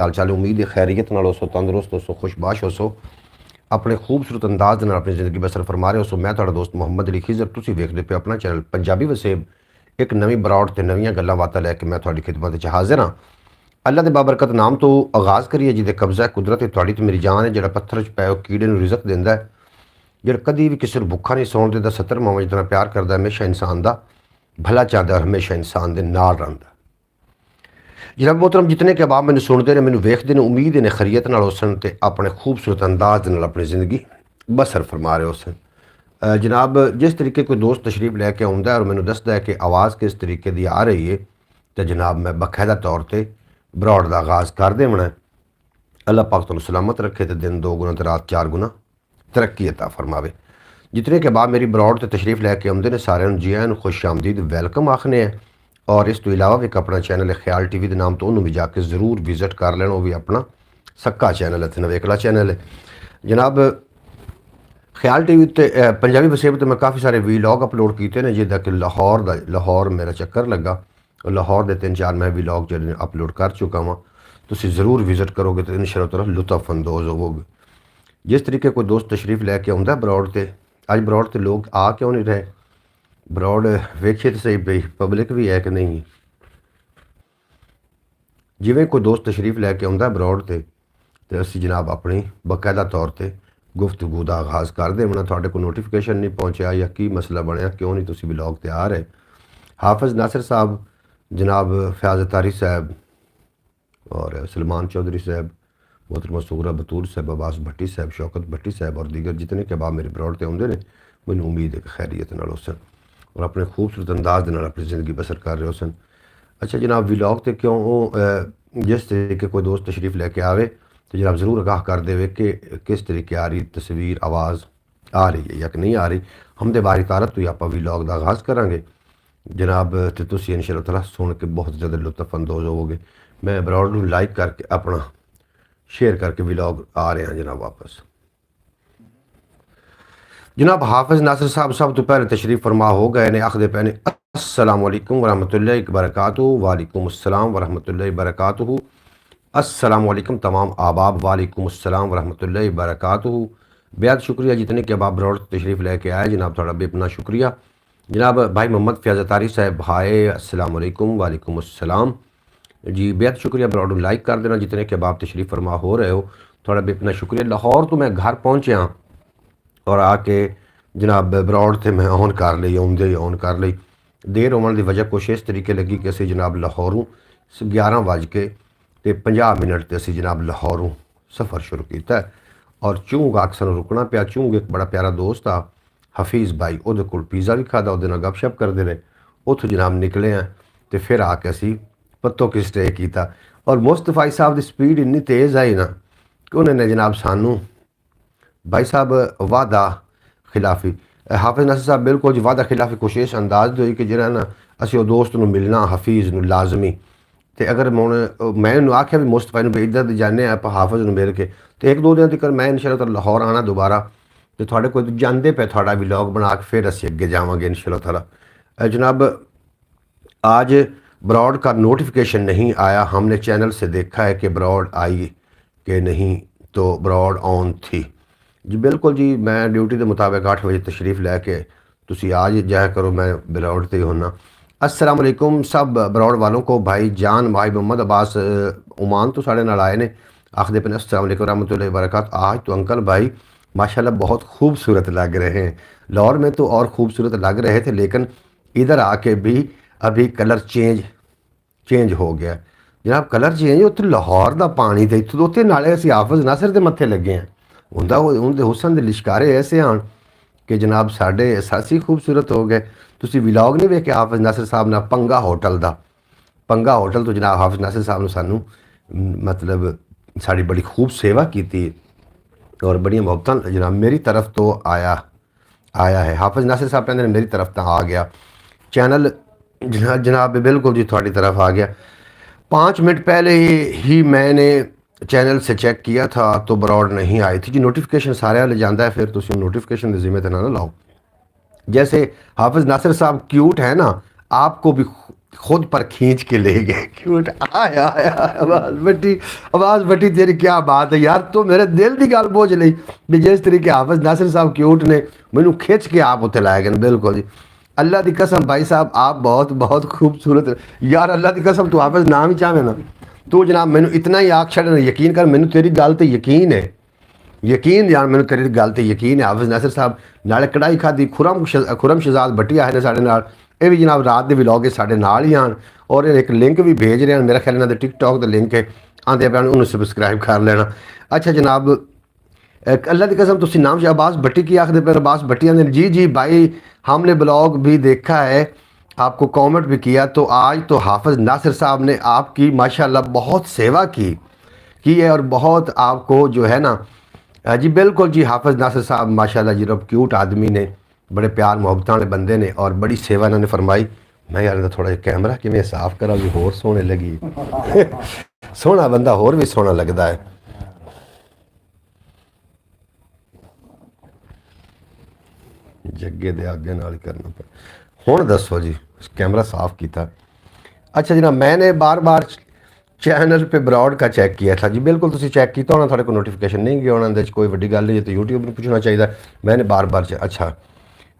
हाल चाल उम्मीद है खैरियत नाल हो, तंदुरुस्त हो, खुशबाश हो, अपने खूबसूरत अंदाज नाल अपनी जिंदगी बसर फरमा रहे हो। मैं तुहाडा दोस्त मुहम्मद अली खिजर, तुसीं वेखदे पे अपना चैनल पंजाबी वसेब। एक नवीं बरौट ते नवीं गल्लां बातां लैके मैं तुहाडी खिदमत च हाजिर हाँ। अल्लाह दे बाबरकत नाम तो आगाज़ करिए जिहदे कब्जा है कुदरत तुहाडी ते मेरी जान है, जिहड़ा पत्थर च पै कीड़े नूं रिज़क दिंदा है, जिहड़ा कदी भी किसी नूं भुक्खा नहीं सौण दिंदा, 70 मावां जितना प्यार करदा, हमेशा इंसान दा भला चाहता और हमेशा इंसान दे नाल रहिंदा। जनाब मोहतरम, जितने के अहबाब मैंने सुनते ने, मैंने वेखते ने, उम्मीद ने खरीयत नाल होसन ते अपने खूबसूरत अंदाज नाल अपनी ज़िंदगी बसर फरमा रहे होसन। जनाब जिस तरीके कोई दोस्त तशरीफ लैके आउंदा है और मैंने दसदा है कि आवाज़ किस तरीके की आ रही है, तो जनाब मैं बाकायदा तौर पर बरौड़ का आगाज़ कर देना है। अल्लाह पाक तुहानूं सलामत रखे तो दिन 2 गुना तो रात 4 गुना तरक्की अता फरमावे। जितने के बाद मेरी बरौड़ से तशरीफ लैके आउंदे ने, सारिਆਂ ਨੂੰ जी आयां ਨੂੰ खुश आमदीद वैलकम आखने हैं। और इस तो इलावा भी एक अपना चैनल है ख्याल टीवी के नाम तो उन्होंने भी जाके ज़रूर विजिट कर लेना, वो भी अपना सक्का चैनल है, नवेकला चैनल है जनाब। ख्याल टीवी ते पंजाबी वसेब तो मैं काफ़ी सारे वीलॉग अपलोड किए हैं, जिदा कि लाहौर मेरा चक्कर लगा और लाहौर के 3-4 मैं वीलॉग जो अपलोड कर चुका वहाँ। तुम ज़रूर विजिट करोगे तो इंशाअल्लाह लुत्फ अंदोज़ होवोगे। जिस तरीके कोई दोस्त तशरीफ लैके आउंदा बरौड़ से, अज बरौड़ से लोग आ क्यों नहीं रहे, बरौड़ वेखिए तो सही बई पब्लिक भी है कि नहीं। जिवें कोई दोस्त तशरीफ लैके आउंदा बरौड़ से तो असी जनाब अपनी बाकायदा तौर पर गुफ्तगू का आगाज़ कर देना। तुहाडे कोल नोटिफिकेशन नहीं पहुँचा या की मसला बनया, क्यों नहीं तुसीं ब्लॉग ते आ रहे। हाफिज़ नासिर साहब, जनाब फयाज़ तारी साहब और सलमान चौधरी साहब, मोहतरमा सूरा बतूर साहब, अब्बास भट्टी साहब, शौकत भट्टी साहब और दीगर जितने के बाद मेरे बरौड़ से आउंदे ने, मैनूं उम्मीद है कि खैरियत नाल होसन और अपने खूबसूरत अंदाज नाल अपनी ज़िंदगी बसर कर रहे होसन। अच्छा जनाब, व्लॉग तो क्यों जिस तरीके कोई दोस्त तशरीफ लैके आवे तो जनाब ज़रूर आगाह कर देवे कि किस तरीके आ रही तस्वीर आवाज़ आ रही है या कि नहीं आ रही। हम दे बारी तारत तो आप व्लॉग का आगाज़ करांगे जनाब, तो तुसीं इंशाअल्लाह ताला सुन के बहुत ज़्यादा लुत्फ अंदोज़ होवोगे। मैं बरौड़ नूं लाइक करके अपना शेयर करके व्लॉग आ रहे हैं जनाब वापस। जनाब हाफिज़ नासिर साहब सब तो पहले तशरीफ़ फरमा हो गए ने, आखदे पे ने अस्सलाम वालेकुम वरहमतुल्लाहि बरकातुहू। वालेकुम अस्सलाम वरहमतुल्लाहि बरकातुहू। अस्सलाम वालेकुम तमाम आबाब, वालेकुम अस्सलाम वरहमतुल्लाहि बरकातुहू। बेहद शुक्रिया जितने के अहबाब बरौड़ तशरीफ़ लेके आए जनाब, थोड़ा बेपना शुक्रिया जनाब। भाई मोहम्मद फयाज़ तारी साहब हाय अस्सलाम वालेकुम, वालेकुम अस्सलाम जी, बेहद शुक्रिया। बरौड़ लाइक कर देना जितने के अहबाब तशरीफ़ फरमा हो रहे हो, थोड़ा बेपना शुक्रिया। लाहौर तो मैं घर पहुँचे और आके जनाब बरौड़ से मैं ऑन कर ली, आउंदे ही ऑन कर ली। देर होने की वजह कुछ इस तरीके लगी कि असी जनाब लाहौरों 11:50 से असी जनाब लाहौरों सफ़र शुरू किया और चूंग अक्सर रुकना पिया। चूंग एक बड़ा प्यारा दोस्त आ हफीज़ भाई, वो कोल पिज़्ज़ा भी खादा, वो गपशप करते रहे। उतों जनाब निकले हैं तो फिर आके असी पत्तों की स्टे किया और मुस्तफाई साहब की स्पीड इन्नी तेज़ आई ना कि उन्होंने जनाब सानू भाई साहब वादा खिलाफी, हाफिज़ नासिर साहब बिल्कुल जी वादा खिलाफी कोशिश अंदाज हुई कि जो ना असी वो दोस्त नूं मिलना हफीज़ नूं लाजमी। तो अगर मैं आख्या भी मुस्तफा नूं इधर जाने आप हाफिज़ नूं मिल के, तो 1-2 दिन तक मैं इंशाअल्लाह लाहौर आना दोबारा, तो थोड़े कोई जाते पे थोड़ा व्लॉग बना के फिर असी अगे जावांगे इंशाअल्लाह ताला। जनाब आज बरौड़ का नोटिफिकेशन नहीं आया, हमने चैनल से देखा है कि बरौड़ आई कि नहीं, तो बरौड़ ऑन थी जी। बिल्कुल जी, मैं ड्यूटी के मुताबिक 8 बजे तशरीफ़ लैके तुसी आज जाया करो, मैं बरौड़ से ही होना। अस्सलाम वालेकुम सब बरौड़ वालों को, भाई जान भाई मोहम्मद अब्बास उमान तो साढ़े नाल आए ने, आखदे पे अस्सलाम वालेकुम रहमतुल्लाहि बरकात। आज तो अंकल भाई माशाल्लाह बहुत खूबसूरत लग रहे हैं। लाहौर में तो और ख़ूबसूरत लग रहे थे, लेकिन इधर आके भी अभी कलर चेंज हो गया जनाब। कलर चेंज उत्थे लाहौर का पानी तो इतों उत्थे नाले असीं हाफिज़ नासिर के मत्थे लगे हैं। उनके हुसन के लिशकारे ऐसे आन कि जनाब साढ़े एहसास ही खूबसूरत हो गए। तुसीं व्लॉग नहीं वेखे हाफिज़ नासिर साहब ना पंगा होटल का, पंगा होटल तो जनाब हाफिज़ नासिर साहब ने सानू मतलब साड़ी बड़ी खूब सेवा की और बड़िया मुहब्बत जनाब मेरी तरफ तो आया है। हाफिज़ नासिर साहब कहते हैं मेरी तरफ तो आ गया चैनल जनाब, बिल्कुल जी थोड़ी तरफ आ गया। 5 मिनट पहले ही मैंने चैनल से चेक किया था तो बरौड़ नहीं आई थी जी। नोटिफिकेशन सारे ले जाता है, फिर तुम नोटिफिकेशन जिम्मे तो ना लाओ। जैसे हाफिज़ नासिर साहब क्यूट है ना, आपको भी खुद पर खींच के ले गए। क्यूट आया आया आवाज़ बटी तेरी क्या बात है यार, तो मेरे दिल की गल बोझ ली भी जिस तरीके हाफिज नासिर साहब क्यूट ने मैनू खिंच के आप उत्ते लाए गए। बिल्कुल जी, अल्लाह की कसम भाई साहब आप बहुत बहुत खूबसूरत यार, अल्लाह की कसम तू हाफिज नाम ही चाहे ना तू जनाब मैनू इतना ही आख छड़, यकीन कर मैनू तेरी गल ते यकीन है, यकीन जान मैनू तेरी गल ते यकीन है। हाफिज नासिर साहब नाले कढ़ाई खाधी, खुरम शहजाद भट्टी आए ने साढ़े नाल, ये भी जनाब रात के विलॉग साढ़े नाल ही आन और एक लिंक भी भेज रहे हैं, मेरा ख्याल इन्होंने टिकटॉक का लिंक है, आंदे पे उन्होंने सबसक्राइब कर लेना। अच्छा जनाब अल्लाह की कसम तुम नाम अब्बास भट्टी की आखिर पे, अब्बास भट्टी ने जी जी भाई हमने ब्लॉग भी देखा है, आपको कमेंट भी किया। तो आज तो हाफिज नासिर साहब ने आपकी माशाल्लाह बहुत सेवा की है और बहुत आपको जो है ना जी बिल्कुल जी, हाफिज नासिर साहब माशाल्लाह जी रब क्यूट आदमी ने, बड़े प्यार मुहब्बत वाले बंदे ने और बड़ी सेवा इन्होंने फरमाई। मैं यार थोड़ा जिहा कैमरा कि मैं साफ करा भी होर सोहने लगी सोहना बंदा होर भी सोहना लगता है। जग्गे दे आगे नाल ही करना पर हुण दसो जी, कैमरा साफ किया। अच्छा जनाब मैंने बार बार चैनल पे ब्रॉड का चेक किया था जी, बिल्कुल तुम चेक किया होना, थोड़े को नोटिफिकेशन नहीं गया होना, कोई वड्डी गल नहीं है तो यूट्यूब में पूछना चाहिए। मैंने बार बार अच्छा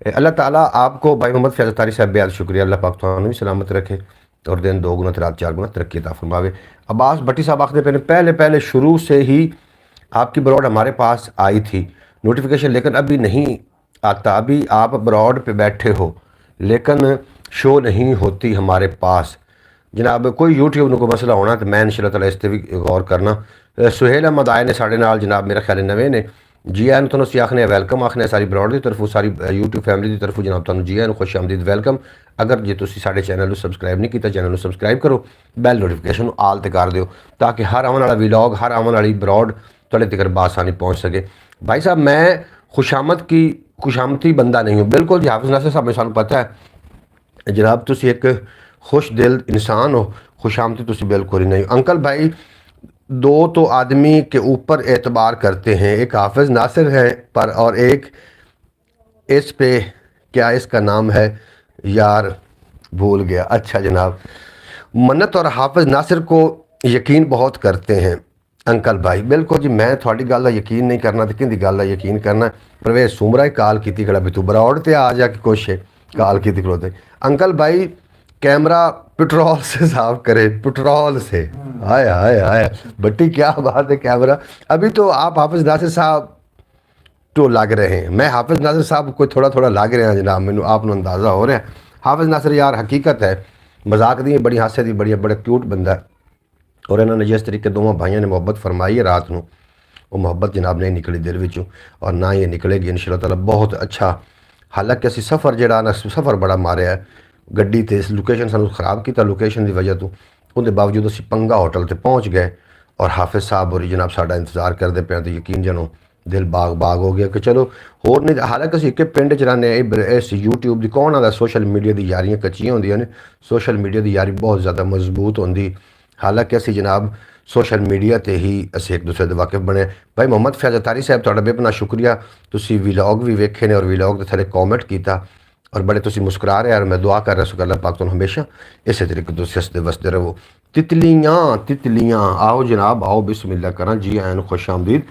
अल्लाह ताला आपको भाई मोहम्मद फैज़ तारी साहब बेहद शुक्रिया, अल्लाह पाक तुहानू भी सलामत रखे और दिन 2 गुना रात 4 गुना तरक्की अता फरमावे। अब्बास भट्टी साहब आखते पे पहले पहले शुरू से ही आपकी ब्रॉड हमारे पास आई थी नोटिफिकेशन, लेकिन अभी नहीं आता, अभी आप ब्रॉड पे बैठे हो लेकिन शो नहीं होती हमारे पास। जनाब कोई यूट्यूब को मसला होना तो मैं इंशाअल्लाह ताला इस पर भी गौर करना। सुहेल अहमद आए ने साढ़े नाल जनाब मेरा ख्याल नवे ने, जी आन तुम असी आखने वैलकम आखने सारी ब्रॉड की तरफों, सारी यूट्यूब फैमिली की तरफों जनाब तुम जी आन खुश आमदीद वैलकम। अगर जे तुम साढ़े चैनल सबसक्राइब नहीं किया, चैनल सबसक्राइब करो, बैल नोटिफिकेशन आल ते कर दो ताकि हर आने वाला विलॉग हर आने वाली ब्रॉड तुहाडे तक बासानी पहुँच सके। भाई साहब मैं खुशामती बंदा नहीं हूँ, बिल्कुल जी हाफिज नासिर साहब में सानू पता है जनाब तुम एक खुश दिल इंसान हो, खुशामती तुम बिल्कुल ही नहीं हो। अंकल भाई दो तो आदमी के ऊपर एतबार करते हैं, एक हाफिज नासिर है पर और एक इस पे क्या इसका नाम है यार भूल गया। अच्छा जनाब मन्नत और हाफिज नासिर को यकीन बहुत करते हैं अंकल भाई, बिल्कुल जी मैं थोड़ी गल का यकीन नहीं करना तो किंदी गल का यकीन करना। परवेज सुमरा ही काल की खड़ा भी तू ब्रॉड ते आ जाके कुछ काल की खड़ोते। अंकल भाई कैमरा पेट्रोल से साफ करे, पेट्रोल से हाय हाय हाय भट्टी क्या बात है कैमरा। अभी तो आप हाफिज नासिर साहब तो लग रहे हैं, मैं हाफिज नासिर साहब को थोड़ा थोड़ा लग रहा जनाब, मैनू आपको अंदाज़ा हो रहा है। हाफिज नासिर यार हकीकत है मजाक दी बड़ी हासे दी बड़ी बड़ा क्यूट बंदा है और इन्होंने जिस तरीके दोवों भाइयों ने मुहब्बत फरमाई है रात को, वो मुहब्बत जनाब नहीं निकली दिल विचों और ना ये निकलेगी इंशाअल्लाह ताला। बहुत अच्छा हालांकि असी सफ़र जड़ा ना सफ़र बड़ा मारिया है गड्डी ते, लोकेशन सानू खराब किया लोकेशन की वजह तो, उसके बावजूद असी पंगा होटल ते पहुँच गए और हाफिज साहब और जनाब साडा इंतज़ार करते पे तो यकीन जनो दिल बाग बाग हो गया कि चलो होर नहीं। हालांकि असी एक पिंड च रहने, इस यूट्यूब की कौन आता सोशल मीडिया की यारियाँ कच्चियाँ होंदियां ने, सोशल मीडिया की यारी बहुत ज़्यादा मजबूत होंदी। हालांकि असी जनाब सोशल मीडिया ते ही असी एक दूसरे के वाकिफ बने। भाई मोहम्मद फैज़ तारी साहब तुहाडा बेपना शुक्रिया, तुसी विलॉग भी वेखे ने और विलॉग के थले कॉमेंट किया और बड़े तुसी मुस्कुरा रहे और मैं दुआ कर रहा सो अल्लाह पाक तुहानू हमेशा इस तरीके तुसी हसदे वसदे रहो। तितलियाँ आओ जनाब आओ बिस्मिल्लाह करा, जी आन खुश आमदीद।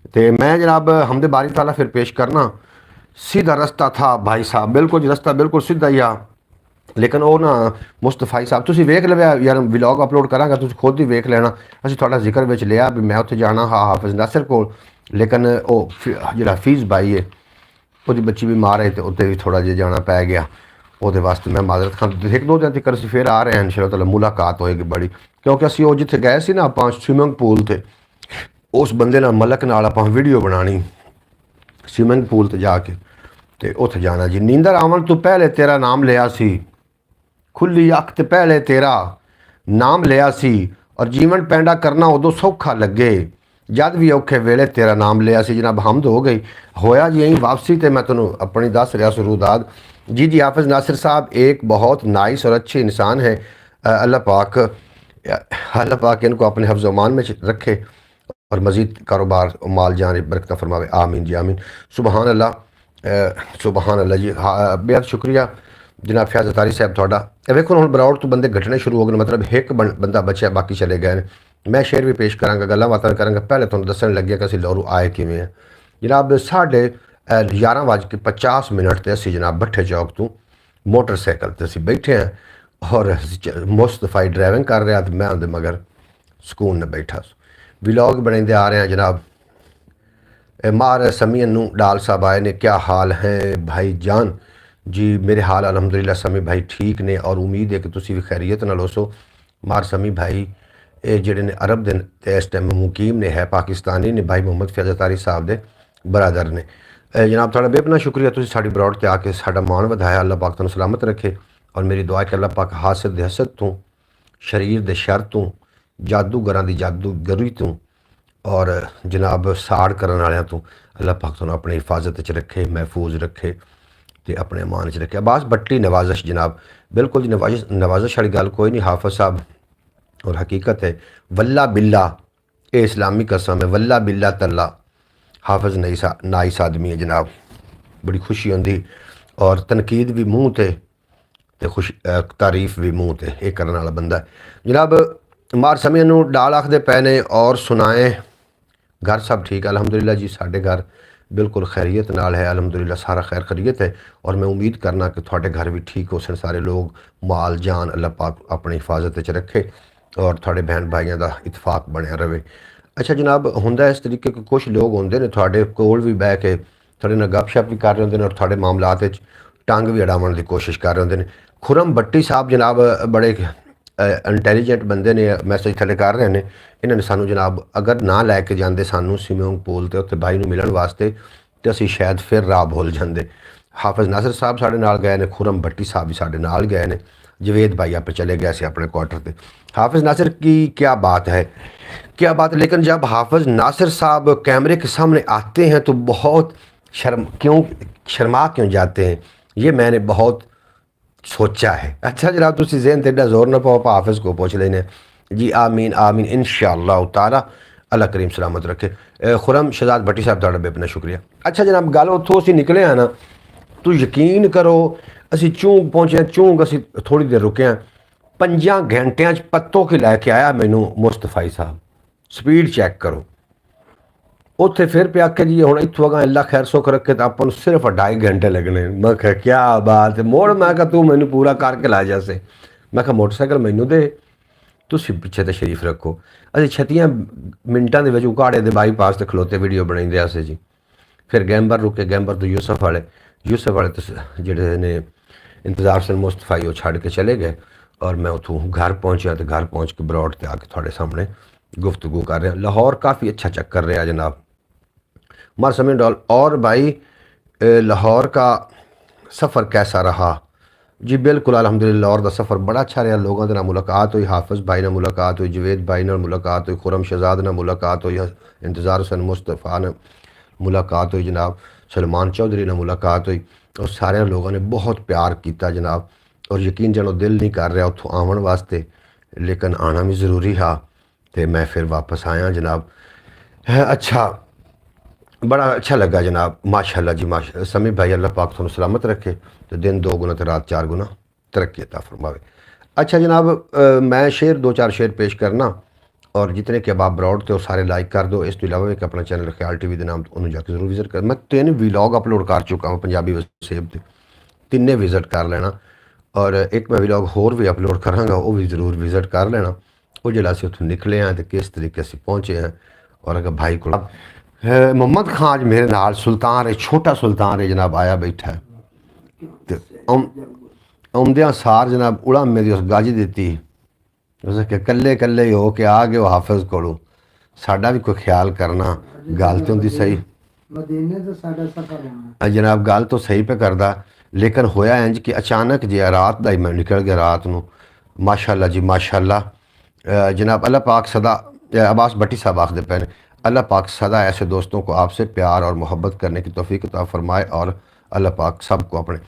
तो मैं जनाब हमदे बारी ताला फिर पेश करना सीधा रास्ता था भाई साहब, बिल्कुल जी रास्ता बिल्कुल सीधा ही आ, लेकिन वो ना मुस्तफाई साहब तुसी वेख लिया यार विलॉग अपलोड करांगा तुसी खुद ही वेख लेना। असीं थोड़ा जिक्र विच लिया भी मैं उत्थे जाना हाँ हाफिज नासिर को, लेकिन वो जो हफीज़ भाई है उसकी बच्ची बीमार है तो उत्ते भी थोड़ा जिहा जाना पै गया, वो वास्ते मैं माजरत खां एक दो दिन तक असीं फिर आ रहे हैं इंशाअल्लाह ताला, मुलाकात होएगी बड़ी क्योंकि असीं वो जिथे गए सी ना आपां स्विमिंग पूल थे उस बंदे नाल मलक नाल आपां वीडियो बनानी स्विमिंग पूल ते जाके ते उत्थे जाना जी। नींदर आवन तो पहले तेरा नाम लिया सी, खुली अख ते पहले तेरा नाम लिया सी और जीवन पैंडा करना उदों सौखा लगे जद भी औखे वेले तेरा नाम लिया सी। जनाब हमद हो गई होया जी यहीं वापसी ते मैं तुहानू अपनी दस रहा सुरूदाद जी। जी हाफिज नासिर साहब एक बहुत नाइस और अच्छे इंसान है, अल्लाह पाक इनको अपने हफ्ज़ अमान में रखे और मज़ीद कारोबार माल जान बरकत फरमावे, आमीन जी आमीन। सुबहान अल्लाह सुबहान अल्लाह जी। बेहद शुक्रिया जनाब फयाज अतारी साहब थोड़ा वेखो हुण बरौड़ तो बंदे घटने शुरू हो गए, मतलब एक बंदा बचा बाकी चले गए। मैं शेर भी पेश करांगा, गल्लां बातां करांगा। पहले तुहानूं दस्सण लग्गे कि असीं लाहौरों आए किवें हैं। जनाब 11:50 ते असीं जनाब भट्ठे चौक तो मोटरसाइकिल ते असीं बैठे हैं और मुस्तफाई ड्राइविंग कर रहा, तो मैं उहदे मगर सुकून ने बैठा। व्लॉग बनाते आ रहे हैं जनाब। मार समीन नू डाल साहब आए ने, क्या हाल है भाई जान जी? मेरे हाल अलहमदुलिल्लाह समी भाई ठीक ने, और उम्मीद है कि तुसी भी खैरियत नाल होसो। मार समी भाई ये जेडे ने अरब दिन इस टाइम मुकीम ने है, पाकिस्तानी ने, भाई मोहम्मद फैज़ अतारी साहब दे बरादर ने। जनाब थोड़ा बेपना शुक्रिया, तुसी साडी बरौड़ ते आके साडा मान वधाया। अल्लाह पाक तुहानूं सलामत रखे, और मेरी दुआ है कि अल्लाह पाक हासद दे हसद तों, शरीर दे शर तों, जादूगरां दी जादूगरी तों, और जनाब साड़ करने वाले तो अल्लाह पाक तुहानूं अपनी हिफाजत च रखे, महफूज रखे, तो अपने अमान च रखे। अब्बास भट्टी नवाजिश जनाब, बिल्कुल जी नवाजिश वाली गल कोई नहीं। हाफिज साहब, और हकीकत है वल्ला बिल्ला ये इस्लामी कसम है, वल्ला बिल्ला तल्ला हाफिज नाइस आदमी है जनाब। बड़ी खुशी होंदी, और तनकीद भी मूँह ते खुश तारीफ भी मूँह ते, ये करने वाला बंदा है जनाब। मार समय नू डाल आखदे पै ने, और सुनाए घर सब ठीक है अलहमदुलिल्लाह जी। साढ़े घर बिल्कुल खैरियत नाल है अलहमदुलिल्लाह, सारा खैर खैरियत है। और मैं उम्मीद करना कि थोड़े घर भी ठीक हो सन, सारे लोग माल जान अल्लाह पाक अपनी हिफाजत च रखे, और थोड़े बहन भाइयों का इतफाक बनया रहे। अच्छा जनाब, हुंदा इस तरीके के कुछ लोग होंगे ने थोड़े कोल भी बह के थोड़े नाल गपशप भी कर रहे होंगे, और थोड़े मामलात टंग भी अड़ावन की कोशिश कर रहे होंगे। खुरम भट्टी साहब जनाब बड़े इंटैलीजेंट बंदे ने, मैसेज थले कर रहे हैं। इन्होंने सानू जनाब अगर ना लैके जाते सानू स्विमिंग पूल ते उत्ते भाई नूं मिलण वास्ते, तो असीं शायद फिर राह भुल जाते। हाफिज नासिर साहब साढ़े नाल गए ने, खुरम भट्टी साहब भी साढ़े नाल गए ने, जवेद भाई आप चले गए से अपने क्वार्टर पे। हाफिज नासिर की क्या बात है, क्या बात है। लेकिन जब हाफिज नासिर साहब कैमरे के सामने आते हैं तो बहुत शर्मा क्यों जाते हैं, ये मैंने बहुत सोचा है। अच्छा जनाब, तुम जहन तेरा जोर ना पाओ, हाफिज को पूछ लेने जी। आमीन आमीन इंशाअल्लाह ताला, अल्लाह करीम सलामत रखे। खुरम शहजाद भट्टी साहब तुहाडा बेपना शुक्रिया। अच्छा जनाब, गल उत्थों असीं निकले हैं ना, तू यकीन करो असीं चूंग पहुँचे, चूंग असीं थोड़ी देर रुके हैं, 5 घंटिਆਂ 'ਚ पत्तों के लैके आया मैनू मुस्तफाई साहब। स्पीड चैक करो। उत्थे फिर पे आखे जी हुण इत्थों अगां अल्लाह खैर सुख रखे तो आपां नूं सिर्फ 2.5 घंटे लगने। मैं कहा क्या बात है, मोड़ मैं कहा तू मैनू पूरा करके ला जासे। मैं कहा मोटरसाइकिल मैनू दे, तुसीं पिछे तशरीफ रखो। असीं 36 मिनटां दे विच उघाड़े दे बाईपास ते खलोते वीडियो बनाइंदे आसे जी। फिर गैंबर रुके, गैंबर तो यूसुफ वाले तो जिहड़े ने इंतजार सन मुस्तफाई वो छड़ के चले गए, और मैं उतों घर पहुँचा, तो घर पहुँच के बरौड़ ते आके थोड़े सामने गुफ्तगू कर रहे हैं। लाहौर काफ़ी अच्छा चक्कर रहा जनाब, मार समय डॉल। और भाई लाहौर का सफ़र कैसा रहा जी? बिल्कुल अल्हम्दुलिल्लाह लाहौर का सफ़र बड़ा अच्छा रहा। लोगों के नाल मुलाकात हुई, हाफिज़ भाई नाल मुलाकात हुई, जवेद भाई नाल मुलाकात हुई, खुरम शहजाद नाल मुलाकात हुई, इंतज़ार हुसैन मुस्तफ़ा नाल मुलाकात हुई जनाब, सलमान चौधरी नाल मुलाकात हुई, और सारे लोगों ने बहुत प्यार किया जनाब। और यकीन जनो दिल नहीं कर रहा उतों आवन वास्ते, लेकिन आना भी ज़रूरी हा, तो मैं फिर वापस आया जनाब। है अच्छा, बड़ा अच्छा लगा जनाब, माशाल्लाह जी माशा। समी भाई अल्लाह पाक तुहानूं सलामत रखे, तो दिन 2 गुना तो रात 4 गुना तरक्की अता फरमावे। अच्छा जनाब, मैं शेर 2-4 शेर पेश करना, और जितने के आप बरौड़ थे वो सारे लाइक कर दो। इस तो इलावा एक अपना चैनल ख्याल TV के नाम उन्होंने जाके जरूर विजिट कर। मैं 3 व्लॉग अपलोड कर चुका हूँ पंजाबी वसेब से, 3 विजिट कर लेना, और एक मैं व्लॉग होर भी अपलोड कराँगा, वो भी ज़रूर विजिट कर लेना। वो जो अस उतों निकले हैं तो किस तरीके से पहुँचे हैं, और अगर भाई को मोहम्मद खान मेरे नाल सुल्तान है, छोटा सुल्तान है जनाब, आया बैठा है। आउंदियां सार जनाब उड़ा मेरी उस गज दी, उसके कल्ले कल्ले ही हो के आ गए वो हाफिज को, साडा भी कोई ख्याल करना। गल तो होंदी सही जनाब, गल तो सही पे करदा, लेकिन होया इंज कि अचानक जे रात का ही मैं निकल गया रात नूं। माशाल्लाह जी माशाल्लाह जनाब। अल्लाह पाक सदा, अब्बास भट्टी साहब आखदे पे ने, अल्लाह पाक सदा ऐसे दोस्तों को आपसे प्यार और मोहब्बत करने की तौफीक अता फरमाए, और अल्लाह पाक सबको अपने।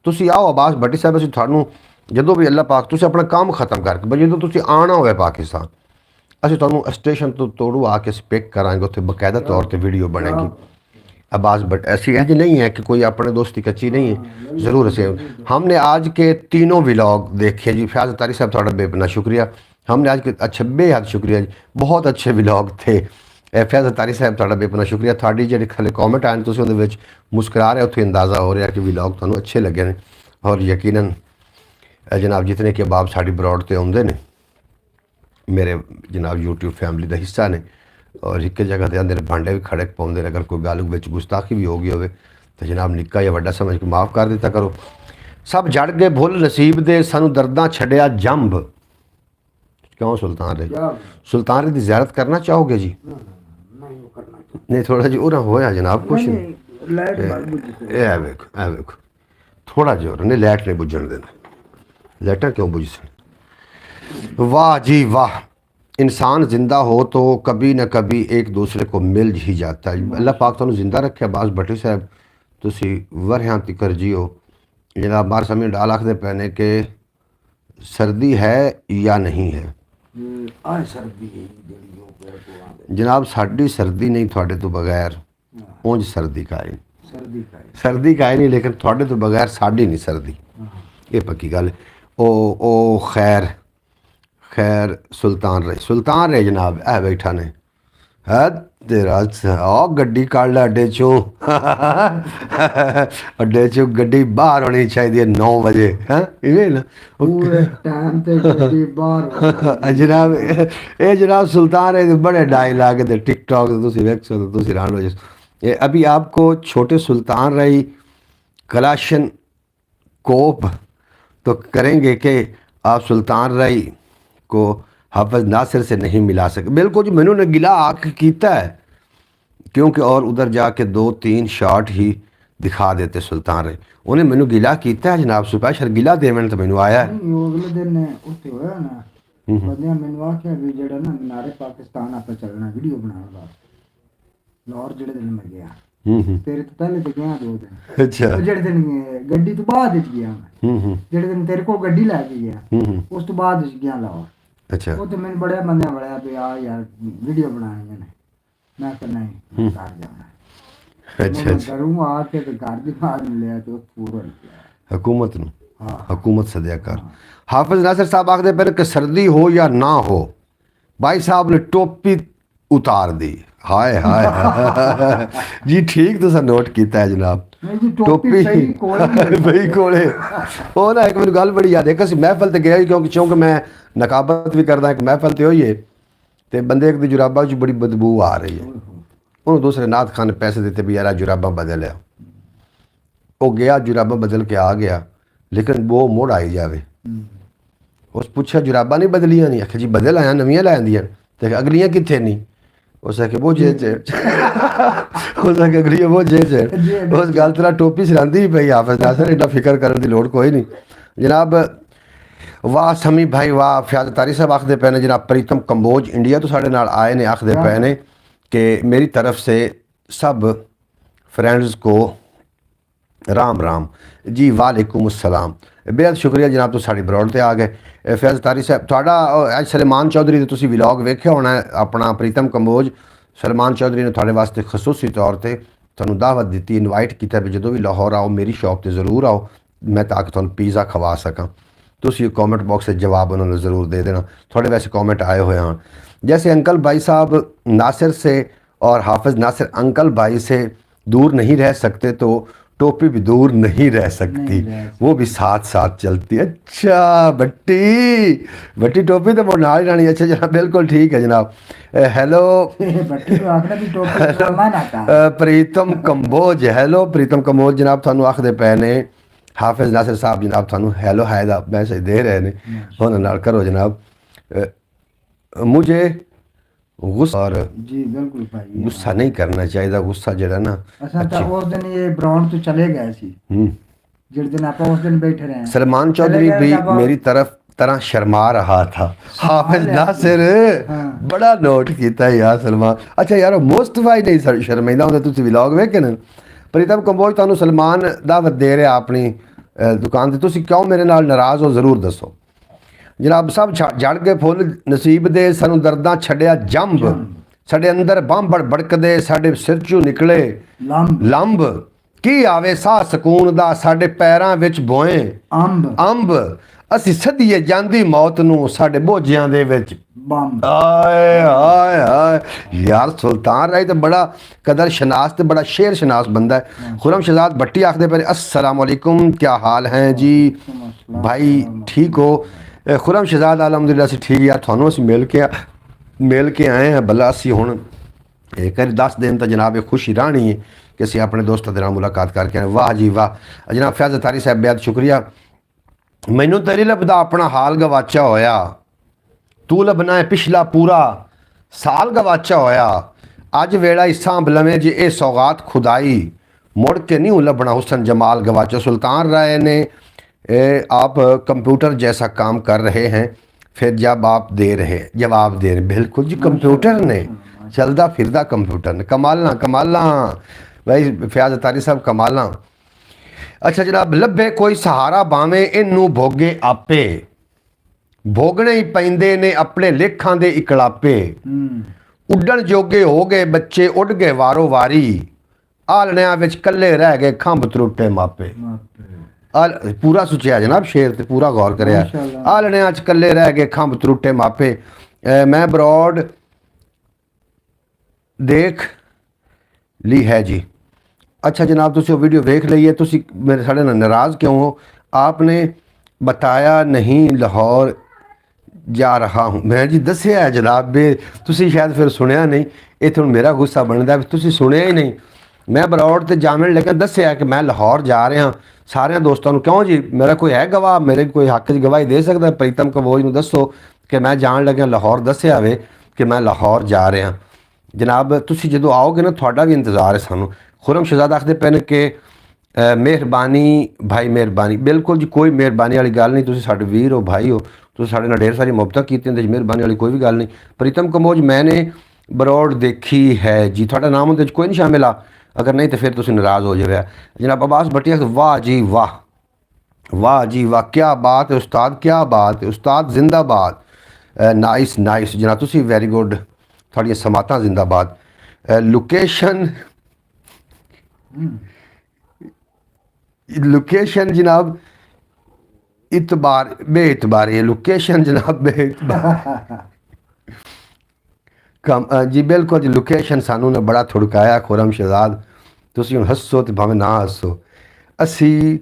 तुसी आओ अब्बास भट्टी साहब, असीं तुहानूं जदों भी अल्लाह पाक तुसीं अपना काम खत्म करके बस जदों तुसीं आना होवे पाकिस्तान, असीं तुहानूं स्टेशन तो तोड़ू आके पिक करांगे, उत्थे बकायदा तौर पर वीडियो बनेगी। अब्बास भट्ट ऐसी है कि नहीं है कि कोई अपने दोस्ती कच्ची नहीं है, ज़रूर से हमने आज के तीनों व्लॉग देखे जी। फयाज अतारी साहब थोड़ा बेपना शुक्रिया, हमने आज के अच्छा बेहद शुक्रिया जी, बहुत अच्छे व्लॉग थे। फयाज अतारी साहब थोड़ा बेपना शुक्रिया। थोड़ी जी थले कॉमेंट आए तुम उहदे विच मुस्कुरा रहे, उत्थे अंदाज़ा हो रहा कि व्लॉग तुहानूं अच्छे लगे ने। और यकीनन जनाब जितने कि अहबाब साड़ी ब्रॉड ते आउंदे ने मेरे जनाब यूट्यूब फैमिली का हिस्सा ने, और एक जगह ते आंदे ने भांडे भी खड़े पाउंदे ने। अगर कोई गल विच गुस्ताखी भी हो गई होवे तो जनाब निक्का या वड्डा समझ के माफ़ कर दिता करो। सब जड़ गए भुल नसीब दे सानू दर्दां छड्डिया जंब। क्यों सुल्तान रे, सुल्तान रे दी ज़ियारत करना चाहोगे जी? नहीं थोड़ा जी उरा होया जनाब कुछ नहीं। ए वेखो थोड़ा जोर नहीं, लाइट नहीं बुझन देना, लाइटां क्यों बुझ सन। वाह जी वाह, इंसान जिंदा हो तो कभी ना कभी एक दूसरे को मिल ही जाता है। अल्लाह पाक तुहानूं जिंदा रखे। अब्बास भट्टी साहब तुसी वरह्यां तिकर जियो। जनाब बार समय डाल आखदे पए ने कि सर्दी है या नहीं है। जनाब साडी सर्दी नहीं थोड़े तो बगैर, ਉਂਝ सर्दी का है, सर्दी का है नहीं, लेकिन थोड़े तो बगैर साड़ी नहीं सर्दी, ये पक्की गल। ओ खैर खैर सुल्तान रहे जनाब ऐ बैठा ने है तेरा आ गड्डी कढ़ लै अड्डे चों अड्डे चों गड्डी बाहर होनी चाहिए 9 बजे हैं इवें ना जनाब। ये जनाब सुल्तान है बड़े डायलॉग ते टिकटॉक तुसीं वेखो तो तुसीं हैरान हो जाओ। अभी आपको छोटे सुल्तान रही कलाशन कोप तो करेंगे कि आप सुल्तान रही को हाफिज नासिर से नहीं मिला सके। बिल्कुल जी, मैंने गिला आक किया है क्योंकि और उधर जाके 2-3 शॉट ही दिखा देते सुल्तान रही। उन्हें मैंने गिला किया है जनाब, स्पेशल गिला देवन तो मैंने आया है। अगले दिन उत्ते होया ना बंदियां मैंने आख्या भी जेड़ा ना मीनारे पाकिस्तान आपे चलना वीडियो बनाने दा लाहौर जेड़े दिन मैं गया तेरे तो पहले तो गया 2 दिन। अच्छा जेड़े दिन गड्डी तो बाद विच गया मैं, जेड़े दिन तेरे को गड्डी लेके गया उस तो बाद विच गया लाहौर। अच्छा वो तो मैंने बड़े बंदे बड़े भी आ यार वीडियो बनानी है, मैं तो नहीं घर जाना। अच्छा घरों आके तो घर दी बात मिले तो पूरा हुकूमत नूं हुकूमत सदिया कर। हाफिज नासिर साहब आखदे पे कि सर्दी हो या ना हो भाई साहब ने टोपी उतार दी। हाय हाय जी ठीक तुसां नोट किया है जनाब। टोपी बई कोले ਉਹ ना एक मैंने गल बड़ी याद है कि महफल ते गया क्योंकि मैं नकाबत भी करदा एक महफल ते होई है ते बंदे एक दी जुराबा च बड़ी बदबू आ रही है। उन्होंने दूसरे नाथ खान ने पैसे देते भी यार जुराबा बदल लिया। वो गया जुराबा बदल के आ गया लेकिन वो मुड़ आई जावे। उस पूछा जुराबा नहीं बदलियां नहीं, आखिर जी बदल आया नवियां लै आंदियां ते अगलियां कित्थे नहीं। उस आखे वो जे उस आखे अगलियां वो जे उस गल तरह टोपी सिलांदी पई हाफिज नासिर, एडा फिक्र करने की लोड़ कोई नहीं जनाब। वाह समी भाई वाह। फयाज तारी साहब आखदे पे ने जनाब प्रीतम कंबोज इंडिया तो साढ़े नाल आए ने, आखदे पे ने कि मेरी तरफ से सब फ्रेंड्स को राम राम जी। वालेकुम अस्सलाम, बेहद शुक्रिया जनाब तो साड़ी ब्रॉड ते आ गए। फयाज तारी साहब थोड़ा अज सलमान चौधरी दे तुसीं व्लॉग वेख्या होना अपना प्रीतम कंबोज। सलमान चौधरी ने थोड़े वास्ते खसूसी तौर पर तुहानूं दावत दी, इनवाइट किया भी जो भी लाहौर आओ मेरी शॉप पर ज़रूर आओ मैं ताकि तुहानूं पिज़्ज़ा खवा सकां। तुसीं कॉमेंट बॉक्स से जवाब उन्होंने ज़रूर दे देना। थोड़े वैसे कॉमेंट आए हुए हैं जैसे अंकल भाई साहब नासिर से और हाफिज नासिर अंकल भाई से दूर नहीं रह सकते तो टोपी भी दूर नहीं रह सकती, वो भी साथ साथ चलती है। अच्छा बट्टी टोपी तो वो नाल रानी। अच्छा जनाब बिल्कुल ठीक है जनाब। हेलो प्रीतम कंबोज, हेलो प्रीतम कंबोज जनाब थानू आखदे पे ने हाफिज नासिर साहब जनाब थानू हेलो हाय दा मैसेज दे रहे ने, हुण नाल करो जनाब। मुझे गुस्सा और जी बिल्कुल भाई गुस्सा नहीं करना चाहिए। गुस्सा जरा ना अच्छा उस दिन ये ब्राउन तो चले गए सी जिस दिन आप उस दिन बैठे रहे। सलमान चौधरी भी मेरी तरह शर्मा रहा था। हाफिज नासिर बड़ा नोट किया यार सलमान। अच्छा यार मुस्तफा ही नहीं शर्मिंदा होंगे। तुसीं व्लॉग वेखे न प्रीतम कंबोज तुहानूं सलमान दावत दे रहे अपनी दुकान ते, तुसीं क्यों मेरे नाल नाराज़ हो ज़रूर दसो जनाब। सब जड़ के फुल नसीब दे सानू दर्दां छड्डिया जंब, ਸਾਡੇ ਅੰਦਰ ਬੰਬ ਬੜਕਦੇ, ਸਾਡੇ ਸਿਰ ਚੋਂ ਨਿਕਲੇ ਲੰਬ, ਕੀ ਆਵੇ ਸਾਹ ਸਕੂਨ ਦਾ, ਸਾਡੇ ਪੈਰਾਂ ਵਿੱਚ ਬੋਏ ਅੰਬ, ਅਸੀਂ ਸਦੀਏ ਜਾਂਦੀ ਮੌਤ ਨੂੰ, ਸਾਡੇ ਬੋਝਿਆਂ ਦੇ ਵਿੱਚ ਬੰਬ। ਆਏ ਹਾਏ ਹਾਏ ਯਾਰ, ਸੁਲਤਾਨ ਰਾਏ ਤਾਂ ਬੜਾ ਕਦਰ ਸ਼ਨਾਸ ਤੇ ਬੜਾ ਸ਼ੇਰ ਸ਼ਨਾਸ ਬੰਦਾ ਹੈ। खुरम शहजाद भट्टी आखते पे अस्सलाम वालेकुम, क्या हाल हैं जी भाई, ठीक हो? खुरम शहजाद अलहमदुलिल्लाह से ठीक यार, थानू असीं मिल के आए हैं। भला असीं हुण करीब 10 दिन तो जनाब ये खुशी राहनी है कि असीं अपने दोस्तों के नाल मुलाकात करके आए। वाह जी वाह जनाब, फैज़ अतारी साहब बेहद शुक्रिया। मैनू तेरी लभदा अपना हाल गवाचा होया, तू लभना है पिछला पूरा साल गवाचा होया। अज वेला ही सांभ लवें जे ये सौगात खुदाई, मुड़ के नहीं लभना हुसन जमाल गवाचा। सुल्तान राय ने आप कंप्यूटर जैसा काम कर रहे हैं, फिर जब आप जवाब दे रहे, बिल्कुल जी कंप्यूटर ने, चलदा फिरदा कंप्यूटर ने। कमाला कमाला भाई फयाज अतारी साहब, कमाला। अच्छा जनाब, लभे कोई सहारा बावें, इनू भोगे आपे, भोगने ही पैंदे ने अपने लेखां दे इकलापे। उड्डण जोगे हो गए बच्चे, उड़ गए वारो वारी, आलणियां विच कल्ले रह गए खंभ त्रुट्टे मापे। पूरा सोचिया जनाब शेर, ते पूरा गौर करिया। आलणियां च कल्ले रह गए खंभ त्रुट्टे मापे, मैं ब्रॉड देख ली है जी। अच्छा जनाब, तुसी वीडियो देख ली है, तुसी मेरे साढ़े नाल नाराज़ क्यों हो? आपने बताया नहीं लाहौर जा रहा हूँ। मैं जी दसिया है जनाब, बे तुसी शायद फिर सुनिया नहीं, इत्थे हुण मेरा गुस्सा बनदा भी तुसी सुनिया ही नहीं। मैं बरौड़ ते जामन लगा दसिया कि मैं लाहौर जा रहा, सारे दोस्तों को। क्यों जी, मेरा कोई है गवाह, मेरे कोई हक च गवाही दे सकता? प्रीतम कंबोज नूं दसो कि मैं जान लग्या लाहौर, दसिया वे कि मैं लाहौर जा रहा। जनाब तुसी जदों आओगे ना, तुहाडा भी इंतज़ार है सानूं। खुरम शहजाद आखदे पे ने कि मेहरबानी भाई, मेहरबानी। बिल्कुल जी, कोई मेहरबानी वाली गल नहीं, तुसी साडे वीर हो, भाई हो, तुसी साडे नाल ढेर सारी मुहब्बत कीती, इहदे च मेहरबानी वाली कोई भी गल नहीं। प्रीतम कंबोज मैंने बरौड़ देखी है जी, तुहाडा नाम उहदे च कोई नहीं शामिल आ? अगर नहीं तो फिर तुसी नाराज़ हो जाए। जनाब अब्बास भट्टी, वाह जी वाह, वाह जी वाह, क्या बात है उस्ताद, क्या बात है उस्ताद, जिंदाबाद। नाइस नाइस जनाब, तुसी वेरी गुड, थोड़ी समाता जिंदाबाद। लोकेशन जनाब इतबार बेइतबारी है, लोकेशन जनाब बेइतबार कम जी बिल्कुल जी। लोकेशन सानू ने बड़ा थुड़काया खुरम शहजाद, तुसी हुण हसो ते भावें ना हसो। असी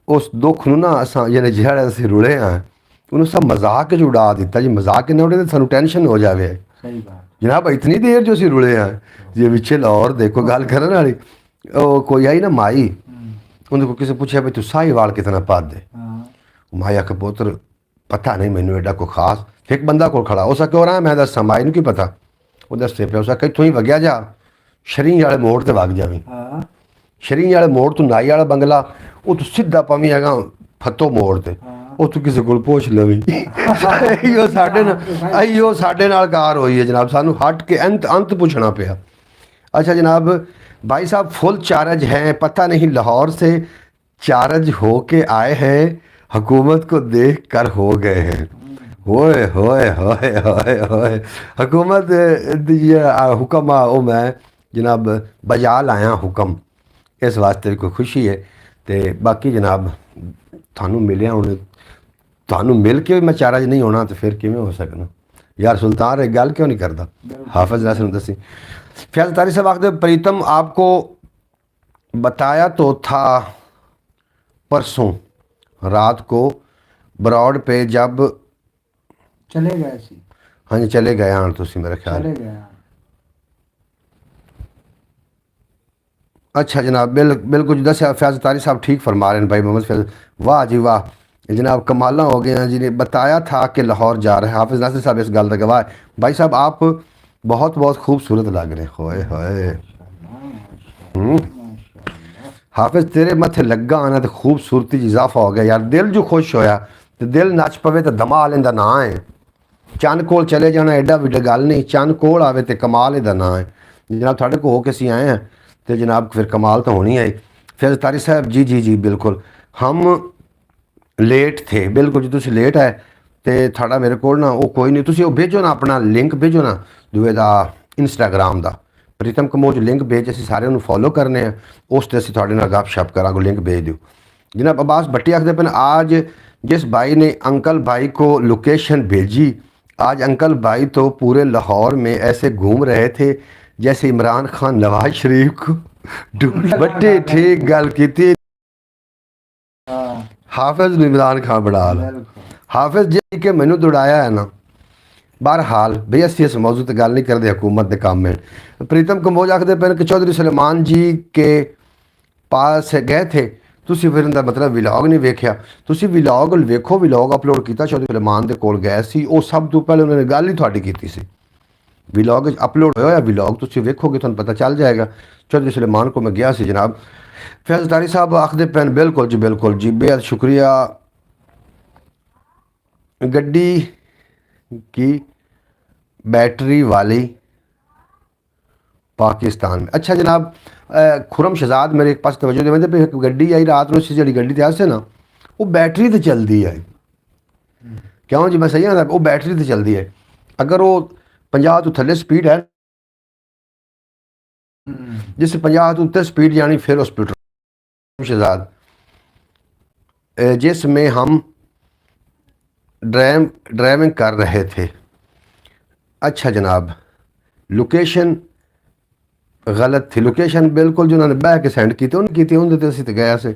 उस दुख नूं ना असां यानी जिहड़े असीं रुले हाँ उन्होंने सब मजाक च उड़ा दिता जी। मजाक न उड़े तो सानू टेंशन हो जाए। सही बात जनाब, इतनी देर जो असीं रुले हाँ जे पिछे लाहौर देखो गल करन वाली, कोई आई ना माई, उन्हें को किसी पूछा भी तू साहिवाल कितना पा दे, माई आखे पुत्र पता नहीं मैनू एडा कोई खास। एक बंदा को खड़ा हो सके और मैं दसा, माई नूं की पता, वो दसते पे उस इत्थों ही वगया जा, शरीं वाले मोड़ ते वग जावी। शरीं वाले मोड़ तू नाई वाला बंगला, वो तू सीधा पवी हैगा फतो मोड़ ते, ਉਹ ਤੂੰ ਕਿਸੇ ਕੋਲ ਪੁੱਛ ਲਵੀਂ। ਇਹੋ ਸਾਡੇ ਨਾਲ ਕਾਰ ਹੋਈ ਹੈ ਜਨਾਬ, ਸਾਨੂੰ ਹਟ ਕੇ अंत पूछना पिया। अच्छा जनाब, भाई साहब फुल चार्ज हैं, पता नहीं लाहौर से चार्ज हो के आए हैं, हुकूमत को देख कर हो गए हैं। होए होए होए होए होए, हुकूमत हुक्म वो मैं जनाब बजा लाया हुक्म, इस वास्ते कोई खुशी है। तो बाकी जनाब थानू मिलिया, हूँ थानू मिल के मैं चार्ज नहीं होना तो फिर किमें हो सकना यार। सुल्तान एक गल क्यों नहीं करता? हाफिज नासिर दसी। फैज़ तारी साहब आखते प्रीतम आपको बताया तो था परसों रात को बरौड़ पे जब चले गए सी। हाँ जी चले गए हाँ, तुसी मेरा ख्याल। चले गए। अच्छा जनाब, बिल्कुल जी दस फैज़ तारी साहब ठीक फरमा रहे हैं भाई मोहम्मद फैज़, वाह जी वाह जनाब, कमाला हो गए हैं। जिन्हें बताया था कि लाहौर जा रहे हैं, हाफिज नासिर साहब इस गल का गवाह। भाई साहब आप बहुत बहुत खूबसूरत लग रहे हैं। होए होए हाफिज तेरे मथे लगा आना तो खूबसूरती इजाफा हो गया यार, दिल जो खुश होया तो दिल नच पवे तो धमाल इंदा ना है। चंद कोल चले जाना एडा भी गल नहीं, चंद कोल आवे तो कमाल इंदा ना है। जनाब थोड़े को हो के असीं आए हैं तो जनाब फिर कमाल तो होनी है। फैज़ तारी साहब जी जी जी बिल्कुल, हम लेट थे, बिल्कुल जी तुसी लेट है तो थोड़ा मेरे को ना वो कोई नहीं, तुसी वो भेजो ना अपना लिंक भेजो ना दुए दा ਇੰਸਟਾਗ੍ਰਾਮ ਦਾ ਪ੍ਰੀਤਮ ਕੰਬੋਜ ਲਿੰਕ ਭੇਜ, ਅਸੀਂ ਸਾਰਿਆਂ ਨੂੰ ਫੋਲੋ ਕਰਨੇ ਆ, ਉਸ ਤੇ ਅਸੀਂ ਤੁਹਾਡੇ ਨਾਲ ਗੱਪशप करांगे, लिंक भेज दो। जनाब अब्बास भट्टी आखते पन आज जिस भाई ने अंकल भाई को लोकेशन भेजी, आज अंकल भाई तो पूरे लाहौर में ऐसे घूम रहे थे जैसे इमरान खान नवाज शरीफ को भट्टी ठीक गल की थी। हाफिज ने इमरान खान बना ला, हाफिज जी के मैनू दौड़ाया है ना। बहरहाल भई असी इस मौजू पर गल नहीं करते, हुकूमत के काम में। प्रीतम कंबोज आखते पे कि चौधरी सुलेमान जी के पास गए थे, तुसी फिर इनका मतलब विलॉग नहीं वेख्या। तुसी विलॉग वेखो, विलॉग अपलोड किया चौधरी सुलेमान के कोल गए सी, वो सब तो पहले उन्होंने गल ही तुहाडी कीती सी। विलॉग अपलोड होया विलॉग तुसी वेखोगे तुहानू पता चल जाएगा। चौधरी सुलेमान को मैं गया सी जनाब। फैज़ तारी साहब आखते पैन बिल्कुल जी बेहद शुक्रिया। गड्डी की बैटरी वाली पाकिस्तान में, अच्छा जनाब खुरम शहजाद मेरे पास तवज्जो दे पे एक गड्डी आई रात ਨੂੰ जी गड्डी तैयार से ना वो बैटरी तो चलती है। क्यों जी मैं सही हाँ, वो बैटरी तो चलती है। अगर वो 50 तो थले स्पीड है, जिस 50 तो उत्ते स्पीड जानी फिर उस पेट्रोल शहजाद जिसमें हम ड्राइविंग कर रहे थे। अच्छा जनाब लोकेशन गलत थी, लोकेशन बिल्कुल जो उन्होंने बह के सेंड की उन्होंने असी तो गया से।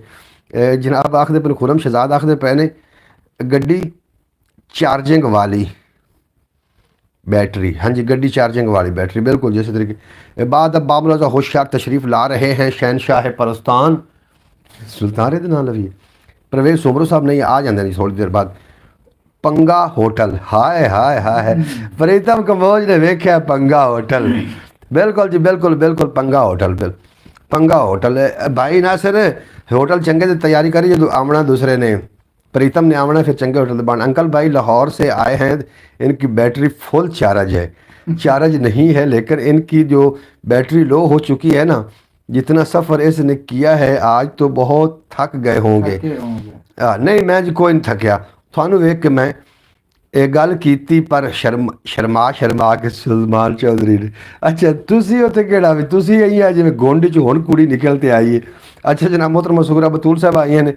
जनाब आखते पे खुरम शहजाद आखते पे ने गड्डी चार्जिंग वाली बैटरी, हाँ जी गड्डी चार्जिंग वाली बैटरी बिल्कुल जिस तरीके। बाद अब बाबुल होशियार तशरीफ़ ला रहे हैं शहनशाह परस्तान सुल्तान के नाम लवी परवेज सोबरो साहब नहीं आ जाते नहीं थोड़ी देर बाद। पंगा होटल, हाय हाय हाय प्रीतम कंबोज ने वेख्या पंगा होटल, बिल्कुल जी बिल्कुल पंगा होटल, पंगा होटल भाई ना सर होटल चंगे की तैयारी करी जो आमना दूसरे ने प्रीतम ने आमना फिर चंगे होटल बन। अंकल भाई लाहौर से आए हैं, इनकी बैटरी फुल चार्ज है, चार्ज नहीं है लेकिन इनकी जो बैटरी लो हो चुकी है ना, जितना सफ़र इसने किया है आज तो बहुत थक गए होंगे। नहीं मैं जी कोई नहीं थकिया, थानू वेख के मैं एक गल कीती पर शर्मा के सुलेमान चौधरी ने। अच्छा तुसी उत्थे केड़ा वी तुसी आई है जिवें गोंड च हुण कुड़ी निकल ते आई है। अच्छा जनाब मोहतरमा सुगरा बतूल साहब आई हैं ने,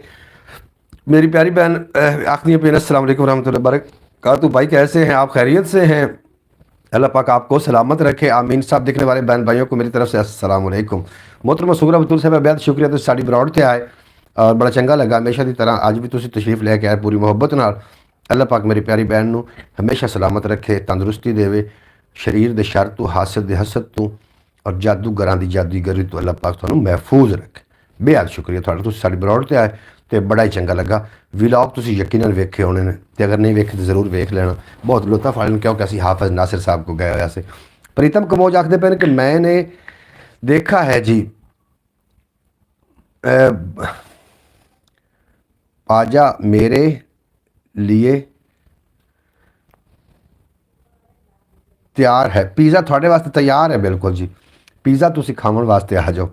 मेरी प्यारी बहन आखिरी पे अस्सलाम वालेकुम रहमतुल्लाहि बरकातहू। भाई कैसे हैं आप, खैरियत से हैं? अल्लाह पाक आपको सलामत रखे, आमीन। सब देखने वाले बहन भाइयों को मेरी तरफ से अस्सलाम वालेकुम। मोहतरमा सुगरा बतूल साहब बेहद शुक्रिया, तुसीं साडी ब्रॉड ते आए और बड़ा चंगा लगा। हमेशा की तरह अज भी तुसीं तशरीफ लैके आए पूरी मुहब्बत नाल। अल्लाह पाक मेरी प्यारी बहन नू हमेशा सलामत रखे, तंदुरुस्ती देवे, शरीर दे शर तो, हासद दे हसद तो और जादूगरां दी जादूगरी तो अल्लाह पाक तुहानू महफूज रखे। बेहद शुक्रिया तुहाडा, तुसीं साडी ब्रॉड ते आए तो बड़ा ही चंगा लगा। विलॉग तुसीं यकीनन वेखे होने ने, ते अगर नहीं वेखे तो जरूर वेख लेना, बहुत लुत्फ आने क्योंकि असीं हाफिज नासिर साहब को गए हुए से। प्रीतम कंबोज आखते पे कि मैंने देखा है जी आजा मेरे लिए तैयार है, पिज़्ज़ा थोड़े वास्ते तैयार है, बिल्कुल जी पिज़्ज़ा तुसी खावन वास्ते आ जाओ,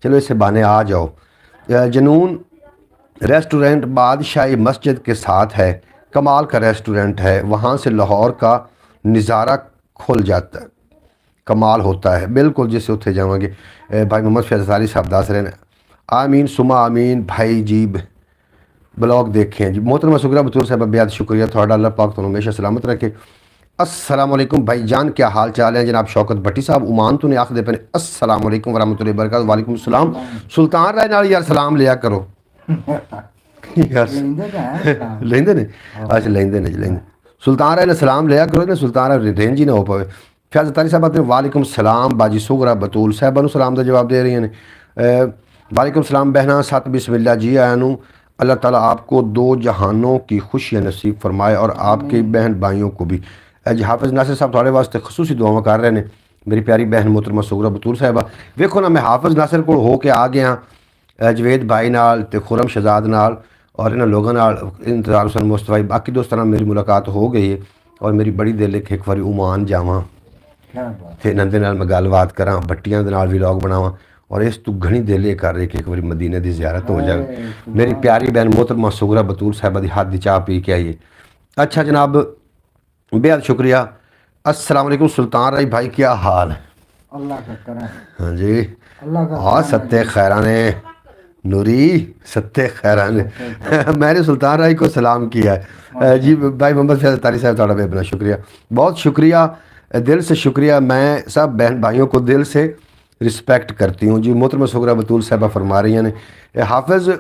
चलो इसे बहाने आ जाओ। जनून रेस्टोरेंट बादशाही मस्जिद के साथ है, कमाल का रेस्टोरेंट है, वहाँ से लाहौर का नज़ारा खुल जाता है, कमाल होता है बिल्कुल। जिससे उत्थे जावांगे भाई मोहम्मद फैज़ तारी साहब दस रहे हैं, आमीन सुमा आमीन भाई जी ब्लॉग देखें जी। मोहतरमा सुगरा बतूल साहब बेहद शुक्रिया थोड़ा, अल्लाह पाक तुहानू हमेशा सलामत रखे। अस्सलाम वालेकुम भाई जान क्या हाल चाल है जनाब। शौकत भट्टी साहब उमान तो ने आखदे पे अस्सलाम वालेकुम वरहमतुल्लाहि वबरकातुहू। वालेकुम सलाम। सुल्तान राय नाल यार सलाम लिया करो यार लेंदे ने, अच्छा लेंदे ने जी लेंदे, सुल्तान राय ने सलाम लिया करो ना, सुल्तान राय रेंज ही ना हो पाए। फैज़ तारी साहब आते वालेकुम सलाम बाजी सुगरा बतूल साहब नू सलाम का जवाब दे रही हैं। वालेकुम सलाम बहना सत बिस्मिल्लाह जी आया नू। अल्लाह ताला आपको दो जहानों की खुशियाँ नसीब फरमाए और आपके बहन भाइयों को भी। जी हाफिज़ नासिर साहब थोड़े वास्ते खसूसी दुआवां कर रहे हैं, मेरी प्यारी बहन मोहतरमा सुगरा बतूल साहिबा। वेखो ना मैं हाफिज़ नासिर को हो के आ गया जवेद भाई नाल ते खुरम शहजाद नाल और इन्होंने लोगों नाल इंतजार हुसैन मुस्तफा बाकी दोस्तों नाल मेरी मुलाकात हो गई है और मेरी बड़ी दिल एक बारी उमान जावां ते इन्हां दे नाल मैं गलबात करां, भट्टियां दे नाल व्लॉग बनावां और इस तू घनी दिल कर रही कि एक बार मदीने की ज़ियारत हो जाए। मेरी प्यारी बहन मोहतरमा सुगरा बतूल साहिबा की हाथ की चाह पी के आइए। अच्छा जनाब बेहद शुक्रिया। अस्सलाम वालेकुम सुल्तान राय भाई, क्या हाल है? अल्लाह का करम, हाँ जी। अल्लाह का हाँ करम है सत्ते जी। खैराने नूरी, सत्ते खैराने मैंने सुल्तान राय को सलाम किया है। जी माशाअल्लाह। भाई मोहम्मद फैज़ तारी साहब, थोड़ा बेहद शुक्रिया, बहुत शुक्रिया, दिल से शुक्रिया। मैं सब बहन भाइयों को दिल से रिस्पेक्ट करती हूँ जी। मोहतरमा सुगरा बतूल साहबा फरमा रही हैं ने हाफिज़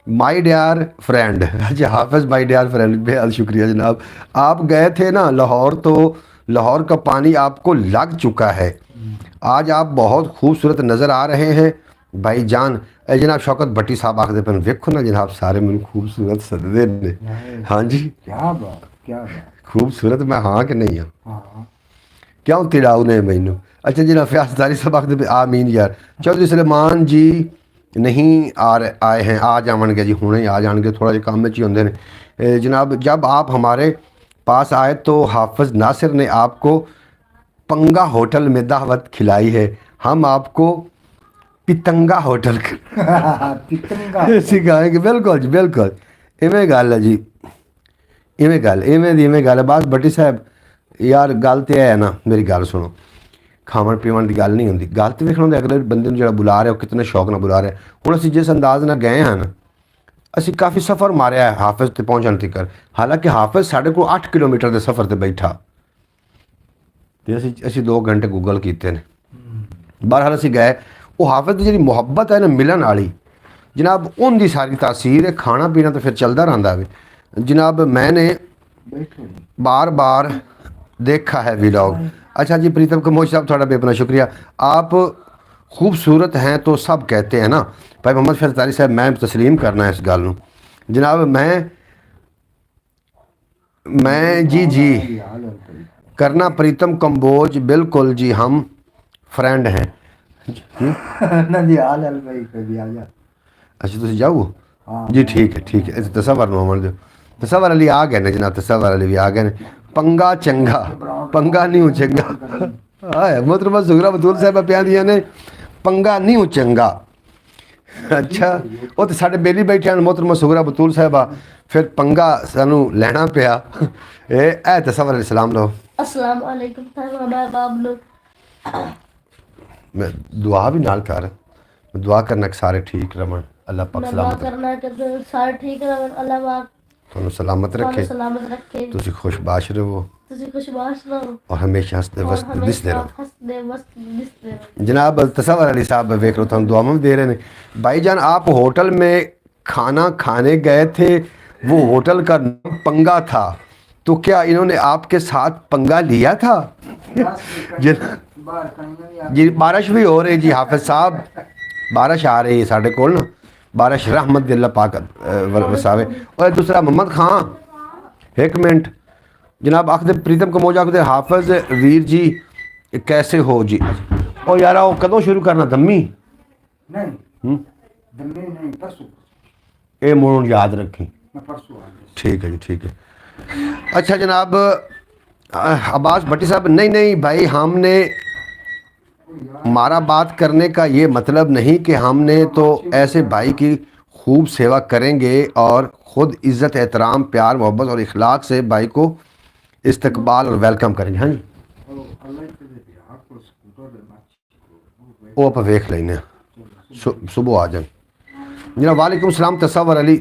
माई डियर फ्रेंड। अच्छा हाफिज़ माई डियर फ्रेंड, बेहद शुक्रिया जनाब। आप गए थे ना लाहौर, तो लाहौर का पानी आपको लग चुका है। आज आप बहुत खूबसूरत नज़र आ रहे हैं भाई जान। जनाब शौकत भट्टी साहब आखते पे वेखो ना जनाब, सारे मैंने खूबसूरत सददे ने। नहीं, हाँ जी, क्या बात, क्या बात। खूबसूरत मैं हाँ कि नहीं हाँ? हाँ क्यों तिड़ाऊ ने मैनू? अच्छा जनाब फयाजदारी साहब आखते पे आमीन यार। चौधरी सलेमान जी नहीं आए हैं, आ जावणगे जी, हुणे ही आ जाएंगे, थोड़ा जिहा काम ही होंगे ने। जनाब जब आप हमारे पास आए तो हाफिज़ नासिर ने आपको पंगा होटल में दावत खिलाई है। हम आपको पितंगा होटल तितंगा। सिखाएंगे। बिल्कुल जी बिल्कुल, इवें गल है जी, इवें गल इवें गल है। बस भट्टी साहब यार गल तो है ना, मेरी गल सुनो, खावन पीवन की गल नहीं होंगी, गल तो वेखना होंगे अगले बंदे जो बुला रहे हो कितने शौक ना बुला रहे। हूँ असी जिस अंदाज ना गए हैं ना, असी काफ़ी सफ़र मारिया है हाफिज़ ते पहुँचने तक। हालांकि हाफिज़ साढ़े को 8 किलोमीटर के सफ़र से बैठा, तो असी 2 घंटे गूगल किए ने। बहरहाल असी गए, वो हाफिज़ की जी मुहब्बत है ना मिलन वाली जनाब, उनकी सारी तासीर है। खाना पीना तो फिर चलता रहता है जनाब। मैंने बैठो जी। बार बार देखा है व्लॉग। अच्छा जी प्रीतम कमोज साहब, थोड़ा बेपना शुक्रिया। आप खूबसूरत हैं तो सब कहते हैं ना भाई मोहम्मद फैज़ तारी साहब, मैं तस्लीम करना है इस गल नूं जनाब। मैं जी जी हाल है भाई। करना प्रीतम कंबोज, बिल्कुल जी हम फ्रेंड हैं। ना जी हाल है भाई, कभी आ जा। अच्छा तुम जाओ हाँ जी, ठीक है। तस्वर नो अमल दो, तस्वर अली आ गए ने जनाब, तस्वर अली भी आ गए ने। पंगा चंगा, पंगा नहीं हो चंगा। हाँ मोहतरमा सुगरा बतूल साहब प्या दिया ने, पंगा नहीं हो चंगा। अच्छा वो तो साढ़े बेली बैठे हैं मोहतरमा सुगरा बतूल साहबा, फिर पंगा सानू लेना पिया। ए तस्वर अली सलाम लो। अस्सलाम वालेकुम हमारे बाप लोग। मैं दुआ भी नाल कर, मैं दुआ करना कि सारे ठीक रहन, अल्लाह पाक मैं दुआ सलामत करना कि सारे ठीक रहन, अल्लाह पाक तुहानू सलामत ਤੁਹਾਨੂੰ रखे, सलामत रखे, तुसी खुशबाश रहो ਤੁਸੀਂ खुशबाश रहो और हमेशा हंसते और वसते दिसते हमेशा रहो। हंसते वसते दिसते रहो। जनाब तसवर अली साहब वेख लो, तुम दुआ में दे रहे हैं भाईजान। आप होटल में खाना खाने गए थे, वो होटल का नाम पंगा था, तो क्या इन्होंने आपके साथ पंगा लिया था? जी बाहर कहीं नहीं जी बारिश भी हो रही जी हाफिज़ साहब, बारिश आ रही है साढ़े को ना, बारिश रहमत दिल्ला पाक वसावे। और दूसरा मोहम्मद खान, एक मिनट जनाब आखदे प्रीतम कमोज आखदे हाफिज़ वीर जी कैसे हो जी? और यार वो कदों शुरू करना दम्मी? नहीं, दम्मे नहीं, परसों ये मोड़ याद रखें। मैं परसों आ गया। ठीक है जी ठीक है। अच्छा जनाब अब्बास भट्टी साहब, नहीं भाई, हमने हमारा बात करने का ये मतलब नहीं कि हमने तो ऐसे भाई की खूब सेवा करेंगे और ख़ुद इज़्ज़त एहतराम प्यार मोहब्बत और इखलाक से भाई को इस्तकबाल और वेलकम करेंगे। हाँ जी वो आप वेख लेने सुबह आ जाए जनाब। वालेकुम सलाम तसवर अली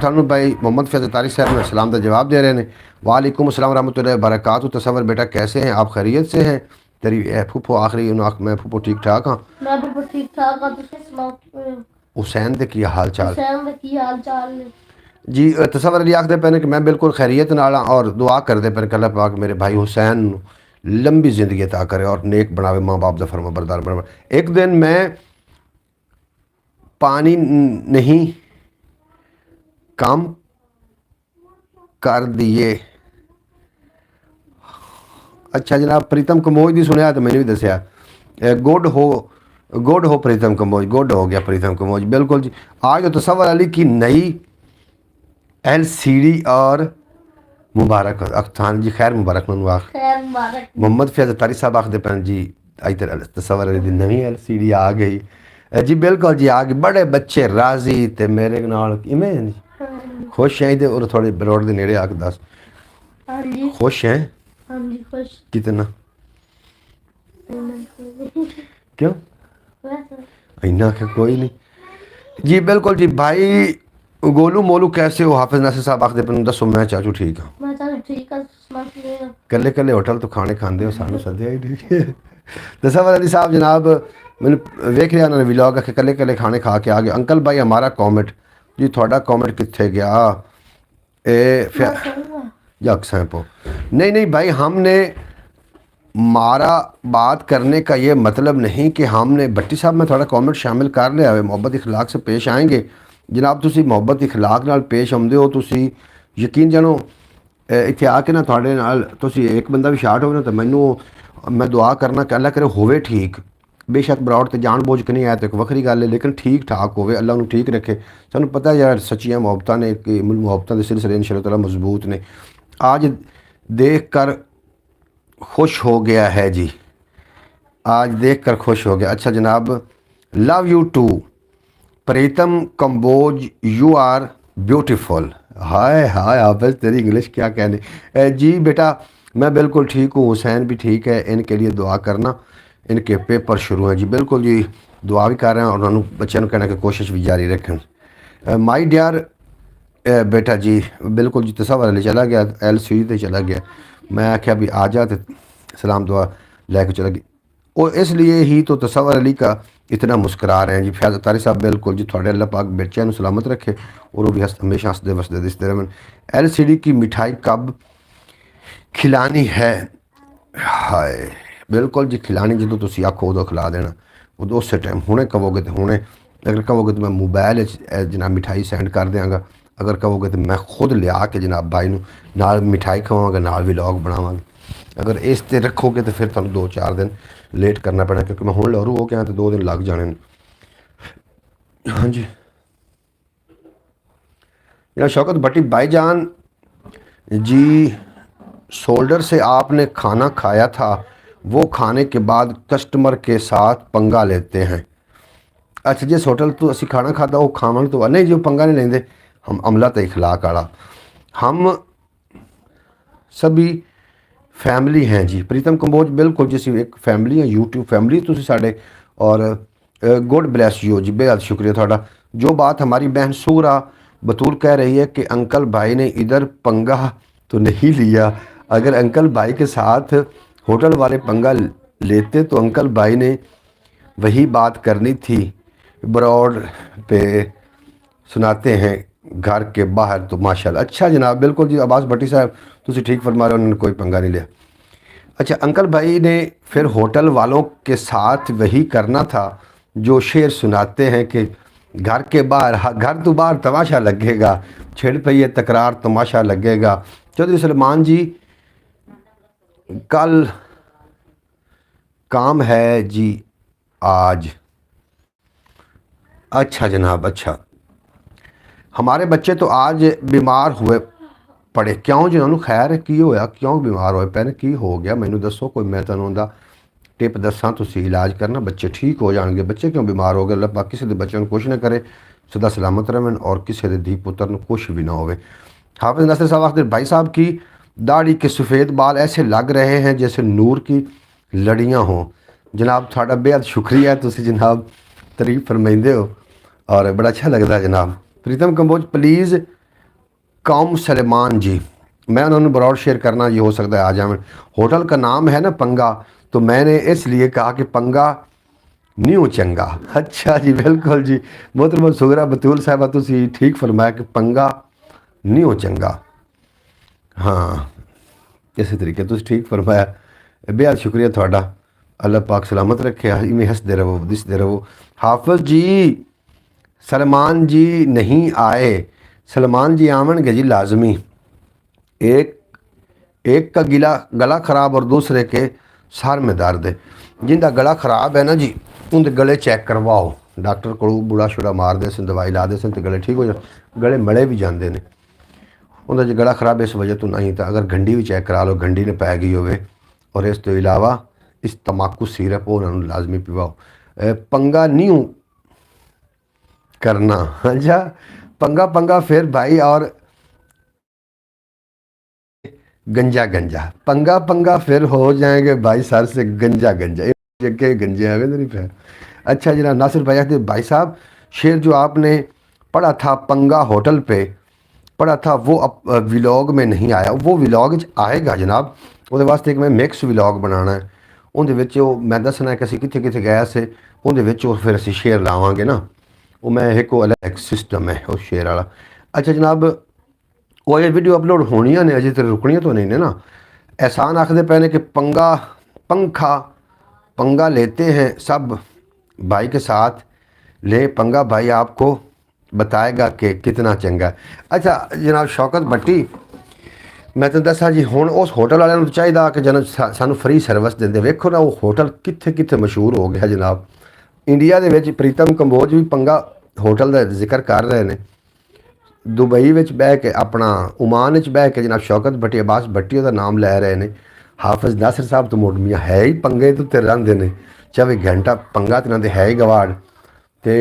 थानू भाई मोहम्मद फैज़ तारी साहब ने सलाम का जवाब दे रहे हैं। वालेकुम अस्सलाम रहमतुल्लाहि व बरकातहू। तसवर बेटा कैसे हैं आप, खैरियत से हैं? तेरी फूफो आखिरी मैं फूफो ठीक ठाक हाँ। मैं बिल्कुल ठीक ठाक हूं, तुसीं सुनाओ हुसैन दे की हाल चाल? हुसैन दा की हाल चाल ने? जी तसवर अली आखते पे कि मैं बिल्कुल खैरियत नाल हाँ और दुआ करते पे कि अल्लाह पाक मेरे भाई हुसैन नूं लंबी जिंदगी अता करे और नेक बनावे, माँ बाप का फरमा बरदार बनावे। एक दिन मैं पानी नहीं कम कर दिए। अच्छा जनाब प्रीतम कमोज की सुनिया तो मैंने भी दसिया, गुड हो प्रीतम कमोज, गुड हो गया प्रीतम कमोज, बिल्कुल जी। आज तो तसवर अली की नई LCD और मुबारक अख्तान जी, खैर मुबारक मनवाख। खैर मुबारक। मोहम्मद फैज़ तारी साहब आखते पैन जी अज तसवर अली दी नवी LCD आ गई जी, बिल्कुल जी आ गई। बड़े बच्चे राजी ते मेरे नाल इवें खुश हैं और थोड़े रोड के नेड़े आके दस हाँ जी खुश हैं। हाँ जी खुश। कितना? वैसे क्यों इन्ना के कोई नहीं जी। बिल्कुल जी भाई गोलू मोलू कैसे हो? हाफिज नासिर साहब आखदे पे दसो। मैं चाचू ठीक हाँ। मैं चल ठीक है सुना के कल्ले कल्ले होटल तो खाने खाते हो, सानू सद्या ही नहीं। तसव्वुर अली साहब जनाब मैंने वेख लिया उन्होंने व्लॉग आखे कल्ले कल्ले खाने खा के आ गए। अंकल भाई हमारा कॉमेंट जी, थोड़ा कॉमेंट कितने गया? ए मैं कहूँगा यक सैंपो नहीं नहीं भाई, हमने मारा बात करने का ये मतलब नहीं कि हमने भट्टी साहब मैं थोड़ा कमेंट शामिल कर लिया है। मोहब्बत इखलाक से पेश आएंगे जनाब। तुसी मोहब्बत इखलाक नाल पेश आउंदे हो, तुसी यकीन जानो इत्थे आके ना थोड़े नाल तुसी एक बंदा भी शार्ट होवे ना तो मैनू मैं दुआ करना कि अल्लाह करे होवे ठीक। बेशक बराड़ ते जान बोझ के नहीं आया तो एक वक्री गल है, लेकिन ठीक ठाक होवे, अल्लाह उन्हें ठीक रखे। सानू पता है यार सच्चियाँ मोहब्बतां ने कि मोहब्बतां दे सिलसिले इंशाअल्लाह ताला मजबूत ने। आज देख कर खुश हो गया है जी, आज देख कर खुश हो गया। अच्छा जनाब, love you too Pritam Kamboj, you are beautiful. हाय हाय हाफिज तेरी इंग्लिश क्या कहने। जी बेटा मैं बिल्कुल ठीक हूँ, हुसैन भी ठीक है, इनके लिए दुआ करना, इनके पेपर शुरू हैं जी। बिल्कुल जी दुआ भी कर रहे हैं और उन्होंने बच्चों को कहना कि कोशिश भी जारी रखें। माई डियर बेटा जी बिल्कुल जी। तसव्वुर अली चला गया, एल सी ते चला गया। मैं आख्या भी आ जा तो सलाम दुआ लैके चला गया। और इसलिए ही तो तसव्वुर अली का इतना मुस्करा रहे हैं जी। फैज़ अतारी साहब बिल्कुल जी, थोड़े अल्लाह पाक बच्चों को सलामत रखे और वो भी हमेशा हंसते वसते दिसते रहें। LCD की मिठाई कब खिलानी है? हाय बिल्कुल जी खिलानी जो तुम आखो उदो खिला देना, उदो उस टाइम हुणे कहोगे तो हुणे, अगर कहोगे तो मैं मोबाइल जनाब मिठाई सेंड कर देंगा, अगर कहोगे तो मैं खुद लिया के जनाब भाई नू नाल मिठाई खवांगा नाल व्लॉग बनावांगा। अगर इस ते रखोगे तो फिर तुहानू 2-4 दिन लेट करना पैना, क्योंकि मैं हुण लाहौरू हो के आया तो 2 दिन लग जाने ने। हाँ जी या शौकत भट्टी भाईजान जी, शोल्डर से आपने खाना खाया था, वो खाने के बाद कस्टमर के साथ पंगा लेते हैं। अच्छा जिस होटल तो असी खाना खाता वो खावन तो नहीं जी, वो पंगा नहीं लेंदे। हम अमला तो इखलाक आला, हम सभी फैमिली हैं जी। प्रीतम कंबोज बिल्कुल जिस एक फैमिली है, यूट्यूब फैमिली तुसी साढ़े, और गुड ब्लेस यू जी, बेहद शुक्रिया थोड़ा। जो बात हमारी बहन सूरा बतूल कह रही है कि अंकल भाई ने इधर पंगा तो नहीं लिया, अगर अंकल भाई के साथ होटल वाले पंगा लेते तो अंकल भाई ने वही बात करनी थी। ब्रॉड पे सुनाते हैं घर के बाहर तो माशाल्लाह। अच्छा जनाब बिल्कुल जी, अब्बास भट्टी साहब तुसी ठीक फरमा रहे हो, उन्होंने कोई पंगा नहीं लिया। अच्छा अंकल भाई ने फिर होटल वालों के साथ वही करना था जो शेर सुनाते हैं कि घर के बाहर घर तो बाहर तमाशा लगेगा, छिड़ पे तकरार तमाशा लगेगा। चौधरी सलमान जी कल काम है जी आज। अच्छा जनाब अच्छा, हमारे बच्चे तो आज बीमार हुए पड़े, क्यों जिन्होंने खैर की होया, क्यों बीमार होए पैन की हो गया मैनू दसो, कोई मैं तुहानू टिप दसा, तुसी इलाज करना बच्चे ठीक हो जाएंगे। बच्चे क्यों बीमार हो गए? अल्लाह पाक किसी के बच्चों को कुछ ना करे, सदा सलामत रहें और किसी के धी पुत्र को कुछ भी ना होवे। हाफिज नासिर साहब आखिर भाई साहब की दाढ़ी के सफ़ेद बाल ऐसे लग रहे हैं जैसे नूर की लड़ियाँ हों। जनाब थोड़ा बेहद शुक्रिया, तुसी जनाब तारीफ फरमाइंदे हो और बड़ा अच्छा लगता है जनाब। प्रीतम कंबोज प्लीज़ कौम सलेमान जी, मैं उन्होंने ब्रॉड शेयर करना, ये हो सकता है आ जाए। होटल का नाम है ना पंगा, तो मैंने इसलिए कहा कि पंगा न्यू चंगा। अच्छा जी बिल्कुल जी, मोहतरमा सुगरा बतूल साहबा तुसी ठीक फरमाया कि पंगा न्यू चंगा। हाँ इस तरीके तुसी ठीक फरमाया, बेहद शुक्रिया थोड़ा, अल्लाह पाक सलामत रखे, इवें हंसते रहो दिसते रहो। हाफिज जी सलमान जी नहीं आए, सलमान जी आवेंगे जी लाजमी। एक का गला ख़राब और दूसरे के सर में दर्द है। जिंदा गला ख़राब है ना जी उनके गले चेक करवाओ, डॉक्टर को बुड़ा शुड़ा मारते सन, दवाई ला दे तो गले ठीक हो जाए, गले मले भी जाते हैं। उनका जो गला ख़राब इस वजह तो नहीं था, अगर गंढी भी चेक करा लो, गंढी ने पै गई होवे, और इस तो इलावा इस तमाकू सिरप उन्होंने लाजमी पिवाओ। पंगा न्यू करना, अच्छा पंगा फिर भाई, और गंजा गंजा पंगा पंगा फिर हो जाएंगे भाई सर से गंजा गंजा ये जगह गंजे आ गए नहीं फिर। अच्छा जनाब नासिर भाई आखिर भाई साहब शेर जो आपने पढ़ा था पंगा होटल पे पढ़ा था वो अब व्लॉग में नहीं आया, वो व्लॉग आएगा जनाब। ਉਹਦੇ ਵਾਸਤੇ ਇੱਕ ਮੈਂ ਮਿਕਸ ਵਲੌਗ ਬਣਾਉਣਾ ਹੈ, ਉਹਦੇ ਵਿੱਚ ਉਹ ਮੈਂ ਦੱਸਣਾ ਕਿ ਅਸੀਂ ਕਿੱਥੇ ਕਿੱਥੇ ਗਏ ਸੀ, ਉਹਦੇ ਵਿੱਚ ਉਹ ਫਿਰ ਅਸੀਂ ਸ਼ੇਅਰ ਲਾਵਾਂਗੇ ਨਾ, ਉਹ ਮੈਂ ਇੱਕ ਉਹ ਅਲੱਗ ਸਿਸਟਮ ਹੈ ਉਹ ਸ਼ੇਅਰ ਵਾਲਾ। ਅੱਛਾ ਜਨਾਬ ਉਹ ਇਹ ਵੀਡੀਓ ਅਪਲੋਡ ਹੋਣੀਆਂ ਨੇ ਅਜੇ ਤੇ ਰੁਕਣੀਆਂ ਤਾਂ ਨਹੀਂ ਨੇ ਨਾ। एहसान आखते पे ने कि पंगा लेते हैं सब भाई के साथ ले पंगा भाई आपको बताएगा कि कितना चंगा है। अच्छा जनाब शौकत भट्टी मैं तो दसा जी हुण उस होटल वाले चाहिए कि जनाब सानू फ्री सर्विस देंदे। वेखो ना वो होटल कित्थे कित्थे मशहूर हो गया जनाब। इंडिया दे विच प्रीतम कंबोज भी पंगा होटल का जिक्र कर रहे हैं, दुबई में बह के अपना ओमान बह के जनाब शौकत भट्टी अब्बास भट्टी का नाम लै रहे हैं। हाफिज नासिर साहब तो मोडमिया है ही पंगे तो रहिंदे ने 24 घंटा पंगा तो इन्हां दे है ही गवाड़। तो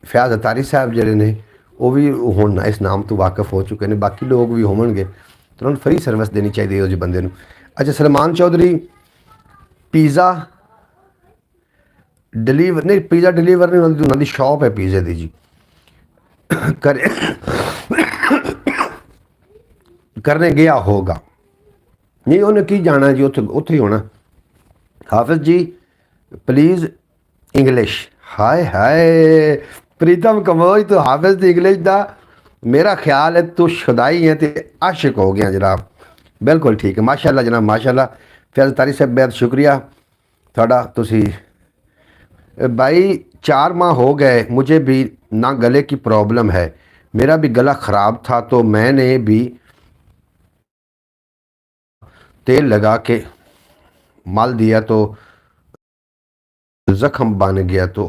फयाज अतारी साहब जिहड़े ने वो भी हुण इस नाम तो वाकफ हो चुके हैं, बाकी लोग भी होवणगे तो उन्होंने फ्री सर्विस देनी चाहिए उस बंदे नूं। अच्छा सलमान चौधरी पिज़्ज़ा डिलीवर नहीं, पिज़्ज़ा डिलीवर नहीं उन्होंने शॉप है पिज़्ज़े की जी करे करने गया होगा नहीं उन्हें की जाना जी उत्थे ही होना। हाफिज जी प्लीज़ इंग्लिश। हाय हाय प्रीतम कंबोज तो हाफिज दी इंग्लिश दा मेरा ख्याल है तू शुदाई है तो आशिक हो गया जनाब। बिल्कुल ठीक है माशाल्लाह जनाब माशाल्लाह। फैज़ तारी साहब बहुत शुक्रिया थोड़ा। तुसी भाई 4 माह हो गए मुझे भी ना गले की प्रॉब्लम है, मेरा भी गला ख़राब था तो मैंने भी तेल लगा के मल दिया तो ज़ख्म बन गया। तो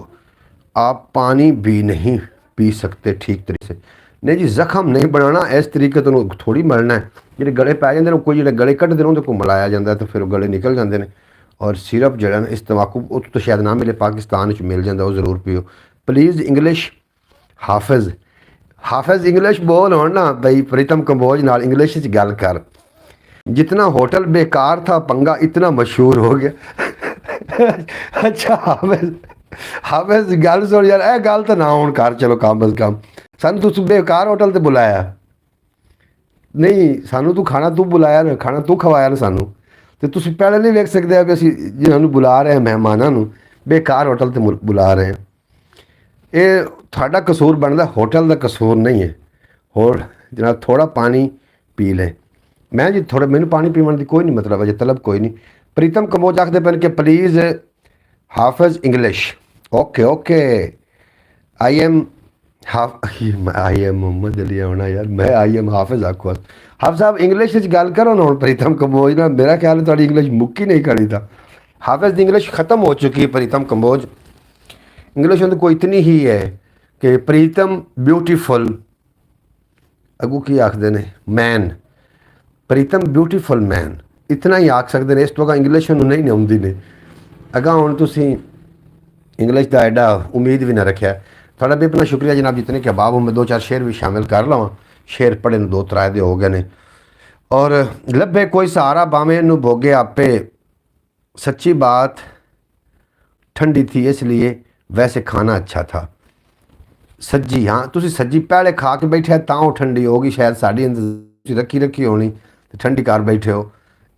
आप पानी भी नहीं पी सकते ठीक तरीके से। नहीं जी ज़ख्म नहीं बनाना इस तरीके तो थोड़ी मलना है। जो गले पै जाते कोई जो गले कटते उन्हें को मिलाया जाता है तो फिर गले निकल जाते हैं। और सिरप जो है इस तंबाकू तो शायद ना मिले पाकिस्तान मिल जाता वो ज़रूर पियो प्लीज़। इंग्लिश हाफिज इंग्लिश बोल हो ना भाई प्रीतम कंबोज नाल इंग्लिश गल कर। जितना होटल बेकार था पंगा इतना मशहूर हो गया। अच्छा हाफिज गल सुन यार ए गल तो ना हुण कर चलो कम अज कम सानू तू बेकार होटल ते बुलाया नहीं, सानू तू खाना तू बुलाया ना, खाना तू खवाया ना सानू तो तुम पहले नहीं वेख सकते कि असी जिन्होंने बुला रहे हैं मेहमानों बेकार होटल ते बुला रहे हैं। ये थाड़ा कसूर बनता होटल का कसूर नहीं है। होर जनाब थोड़ा पानी पी लें। मैं जी थोड़ा मैंने पानी पीवन की कोई नहीं मतलब अजे तलब कोई नहीं। प्रीतम कंबोज आखते पे कि प्लीज़ हाफिज English. Okay okay I am Mohammad Ali आना यार मैं आई एम हाफिज आखो हाफ साहब इंग्लिश गल करो ना। प्रीतम कंबोज ना मेरा ख्याल है थोड़ी इंग्लिश मुक्की नहीं करी था। हाफिज इंग्लिश ख़त्म हो चुकी है। प्रीतम कंबोज इंग्लिश तो कोई इतनी ही है कि प्रीतम ब्यूटीफुल अगू की आखते ने मैन प्रीतम ब्यूटीफुल मैन इतना ही आख सकते हैं। इस तो इंग्लिश नहीं आती ने अगा हूँ तुसी इंग्लिश का एडा उम्मीद भी ना रखा। थोड़ा भी अपना शुक्रिया जनाब जितने के अबाब मैं 2-4 शेर भी शामिल कर लवा। शेर पढ़े 2-3 दे हो गए ने। और लभे कोई सहारा बामे नू भोगे आपे सच्ची बात ठंडी थी इसलिए वैसे खाना अच्छा था। सज्जी हाँ तुसी सज्जी पहले खा के बैठे तां ठंडी होगी शायद साड़ी अंदर रखी होनी तो ठंडी कर बैठे हो।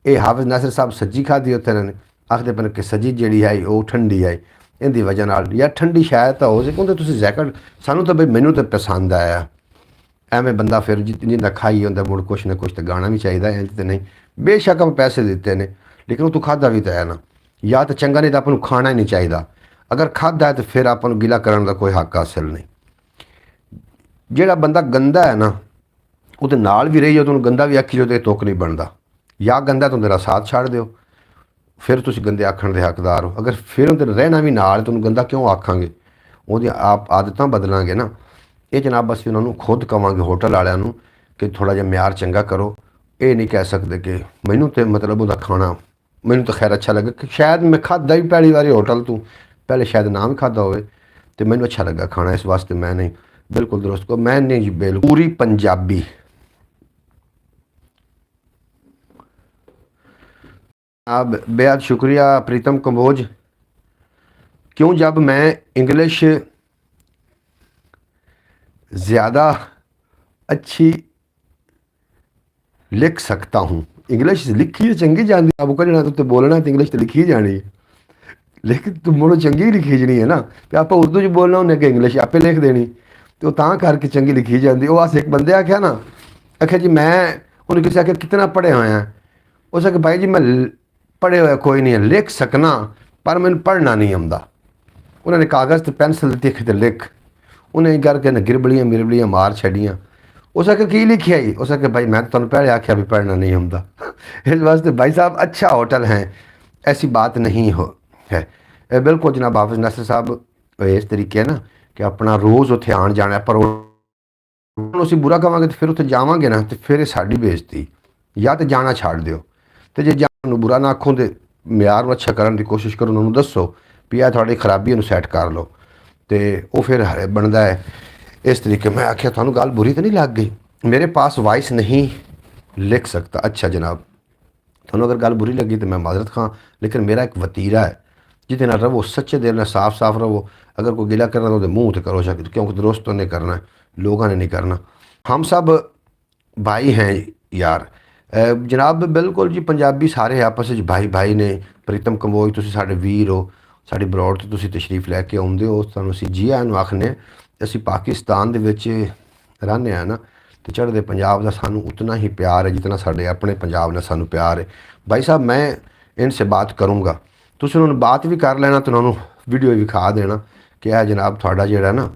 ये हाफिज नासिर साहब सज्जी खाधी उत्थे इन्होंने आखते पे कि सज्जी जी है वो ठंडी है इनकी वजह नाल यार ठंडी शायद तो हो सके क्योंकि तुसी जैकेट सानू तो बई मैनू तो पसंद आया। एवें बंदा फिर जिन्दा खाई होंदा मुड़ कुछ ना कुछ तो गाना भी चाहिए इंज तो नहीं। बेशक हम पैसे दिते ने लेकिन तू खादा भी तो है ना या तो चंगा नहीं तो अपन खाना ही नहीं चाहिए। अगर खादा है तो फिर अपन गिला करने का कोई हक हासिल नहीं। जिहड़ा बंदा गंदा है ना वो नाल भी रही हो तुम गंदा भी आखी जो तो तुक नहीं बनता। या गंदा तो तेरा साथ छाड़ दो फिर तुम गंदे आखण के हकदार हो। अगर फिर उन्हें रहना भी नाल तुम गंदा क्यों आखांगे वो आप आदत बदलांगे ना। ये जनाब असीं उन्होंने खुद कहांगे होटल वालों कि थोड़ा जिहा म्यार चंगा करो। ये नहीं कह सकते कि मैनू तो मतलब वह खाना मैनू तो खैर अच्छा लगे कि शायद मैं खादा भी पहली बारी होटल तू पहले शायद ना भी खादा हो तो मैनू अच्छा लगा खाना इस वास्ते मैं नहीं बिल्कुल दुरुस्त को मैं नहीं जी बिल्कुल पूरी पंजाबी अब बेहद शुक्रिया प्रीतम कंबोज। क्यों जब मैं इंग्लिश ज़्यादा अच्छी लिख सकता हूँ, इंग्लिश लिखी चंगी जाती, अब कहना तो बोलना तो इंग्लिश तो लिखी जानी है, लेकिन तुम मुड़ो चंगी लिखी जनी है ना, तो आप उर्दू च बोलना उन्हें कि इंग्लिश आपे लिख देनी, तो करके चंगी लिखी जाती। वो अस एक बंदे आख्या ना, आख्या जी मैं उन्हें किसी आख्या कितना पढ़े हुए हैं, उस आख्या भाई जी मैं पढ़े हुए कोई नहीं है, लिख सकना पर मैंने पढ़ना नहीं आंदा। उन्होंने कागज़ तो पेंसिल दिख तो लिख, उन्हें करके न गिरबलियाँ मिरबलियाँ मार छड़ियाँ। उस आख्या की लिखिया ही, उस आख्या भाई मैं तो तुम पहले आख्या भी पढ़ना नहीं आंदा। इस वास्ते भाई साहब अच्छा होटल हैं, ऐसी बात नहीं हो है। बिल्कुल जनाब हाफिज़ नासिर साहब इस तरीके है ना कि अपना रोज़ उत्थे आन जाना, पर ਅਸੀਂ बुरा कहांगे तो फिर उत्थे जावांगे ना तो फिर साड़ी बेइज्जती, या तो जाना छाड़ दिओ, तो जे जान नूं बुरा ना आखो तो म्यार अच्छा करने की कोशिश करो, उन्होंने दसो भी आ थोड़ी खराबी इहनूं सैट कर लो, तो वो फिर बनता है इस तरीके। मैं आख्या थानू गल बुरी तो नहीं लग गई, मेरे पास वॉइस नहीं लिख सकता। अच्छा जनाब थानू अगर गल बुरी लगी तो मैं माजरत खां, लेकिन मेरा एक वतीरा है जिदे नाल रवो, सच्चे दिल नाल साफ साफ रवो। अगर कोई गिला करना तो मुँह तो करो शायद, क्योंकि दोस्तों ने करना है, लोगों ने नहीं करना। हम सब भाई हैं यार। जनाब बिल्कुल जी पंजाबी सारे आपस में भाई भाई ने। प्रीतम कंबोज तुसीं साडे वीर हो, साडी बरौड़ तो तुसीं तशरीफ लैके आउंदे हो, तुहानूं असीं जी आइਆਂ ਨੂੰ आखने। असीं पाकिस्तान दे विच रहने हैं ना, तो चढ़दे पंजाब का सानूं उतना ही प्यार है जितना साडे अपने पंजाब नाल सानूं प्यार है। भाई साहब मैं इनसे बात करूँगा, तुसीं उन्होंने बात भी कर लेना, तो उन्होंने वीडियो भी दिखा देना कि यह जनाब थोड़ा जिहड़ा ना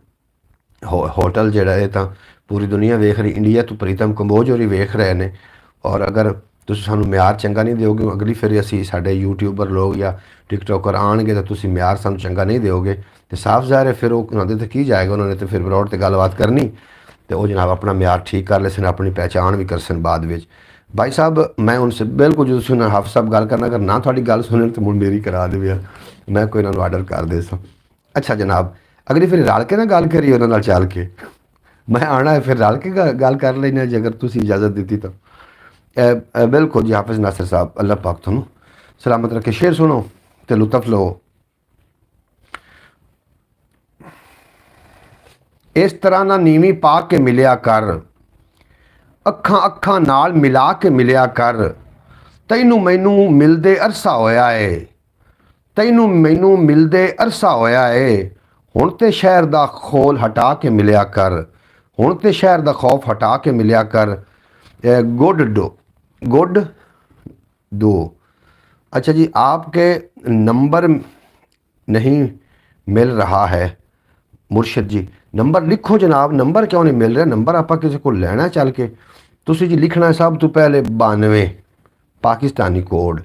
होटल जिहड़ा है तो पूरी दुनिया वेख रही, इंडिया तो प्रीतम कंबोज होरी वेख रहे हैं। और अगर तुसीं सानूं म्यार चंगा नहीं दोगे, अगली फिर असीं साडे यूट्यूबर लोग या टिकटॉकर आएंगे तो तुसीं म्यार सानूं चंगा नहीं दोगे, तो साफ ज़ाहिर है फिर उन्होंने तो की जाएगा, उन्होंने तो फिर बरौड़ ते गलबात करनी, तो वो जनाब अपना म्यार ठीक कर ले सन, अपनी पहचान भी कर सन बाद में। भाई साहब मैं उनसे बिल्कुल जो तुसीं हाफिज़ साहब गल करना, अगर ना थोड़ी गल सुने तो मुड़ मेरी करा दे यार, मैं कोई इन्होंने आर्डर कर दे सा। अच्छा जनाब अगली फिर रल के ना गल करिए उन्होंने नाल चल के, मैं आना है फिर रल के गल कर लेना जे अगर तुसीं इजाज़त दी तो। बिल्कुल जी हाफिज़ नासिर साहब अल्लाह पाक तुहानूं सलामत रखे। शेर सुनो तो लुत्फ लो। इस तरह ना नीवी पा के मिलिया कर, अखां अखां नाल मिला के मिलिया कर, तैनू मैनू मिलदे अरसा होया है, तैनू मैनू मिलदे अरसा होया है, हुण ते शहर दा खोल हटा के मिलिया कर, हुण ते शहर दा खौफ हटा के मिलिया कर। गुड दो। अच्छा जी आपके नंबर नहीं मिल रहा है मुर्शिद जी, नंबर लिखो जनाब, नंबर क्यों नहीं मिल रहा, नंबर आप किसी को लेना चल के, तुसी जी लिखना सब तो पहले 92 पाकिस्तानी कोड,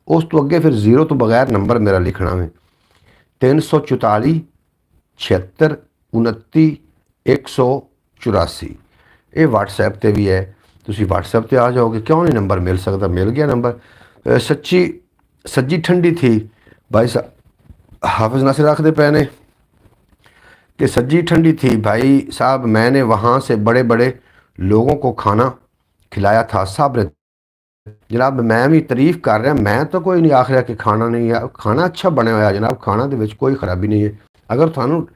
उस तो अगे फिर 0 तो बगैर नंबर मेरा लिखना है 344 76 29 184। ये व्हाट्सएप ते भी है, तुसी व्हाट्सएप ते आ जाओगे। क्यों नहीं नंबर मिल सकता, मिल गया नंबर। सच्ची सज्जी ठंडी थी भाई साहब, हाफिज़ नासिर आखदे पे ने कि सज्जी ठंडी थी भाई साहब, मैंने वहाँ से बड़े बड़े लोगों को खाना खिलाया था, सब ने। जनाब मैं भी तारीफ़ कर रहा, मैं तो कोई नहीं आख रहा कि खाना नहीं है, खाना अच्छा बने हुआ जनाब, खाना दे विच कोई खराबी नहीं है। अगर थानू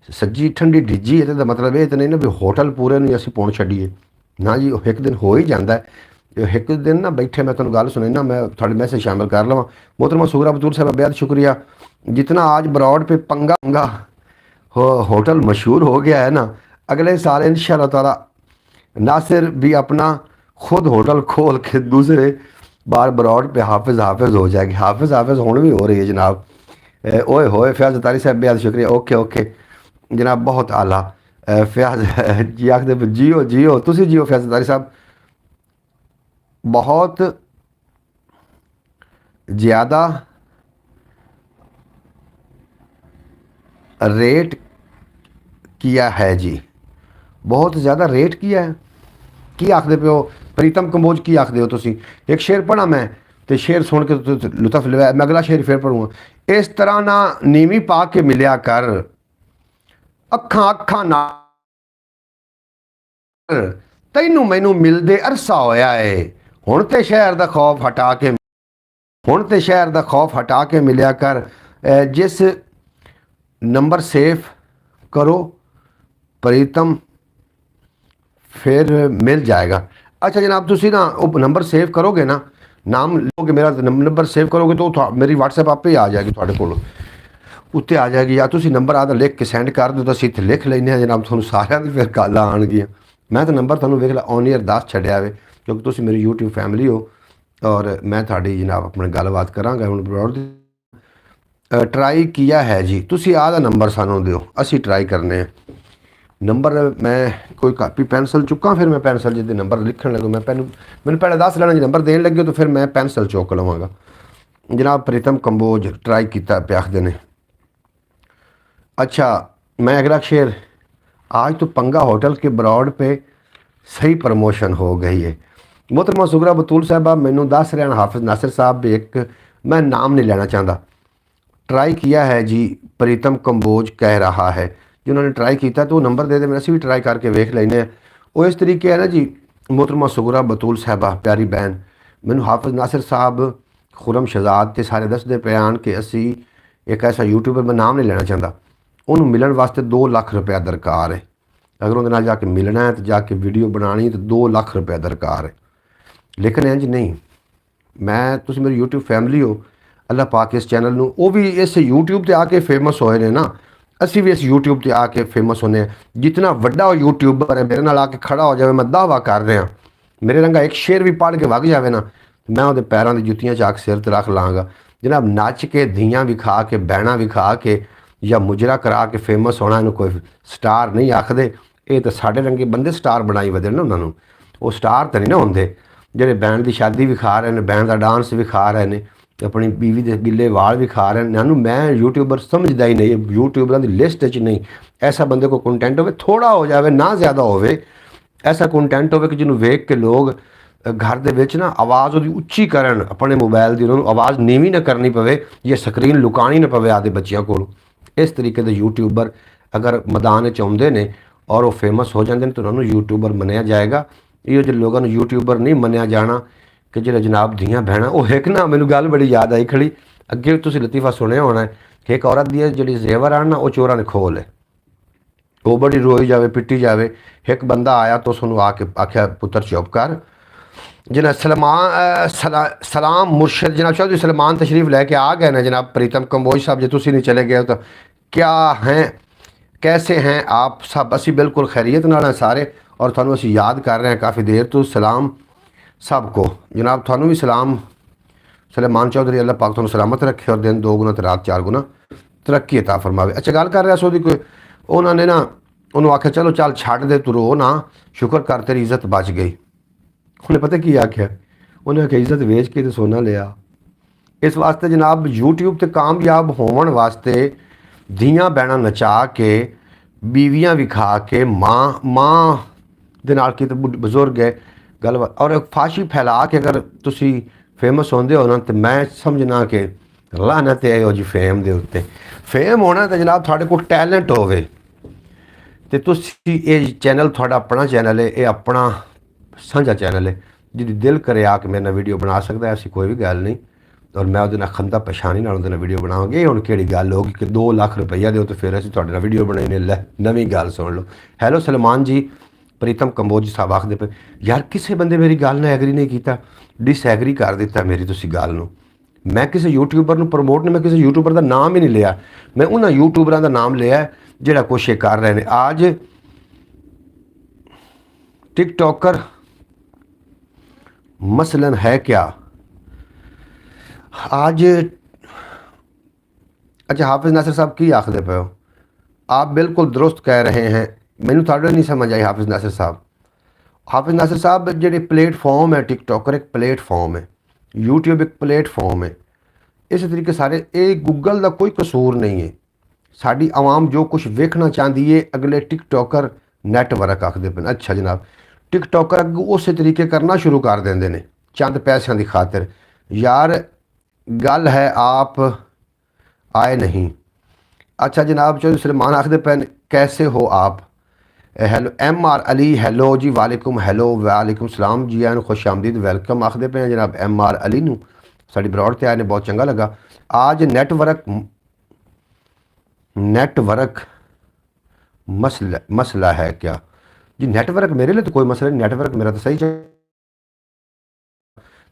सज्जी ठंडी डिजी है तो मतलब ये तो नहीं ना भी होटल पूरे नहीं असीं पौण छड्डीए ना जी, एक दिन हो ही जाता है। एक दिन ना बैठे मैं तुहानूं गल सुनी ना, मैं थोड़े मैसेज शामिल कर लवां। मोहतरमा सुगरा बतूर साहब बेहद शुक्रिया, जितना आज बरौड़ पे पंगा होटल मशहूर हो गया है ना, अगले साल इंशाअल्लाह ताला नासिर भी अपना खुद होटल खोल के दूसरे बार बरौड़ पे हाफिज़ हो जाएगी। हाफिज़ होने भी हो रही है जनाब। ओए होए फयाज तारी साहब बेहद शुक्रिया, ओके ओके जनाब बहुत आला। फयाज जी आखदे जियो जियो, तुसी जियो फयाज तारी साहब। बहुत ज़्यादा रेट किया है जी, बहुत ज़्यादा रेट किया है। की आखदे पे हो प्रीतम कंबोज, की आखदे हो तुसी? एक शेर पढ़ा मैं तो शेर सुन के लुत्फ लिया, मैं अगला शेर फिर पढ़ूँगा। इस तरह ना नीवी पा के मिलिया कर, अखां अखां ना तैनू मैनू मिलदे अरसा होया है, हुण ते शहर दा खौफ हटा के ਹੁਣ ਤੇ ਸ਼ਹਿਰ ਦਾ ਖੌਫ ਹਟਾ ਕੇ ਮਿਲਿਆ ਕਰ। ਜਿਸ ਨੰਬਰ ਸੇਵ ਕਰੋ ਪ੍ਰੀਤਮ ਫਿਰ ਮਿਲ ਜਾएगा। अच्छा जनाब तुसी ना वो नंबर सेव करोगे ना, नाम लोगे मेरा नंबर सेव करोगे तो मेरी WhatsApp आपे ही आ जाएगी थोड़े को उत्ते आ जाएगी, या तुसी नंबर आदा लिख के सेंड कर दो तो असीं इत्थे लिख लैने जनाब, तुहानूं सारिਆਂ ਦੀ फिर गल आउणगियां। मैं तो नंबर तुहानूं वेख ला ऑन ईयर 10 छड्डिया वे क्योंकि तुसी मेरी यूट्यूब फैमिली हो और मैं तुहाडी जनाब अपने गलबात करांगा। हुण ब्रॉड ट्राई किया है जी, तुसी आदा नंबर सानूं दिओ असीं ट्राई करने हैं। नंबर मैं कोई कापी पेंसिल चुका, फिर मैं पेंसिल जिद्दे नंबर लिखण लगो मैं मैनूं पहले दस लेना जी नंबर देन लगे तो फिर मैं पेंसिल चुक लवांगा। जनाब प्रीतम कंबोज ट्राई किया पे आखदे ने। अच्छा मैं अगला शेर, आज तो पंगा होटल के ब्रॉड पे सही प्रमोशन हो गई है। मोहतरमा सुगरा बतूल साहबा मैनू दस रहे हाफिज नासिर साहब भी एक, मैं नाम नहीं लेना चाहता, ट्राई किया है जी प्रीतम कंबोज कह रहा है। जिन्होंने ट्राई किया तो वो नंबर दे दे, मैं असी भी ट्राई करके वेख लेने। वो इस तरीके है ना जी मोहतरमा सुगरा बतूल साहबा प्यारी बहन, मैनू हाफिज नासिर साहब खुरम शहजाद ते सारे दसदे पे आन के असी एक ऐसा यूट्यूबर, मैं नाम नहीं लेना चाहता, उन्होंने मिलन वास्ते 2 लाख रुपया दरकार है। अगर उन्हें नाल जाके मिलना है तो जाके वीडियो बनानी तो 2 लाख रुपया दरकार है। लेकिन इंज नहीं, मैं तुसी मेरी यूट्यूब फैमिली हो, अल्लाह पाक इस चैनल नूं वो भी इस यूट्यूब ते आके फेमस होए ने ना, असी भी इस यूट्यूब ते आके फेमस होने हैं। जितना वड्डा यूट्यूबर है मेरे नाल आके खड़ा हो जाए, मैं दावा कर रहा मेरे रंगा एक शेर भी पढ़ के वग जाए ना, मैं वो पैरों की जुत्तियां चाक सिर ते रख लाँगा। जनाब नच के धियाँ विखा के बैणा विखा के या मुजरा करा के फेमस होना इन्हूं कोई स्टार नहीं आखदे। ये तो साढ़े रंगे बंदे स्टार बनाई वधे ना, उन्होंने वो स्टार तो नहीं ना होंदे ਜਿਹੜੇ ਬੈਂਡ ਦੀ ਸ਼ਾਦੀ ਵਿਖਾ ਰਹੇ ਨੇ, ਬੈਂਡ ਦਾ ਡਾਂਸ ਵਿਖਾ ਰਹੇ ਨੇ, ਆਪਣੀ ਬੀਵੀ ਦੇ ਗਿੱਲੇ ਵਾਲ ਵਿਖਾ ਰਹੇ ਨੇ। ਇਹਨੂੰ ਮੈਂ यूट्यूबर समझदा ही नहीं, यूट्यूबਰਾਂ ਦੀ ਲਿਸਟ 'ਚ ਨਹੀਂ। ऐसा बंदे को कंटेंट होवे, थोड़ा हो जाए ना ज़्यादा होवे, ऐसा कंटेंट होवे कि जिन्हों वेख के लोग घर ਦੇ ਵਿੱਚ ਨਾ ਆਵਾਜ਼ ਉਹਦੀ ਉੱਚੀ ਕਰਨ ਆਪਣੇ ਮੋਬਾਈਲ ਦੀ, ਉਹਨਾਂ ਨੂੰ ਆਵਾਜ਼ ਨੀਵੀਂ ਨਾ ਕਰਨੀ ਪਵੇ ਜਾਂ ਸਕਰੀਨ ਲੁਕਾਣੀ ਨਾ ਪਵੇ ਆਦੇ ਬੱਚਿਆਂ ਕੋਲ। ਇਸ ਤਰੀਕੇ ਦੇ यूट्यूबर अगर मैदान च आउंदे ने और वो फेमस हो जाते हैं तो उन्होंने यूट्यूबर मनिया जाएगा। ये जो लोगों ने यूट्यूबर नहीं मनिया जाना कि जो जनाब धियाँ भैन, वो एक ना मैनू गल बड़ी याद आई खड़ी, अगे तुसीं लतीफ़ा सुनिया होना है कि एक औरत दी जी जेवर आन ना वो चोरां ने खोल है, वो बड़ी रोई जाए पिटी जाए। एक बंदा आया तो उसनूं आके आख्या पुत्र चुप कर। जनाब सलाम मुर्शद जनाब चौधरी सलमान तशरीफ लैके आ गए ना जनाब प्रीतम कंबोज साहब, जो तुसीं नहीं चले गए तो क्या हैं कैसे हैं आप सब? असी बिल्कुल खैरियत नाल हैं सारे और थानू असी याद कर रहे हैं काफ़ी देर तो। सलाम सब को जनाब, थानू भी सलाम सलेमान चौधरी, अल्लाह पाक थानू सलामत रखे और दिन 2 गुना तो रात 4 गुना तरक्की अता फरमावे। अच्छा गल कर रहा सो दी कोई, उन्होंने ना उन्होंने आख्या चलो चल छड्ड दे, तू रो ना, शुक्र कर तेरी इज्जत बच गई। उन्हें पता की आख्या, उन्हें आख्या इज्जत वेच के तो सोना लिया। इस वास्ते जनाब यूट्यूब ते कामयाब होवन वास्ते धियाँ भैणां नचा के, बीवियाँ विखा के, माँ दे नाल की बजुर्ग है गल और फाशी फैला के अगर तुसी फेमस होंदे हो ना तो मैं समझना कि लानत है जी फेम दे उत्ते। फेम होना तो जनाब थोड़े को टैलेंट होवे ते तुसी ये चैनल थोड़ा अपना चैनल है, ये अपना साझा चैनल है, जिहदी दिल करे आके मेरे नाल वीडियो बना सकता है, ऐसी कोई भी गल नहीं। और मैं उहदे नाल खंदा पछाणी नाल उहदे नाल वीडियो बनावांगे। हुण किहड़ी गल होगी कि 2 लाख रुपया दो तो फिर असीं तुहाडे नाल वीडियो बनाईने, लै नवीं गल सुन लो। हैलो सलमान जी, प्रीतम कंबोज साहब आखदे पे यार किसी बंदे मेरी गल नाल एग्री नहीं कीता, डिसएग्री कर दिता मेरी तुसीं गल नूं। मैं किसी यूट्यूबर नूं प्रमोट नहीं, मैं किसी यूट्यूबर का नाम ही नहीं लिया, मैं उन्हां यूट्यूबरां का नाम लिया जिहड़ा कुछ ये कर रहे हैं। आज टिकटॉकर मसलन है क्या आज? अच्छा हाफिज नासिर साहब की आखदे पे हो? आप बिल्कुल दुरुस्त कह रहे हैं, मैनू थोड़ा नहीं समझ आई हाफिज नासिर साहब। हाफिज नासिर साहब जो प्लेटफॉर्म है टिकटॉकर एक प्लेटफॉर्म है, यूट्यूब एक प्लेटफॉर्म है, इस तरीके सारे ये गूगल का कोई कसूर नहीं है। साड़ी आवाम जो कुछ वेखना चाहती है अगले टिकटॉकर नैटवर्क आखते पे। अच्छा जनाब टिकटॉकर अग उस तरीके करना शुरू कर देंगे ने चंद पैसों की खातिर। यार गल है आप आए नहीं। अच्छा जनाब चौधरी सलमान आखदे पे कैसे हो आप? हैलो MR अली, हैलो जी वालेकुम, हैलो वालेकुम सलाम जी, आन खुश आमदीद वेलकम आखदे पे जनाब MR अली नूं। साड़ी ब्रॉड ते आए ने बहुत चंगा लगा। आज नेटवर्क मसला है क्या जी? नेटवर्क मेरे लिए तो कोई मसला नहीं, नेटवर्क मेरा तो सही चल।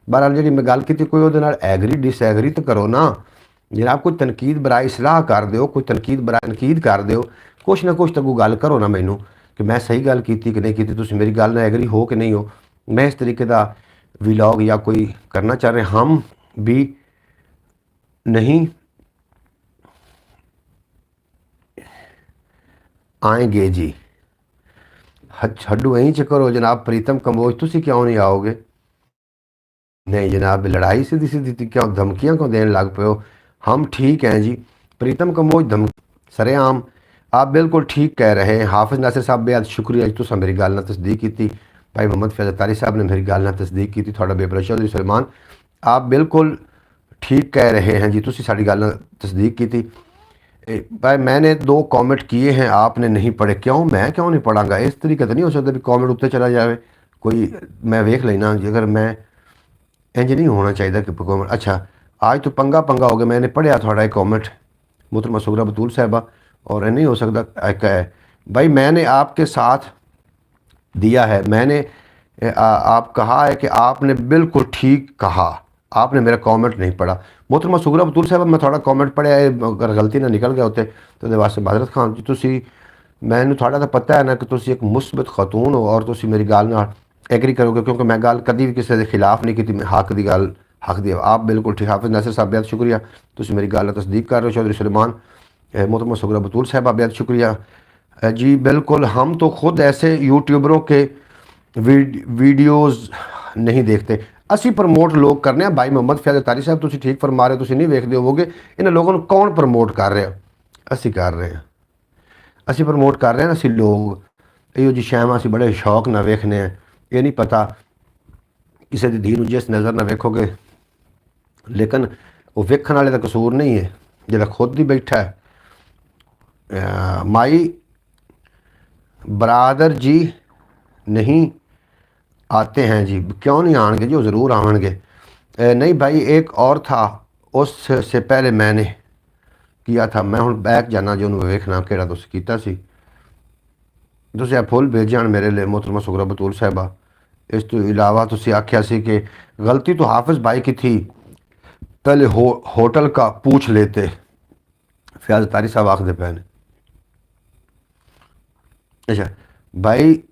बहरहाल जी मैं गल की कोई वो एग्री डिसएग्री तो करो ना जनाब, कोई तनकीद बराए सलाह कर दो, कोई तनकीद बराए तनकीद कर दो, कुछ ना कुछ तो कोई गल करो ना मैनू कि मैं सही गल की कि नहीं की, तुम मेरी गल ना एग्री हो कि नहीं हो। मैं इस तरीके का व्लॉग या कोई करना चाह रहे, हम भी नहीं आएंगे जी। छड्डू यहीं च करो जनाब, प्रीतम कंबोज तुसी क्यों नहीं आओगे? नहीं जनाब, लड़ाई सीधी सीधी क्यों धमकियां क्यों देने लग पे हो? हम ठीक हैं जी। प्रीतम कंबोज सरेआम आप बिल्कुल ठीक कह रहे हैं। हाफिज़ नासिर साहब बेहद शुक्रिया जी, तुसा मेरी गल ना तस्दीक की। भाई मोहम्मद फैज़ अतारी साहब ने मेरी गल ना तस्दीक की। थोड़ा बेबरा चौधरी सलमान आप बिल्कुल ठीक कह रहे हैं जी, तुसी साड़ी गल ना तस्दीक की। भाई मैंने 2 कॉमेंट किए हैं, आपने नहीं पढ़े, क्यों? मैं क्यों नहीं पढ़ांगा? इस तरीके तो नहीं हो सकता भी कॉमेंट उत्ते चला जाए कोई, मैं वेख लेना जी। अगर मैं इंज नहीं होना चाहिए कि कॉमेंट। अच्छा आज तो पंगा हो गया, मैंने पढ़िया थोड़ा एक कॉमेंट मोहतरमा सुगरा बतूल साहबा, और नहीं हो सकता एक भाई मैंने आपके साथ दिया है, मैंने आप कहा है कि आपने बिल्कुल ठीक कहा, आपने मेरा कमेंट नहीं पढ़ा। मोहतरमा सुगरा बतूल साहब मैं थोड़ा कमेंट पढ़िया है, अगर गलती ना निकल गए होते तो वास्ते माजरत खान जी। तुसी मैनू थोड़ा तो पता है ना कि तुसी एक मुस्बत खतून हो और तुसी मेरी गल नाल एग्री करोगे, क्योंकि मैं गल कभी भी किसी के खिलाफ नहीं की, हक की गल हक दी। आप बिल्कुल ठीक। हाफिज़ नासिर साहब बेहद शुक्रिया, तुसी मेरी गल तस्दीक कर रहे हो। चौधरी सुलेमान मोहतरमा सुगरा बतूल साहब बेहद शुक्रिया जी। बिल्कुल हम तो खुद ऐसे यूट्यूबरों के वीडियोज़ नहीं देखते, असी प्रमोट लोग करने। भाई मोहम्मद फैज़ अतारी साहब तुसी ठीक फरमा रहे हो, तुसी नहीं वेखते होवोगे इन्हें लोगों को कौन प्रमोट कर रहा? असी कर रहे हैं, असी प्रमोट कर रहे हैं। असी लोग यो जी शैम असी बड़े शौक ना वेखने हैं, ये नहीं पता किसी की धी जिस नज़र ना वेखोगे, लेकिन वो वेखण वाले का कसूर नहीं है, जो खुद ही बैठा है। माई बरादर जी नहीं आते हैं जी, क्यों नहीं आएंगे जी? वो ज़रूर आएंगे। नहीं भाई एक और था, उससे पहले मैंने किया था, मैं हूँ बैक जाना जो उन्होंने वेखना केड़ा तुस कीता सी। तुसी फुल भेजन मेरे लिए मोहतरमा सुगरा बतूल साहबा। इस तो इलावा तुसी आख्या सी कि गलती तो हाफिज़ भाई की थी, पहले होटल का पूछ लेते। फैज़ अतारी साहब आखदे पे ने। अच्छा भाई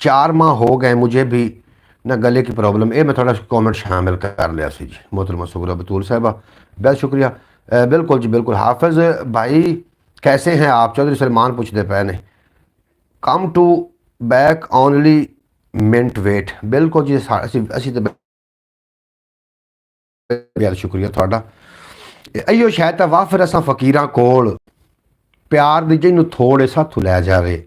4 माह हो गए मुझे भी ना गले की प्रॉब्लम, ये मैं थोड़ा कमेंट शामिल कर लिया सी जी। मोहतरमा सुगरा बतूल साहबा बहुत शुक्रिया। बिल्कुल जी बिल्कुल। हाफिज़ भाई कैसे हैं आप? चौधरी सलमान पूछते पे ने। Come to back only minute wait. बिल्कुल जी असी तो बहुत शुक्रिया थोड़ा। इो शायद वाह फिर असा फकीर कोल प्यार दी जिन्हों थोड़े साथों लै जाए,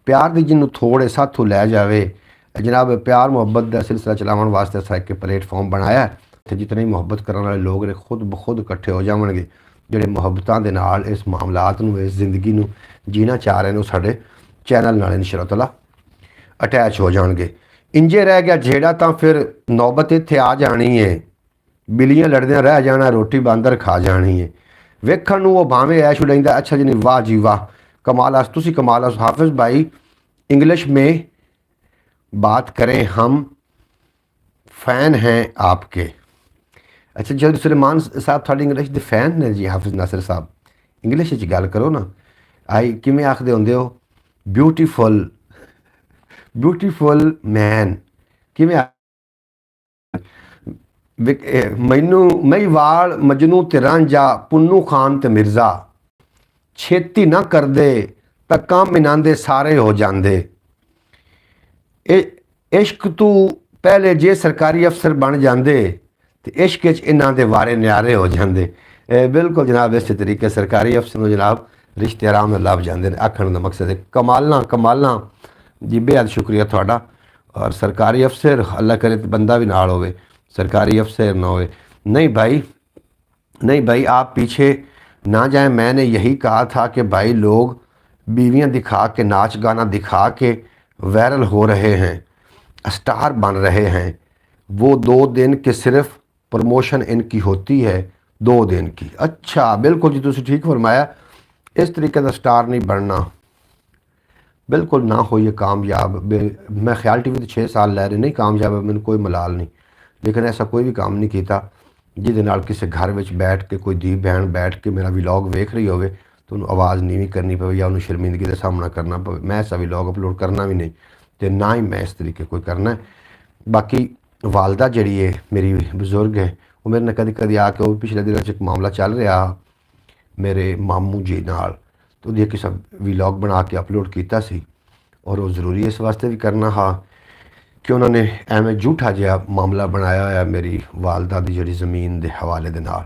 प्यार दी जिन्हों थोड़े साथों लै जाए। जनाब प्यार मुहब्बत का सिलसिला चलाने वास्ते असा एक प्लेटफॉर्म बनाया, तो जितने मुहब्बत करने वाले लोग ने खुद ब खुद इकट्ठे हो जाएंगे, जोड़े मुहब्बतों के नाल इस मामलात नूं इस जिंदगी नूं जीना चाह रहे हैं, साढ़े चैनल नाल इंशाअल्लाह ताला अटैच हो जाएंगे। इंजे रह गया जेड़ा तो फिर नौबत इत्थे आ जानी है, बिलियां लड़दियां रह जाना, रोटी बंदर खा जानी है। वेखण नूं वो भावें ऐश उड़ाइंदा। अच्छा जी नहीं, वाह जी वाह, कमाल। तुसी कमाल। हाफिज़ भाई इंग्लिश में बात करें, हम फ़ैन हैं आपके। अच्छा जो सुलेमान साहब थोड़ी इंग्लिश के फैन ने जी। हाफिज़ नासिर साहब इंग्लिश गल करो ना। आई किमें आखदे होंदे हो? ब्यूटीफुल मैन किमें? मैनू मई वाल मजनू ते रांझा, पुन्नू खान ते मिर्ज़ा, छेती ना करदे तां काम मिनांदे सारे हो जांदे। इश्क तू पहले जे सरकारी अफसर बन जाते तो इश्क इन्हों के वारे न्यारे हो जाते। बिल्कुल जनाब इस तरीके सरकारी अफसर जनाब रिश्ते आराम में लभ जाते हैं। आखण का मकसद है कमालना कमालना जी। बेहद शुक्रिया थोड़ा। और सरकारी अफसर अल्लाह करे तो बंदा भी नाल होवे, सरकारी अफसर ना होवे। नहीं भाई नहीं भाई आप पीछे ना जाएं। मैंने यही कहा था कि भाई लोग बीवियां दिखा के नाच गाना दिखा के वायरल हो रहे हैं, स्टार बन रहे हैं। वो 2 दिन के सिर्फ प्रमोशन इनकी होती है 2 दिन की। अच्छा बिल्कुल जी, तुसी ठीक फरमाया, इस तरीके का स्टार नहीं बनना, बिल्कुल ना हो ये कामयाब। मैं ख्याल टीवी तो 6 साल लै रहे, नहीं कामयाब है, मैंने कोई मलाल नहीं, लेकिन ऐसा कोई भी काम नहीं किया जिहदे नाल किसी घर में बैठ के कोई धी बहन बैठ के मेरा व्लॉग वेख रही होवे तो उन्होंने आवाज़ नीवी करनी पवे या उन्होंने शर्मिंदगी का सामना करना पवे। मैं ऐसा व्लॉग अपलोड करना भी नहीं, तो ना ही मैं इस तरीके कोई करना है। बाकी वालदा जड़ी है मेरी बजुर्ग है, वो मेरे ने कदी कदी आके, वो पिछले दिनों एक मामला चल रहा मेरे मामू जी नाल, तो ਉਹਦੀ किसी व्लॉग बना के अपलोड किया सी, और वो ज़रूरी इस वास्ते भी करना हा कि उन्होंने एवं झूठा जिहा मामला बनाया है मेरी वालदा की जड़ी ज़मीन के हवाले दे नाल।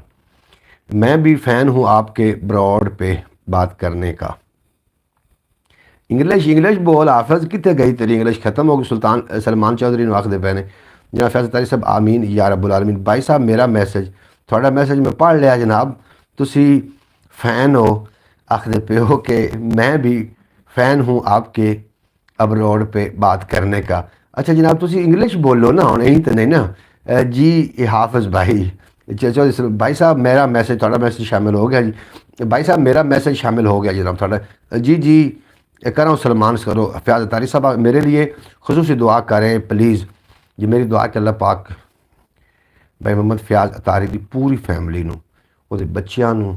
मैं भी फ़ैन हूँ आपके ब्रॉड पे बात करने का। इंग्लिश बोल हाफिज़, कितने गई तेरी इंग्लिश, ख़त्म हो गई। सुल्तान सलमान चौधरी आखते पे ने जनाब फैसल तारी साहब आमीन या रब्बुल आलमीन। भाई साहब मेरा मैसेज, थोड़ा मैसेज मैं पढ़ लिया जनाब, तुसी फ़ैन हो, आखते पे हो कि मैं भी फ़ैन हूँ आपके अब्रॉड पे बात करने का। अच्छा जनाब तुसी इंग्लिश बोलो ना, हुण यही तो नहीं ना जी। हाफिज़ भाई चौधरी भाई साहब मेरा मैसेज, थोड़ा मैसेज शामिल हो गया जी। भाई साहब मेरा मैसेज शामिल हो गया जनाब थोड़ा जी जी करो, सलमान करो। फयाज़ अतारी साहब मेरे लिए खुसूसी दुआ करें प्लीज़ जी, मेरी दुआ कि अल्लाह पाक भाई मोहम्मद फयाज़ अतारी की पूरी फैमिली नूं, उहदे बच्चियां नूं,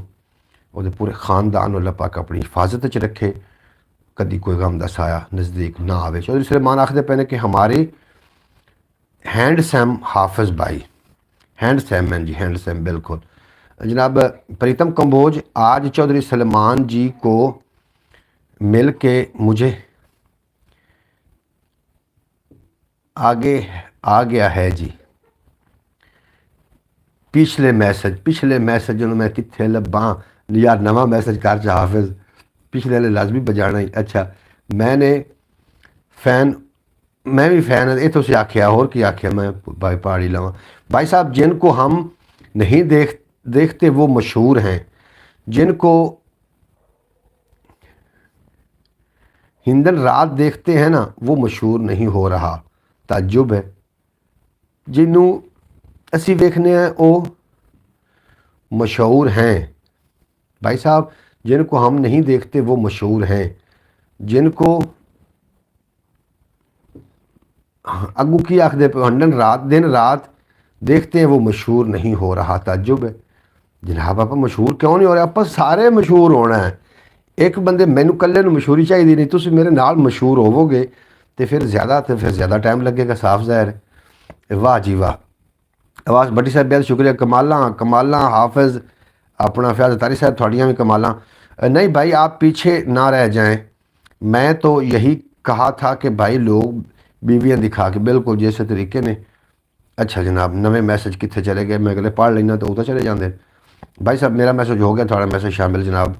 उहदे पूरे खानदान नूं अल्लाह पाक अपनी हिफाजत च रखे, कदी कोई गम दा साया नज़दीक ना आवे। चौधरी सलेमान आखते पे ने कि हमारे हैंडसम हाफिज़ भाई, हैंडसम हैं जी, हैंडसम बिल्कुल जनाब। प्रीतम कंबोज आज चौधरी सलेमान जी को मिल के मुझे आगे आ गया है जी। पिछले मैसेज मैं कित्थे लब्बां यार, नवा मैसेज कर जा हाफिज़, पिछले वाले लाजमी बजाना ही। अच्छा मैं भी फ़ैन ये तुसीं आख्या, होर की आख्या मैं भाई पहाड़ी लवां। भाई साहब जिनको हम नहीं देखते वो मशहूर हैं, जिनको हिंदन रात देखते हैं ना वो मशहूर नहीं हो रहा। ताज्जुब है, जिन्हों असी वेखने हैं वो मशहूर हैं। भाई साहब जिनको हम नहीं देखते वो मशहूर हैं, जिनको अगू की आखदे पे हंडन दिन रात देखते हैं वो मशहूर नहीं हो रहा। ताज्जुब है जनाब, आप मशहूर क्यों नहीं हो रहे? आप सारे मशहूर होना है, एक बंदे मैनू कल्ले नूं मशहूरी चाहिए नहीं, तुसीं मेरे नाल मशहूर होवोगे तो फिर ज़्यादा टाइम लगेगा, साफ ज़ाहिर है। वाह जी वाह, आवाज़ भट्टी साहब बहुत शुक्रिया। कमाला हाफिज़ अपना फयाज़ अतारी साहब थोड़ियाँ भी कमाला। नहीं भाई आप पीछे ना रह जाएं, मैं तो यही कहा था कि भाई लोग बीवियाँ दिखा के, बिल्कुल जिस तरीके ने। अच्छा जनाब नवे मैसेज कितने चले गए, मैं अगले पढ़ लेना तो वो तो चले जाते। भाई साहब मेरा मैसेज हो गया, थोड़ा मैसेज शामिल जनाब,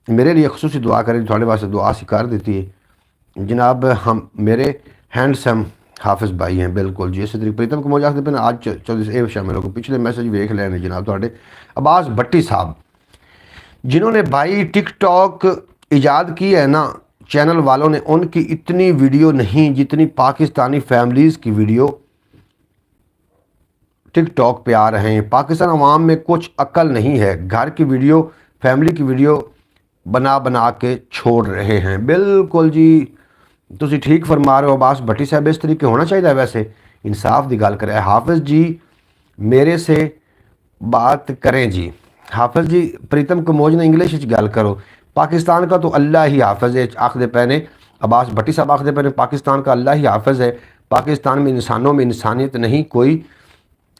मेरे लिए खुसूसी दुआ करें, थोड़े वास्ते दुआ सी कर देती है जनाब। हम मेरे हैंडसम हाफिज़ भाई हैं बिल्कुल जी, इस तरीके प्रीतम को मौजा पे आज चौधरी ये शामिल हो, पिछले मैसेज वेख लेने जनाब थोड़े। अब्बास भट्टी साहब जिन्होंने भाई टिकटॉक ईजाद की है ना, चैनल वालों ने, उनकी इतनी वीडियो नहीं जितनी पाकिस्तानी फैमिलीज़ की वीडियो टिकटॉक पे आ रहे हैं। पाकिस्तान अवाम में कुछ अक्ल नहीं है, घर की वीडियो फैमिली की वीडियो बना के छोड़ रहे हैं। बिल्कुल जी तुसी ठीक फरमा रहे हो अब्बास भट्टी साहब, इस तरीके होना चाहिए। वैसे इंसाफ की गल करें, हाफिज़ जी मेरे से बात करें जी। हाफिज़ जी प्रीतम कमोज ने इंग्लिश गल करो, पाकिस्तान का तो अल्लाह ही हाफिज़ है आखदे पे ने। अब्बास भट्टी साहब आखदे पे ने पाकिस्तान का अल्लाह ही हाफिज़ है, पाकिस्तान में इंसानों में इंसानियत नहीं, कोई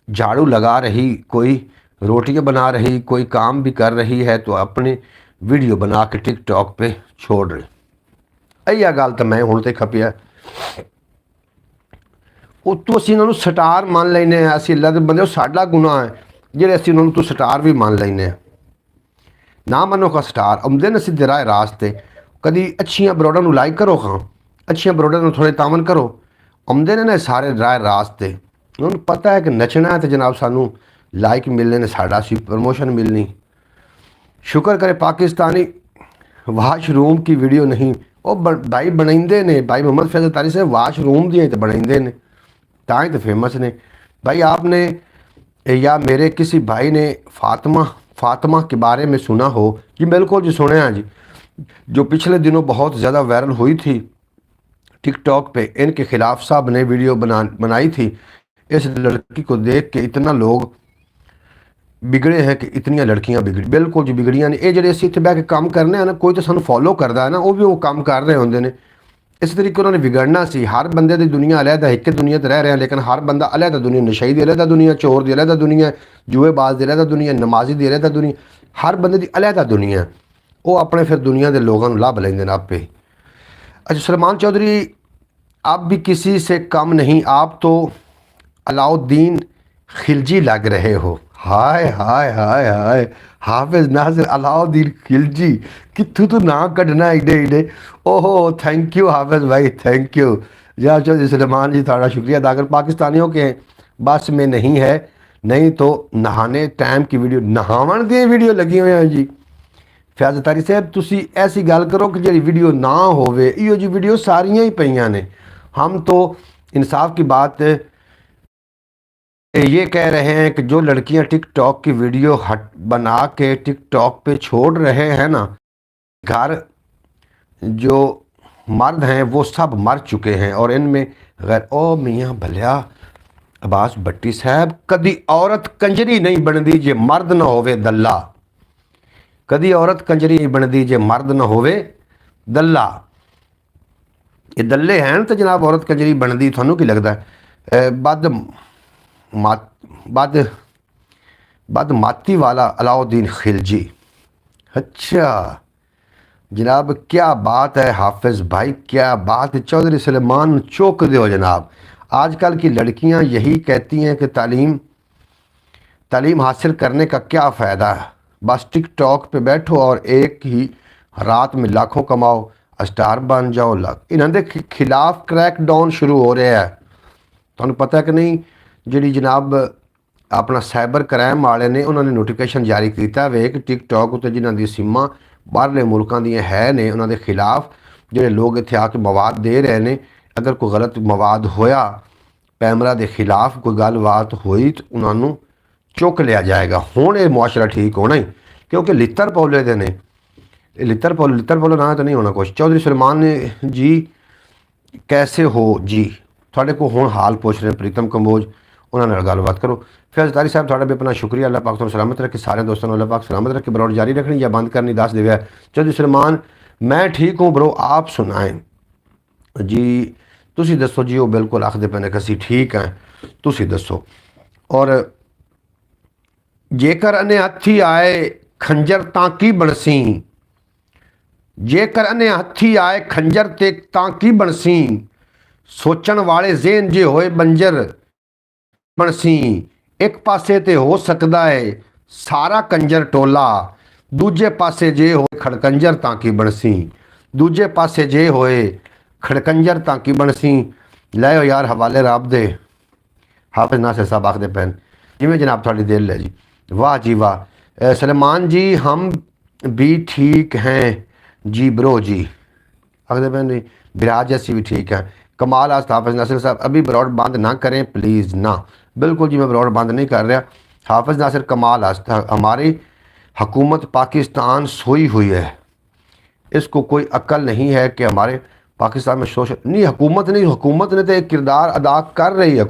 झाड़ू लगा रही, कोई रोटियां बना रही, कोई काम भी कर रही है तो अपने वीडियो बना के टिकटॉक पे छोड़ रही। यह गल तो मैं हुण ते खपिया उत्तों असीं उन्होंने स्टार मान लेने, असीं अल्लाह दे बंदे, साडा गुनाह है जेह्ड़े असीं उन्होंने तो स्टार भी मान लेने। ना मनो का स्टार आउंदे ने सीधे राह रास्ते, कदी अच्छियां बरोडां नूं लाइक करो, खां अच्छियां बरोडां नूं थोड़े तामन करो, आउंदे ने सारे राह रास्ते। उन्होंने पता है कि नचना है तो जनाब सानू लाइक मिलने ने, साडा सी प्रमोशन मिलनी। शुक्र करे पाकिस्तानी वाशरूम की वीडियो नहीं, वो भाई बनाइंदे ने, भाई मोहम्मद फैज़ल तारी साहब वाशरूम दी तो बनाइंदे ने, तां ही तो फेमस ने। भाई आपने या मेरे किसी भाई ने फातिमा के बारे में सुना हो? जी बिल्कुल जी, सुने हैं जी। जो पिछले दिनों बहुत ज़्यादा वायरल हुई थी टिकटॉक पे, इनके खिलाफ साहब ने वीडियो बनाई थी। इस लड़की को देख के इतना लोग बिगड़े हैं कि इतनी लड़कियां बिगड़ी, बिल्कुल जी बिगड़ियां ने। ये ਜਿਹੜੇ ਅਸੀਂ ਇੱਥੇ ਬਹਿ ਕੇ ਕੰਮ ਕਰਨੇ ਆ ਨਾ, ਕੋਈ ਤਾਂ ਸਾਨੂੰ ਫੋਲੋ ਕਰਦਾ ਹੈ ਨਾ, ਉਹ ਵੀ ਉਹ ਕੰਮ ਕਰ ਰਹੇ ਹੁੰਦੇ ਨੇ। ਇਸ ਤਰੀਕੇ ਉਹਨਾਂ ਨੇ ਵਿਗੜਨਾ ਸੀ। ਹਰ ਬੰਦੇ ਦੀ ਦੁਨੀਆ ਅਲੱਗ ਹੈ, ਇੱਕ ਦੁਨੀਆ ਤੇ ਰਹਿ ਰਹੇ ਆ, ਲੇਕਿਨ ਹਰ ਬੰਦਾ ਅਲੱਗ ਦੁਨੀਆ, ਨਸ਼ਈ ਦੀ ਅਲੱਗ ਦੁਨੀਆ, ਚੋਰ ਦੀ ਅਲੱਗ ਦੁਨੀਆ, ਜੂਏਬਾਜ਼ ਦੀ ਅਲੱਗ ਦੁਨੀਆ, ਨਮਾਜ਼ੀ ਦੀ ਅਲੱਗ ਦੁਨੀਆ, ਹਰ ਬੰਦੇ ਦੀ ਅਲੱਗ ਦੁਨੀਆ। ਉਹ ਆਪਣੇ ਫਿਰ ਦੁਨੀਆ ਦੇ ਲੋਕਾਂ ਨੂੰ ਲੱਭ ਲੈਂਦੇ ਨੇ ਆਪੇ। अच्छा सलमान चौधरी, आप भी किसी से कम नहीं, आप तो अलाउद्दीन खिलजी लग रहे हो। हाय हाय हाय हाय, हाफिज नासिर अलाउद्दीन खिलजी, कितों तो ना कढ़ना एडे एडे। ओहो थैंक यू हाफिज भाई, थैंक यू। जनाब चौधरी सलमान जी थोड़ा शुक्रिया अदा कर। पाकिस्तानियों के बस में नहीं है, नहीं तो नहाने टाइम की वीडियो, नहावन दी वीडियो लगी हुई हैं जी। फैज़ अतारी साहब, तुसी ऐसी गल करो कि जी वीडियो ना होवे, इहो जी वीडियो सारियां ही पईयां ने। हम तो इंसाफ की बात ये कह रहे हैं कि जो लड़कियां टिकटॉक की वीडियो बना के टिकटॉक पे छोड़ रहे हैं ना, घर जो मर्द हैं वो सब मर चुके हैं। और इनमें गैर ओ मियाँ भलिया अब्बास भट्टी साहब, कदी औरत कंजरी नहीं बनती जे मर्द ना होवे दल्ला। कदी औरत कंजरी नहीं बनती जे मर्द ना होवे दल्ला। ये दल्ले हैं तो जनाब औरत कंजरी बनती, थानू की लगता है? बद माती वाला अलाउद्दीन खिलजी। अच्छा जनाब, क्या बात है हाफिज़ भाई, क्या बात है। चौधरी सलेमान चौक दो जनाब। आजकल की लड़कियां यही कहती हैं कि तालीम हासिल करने का क्या फ़ायदा है, बस टिकटॉक पे बैठो और एक ही रात में लाखों कमाओ, स्टार बन जाओ। इन्होंने खिलाफ क्रैक डाउन शुरू हो रहा है। तुहानू पता है कि नहीं, जी जनाब अपना साइबर क्राइम वाले ने उन्होंने नोटिफिकेशन जारी किया वे कि टिकटॉक उत्ते जिन्हां दी सिमां बाहरले मुल्कां दियां है ने, उन्होंने खिलाफ जो लोग इत्थे आके मवाद दे रहे हैं, अगर कोई गलत मवाद होया, पैमरा के खिलाफ कोई गलबात हुई तो उन्होंने चुक लिया जाएगा। हुण ये मुआशरा ठीक होना ही, क्योंकि लित्तर पौले दे ने, लित्तर पौले ना तो नहीं होना कुछ। चौधरी सलमान जी कैसे हो जी, थोड़े को हुण हाल पूछ रहे प्रीतम कंबोज, उन्होंने गलबात करो। फैज़ अतारी साहब थोड़ा भी अपना शुक्रिया, अल्लाह पाक तुहानू सलामत रखे, सारे दोस्तों अल्लाह पाक सलामत रखे। बरौड़ जारी रखनी या बंद करनी दस देवे। चौधरी सलमान मैं ठीक हूँ ब्रो, आप सुनाएं जी। तुसी दसो जी, वो बिल्कुल आखदे पे ने कि असीं ठीक हैं, तुसी दसो। और जेकर अने हथी आए खंजर तां की बनसी, जेकर अने हथी आए खंजर ते तां की बनसी, सोचण वाले ज़हन जे होए बंजर बनसी। एक पासे ते हो सकदा है सारा कंजर टोला, दूजे पासे जे होए खड़कंजर तां की बनसी, दूजे पासे जे होए खड़कंजर तां की बनसी। लाओ यार हवाले रब दे। हाफिज़ नासिर साहब आखदे पैन जिवें जनाब थोड़ी दिल है जी। वाह जी वाह। सलमान जी हम भी ठीक हैं जी ब्रो जी, आखदे पैन जी बिराज जैसी भी ठीक है। कमाल आज हाफिज़ नासिर साहब, अभी ब्रॉड बंद ना करें प्लीज़ ना। बिल्कुल जी मैं ब्रॉड बंद नहीं कर रहा। हाफिज़ नासिर कमाल आज, हमारी हुकूमत पाकिस्तान सोई हुई है, इसको कोई अक्ल नहीं है कि हमारे पाकिस्तान में सोशल नहीं, हुकूमत नहीं, हुकूमत ने तो एक किरदार अदा कर रही है।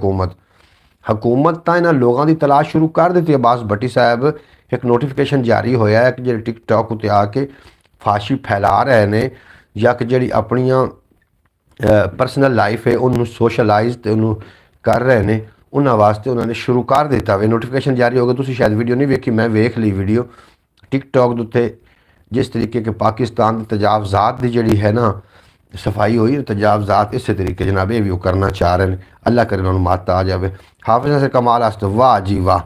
हुकूमत तो इन्होंने लोगों की तलाश शुरू कर दी। अब्बास भट्टी साहब एक नोटिफिकेशन जारी होया है कि जो टिकटॉक उत्ते आके फाशी फैला रहे हैं या कि जी अपनियां परसनल लाइफ है उन्होंने सोशलाइज तो उन्होंने कर रहे हैं, उन्होंने वास्ते उन्होंने शुरू कर दिता वे। नोटिफिकेशन जारी हो गया, तुसीं शायद वीडियो नहीं वेखी, मैं वेख ली वीडियो। टिकटॉक उत्ते जिस तरीके के पाकिस्तान के तजावजात की जी है ना सफाई हुई, तजावजात इस तरीके जनाब ये भी वो करना चाह रहे हैं। अल्लाह करे उन्होंने मात आ जाए। हाफिज़ नासिर कमाल आस्त, वाह जी वाह।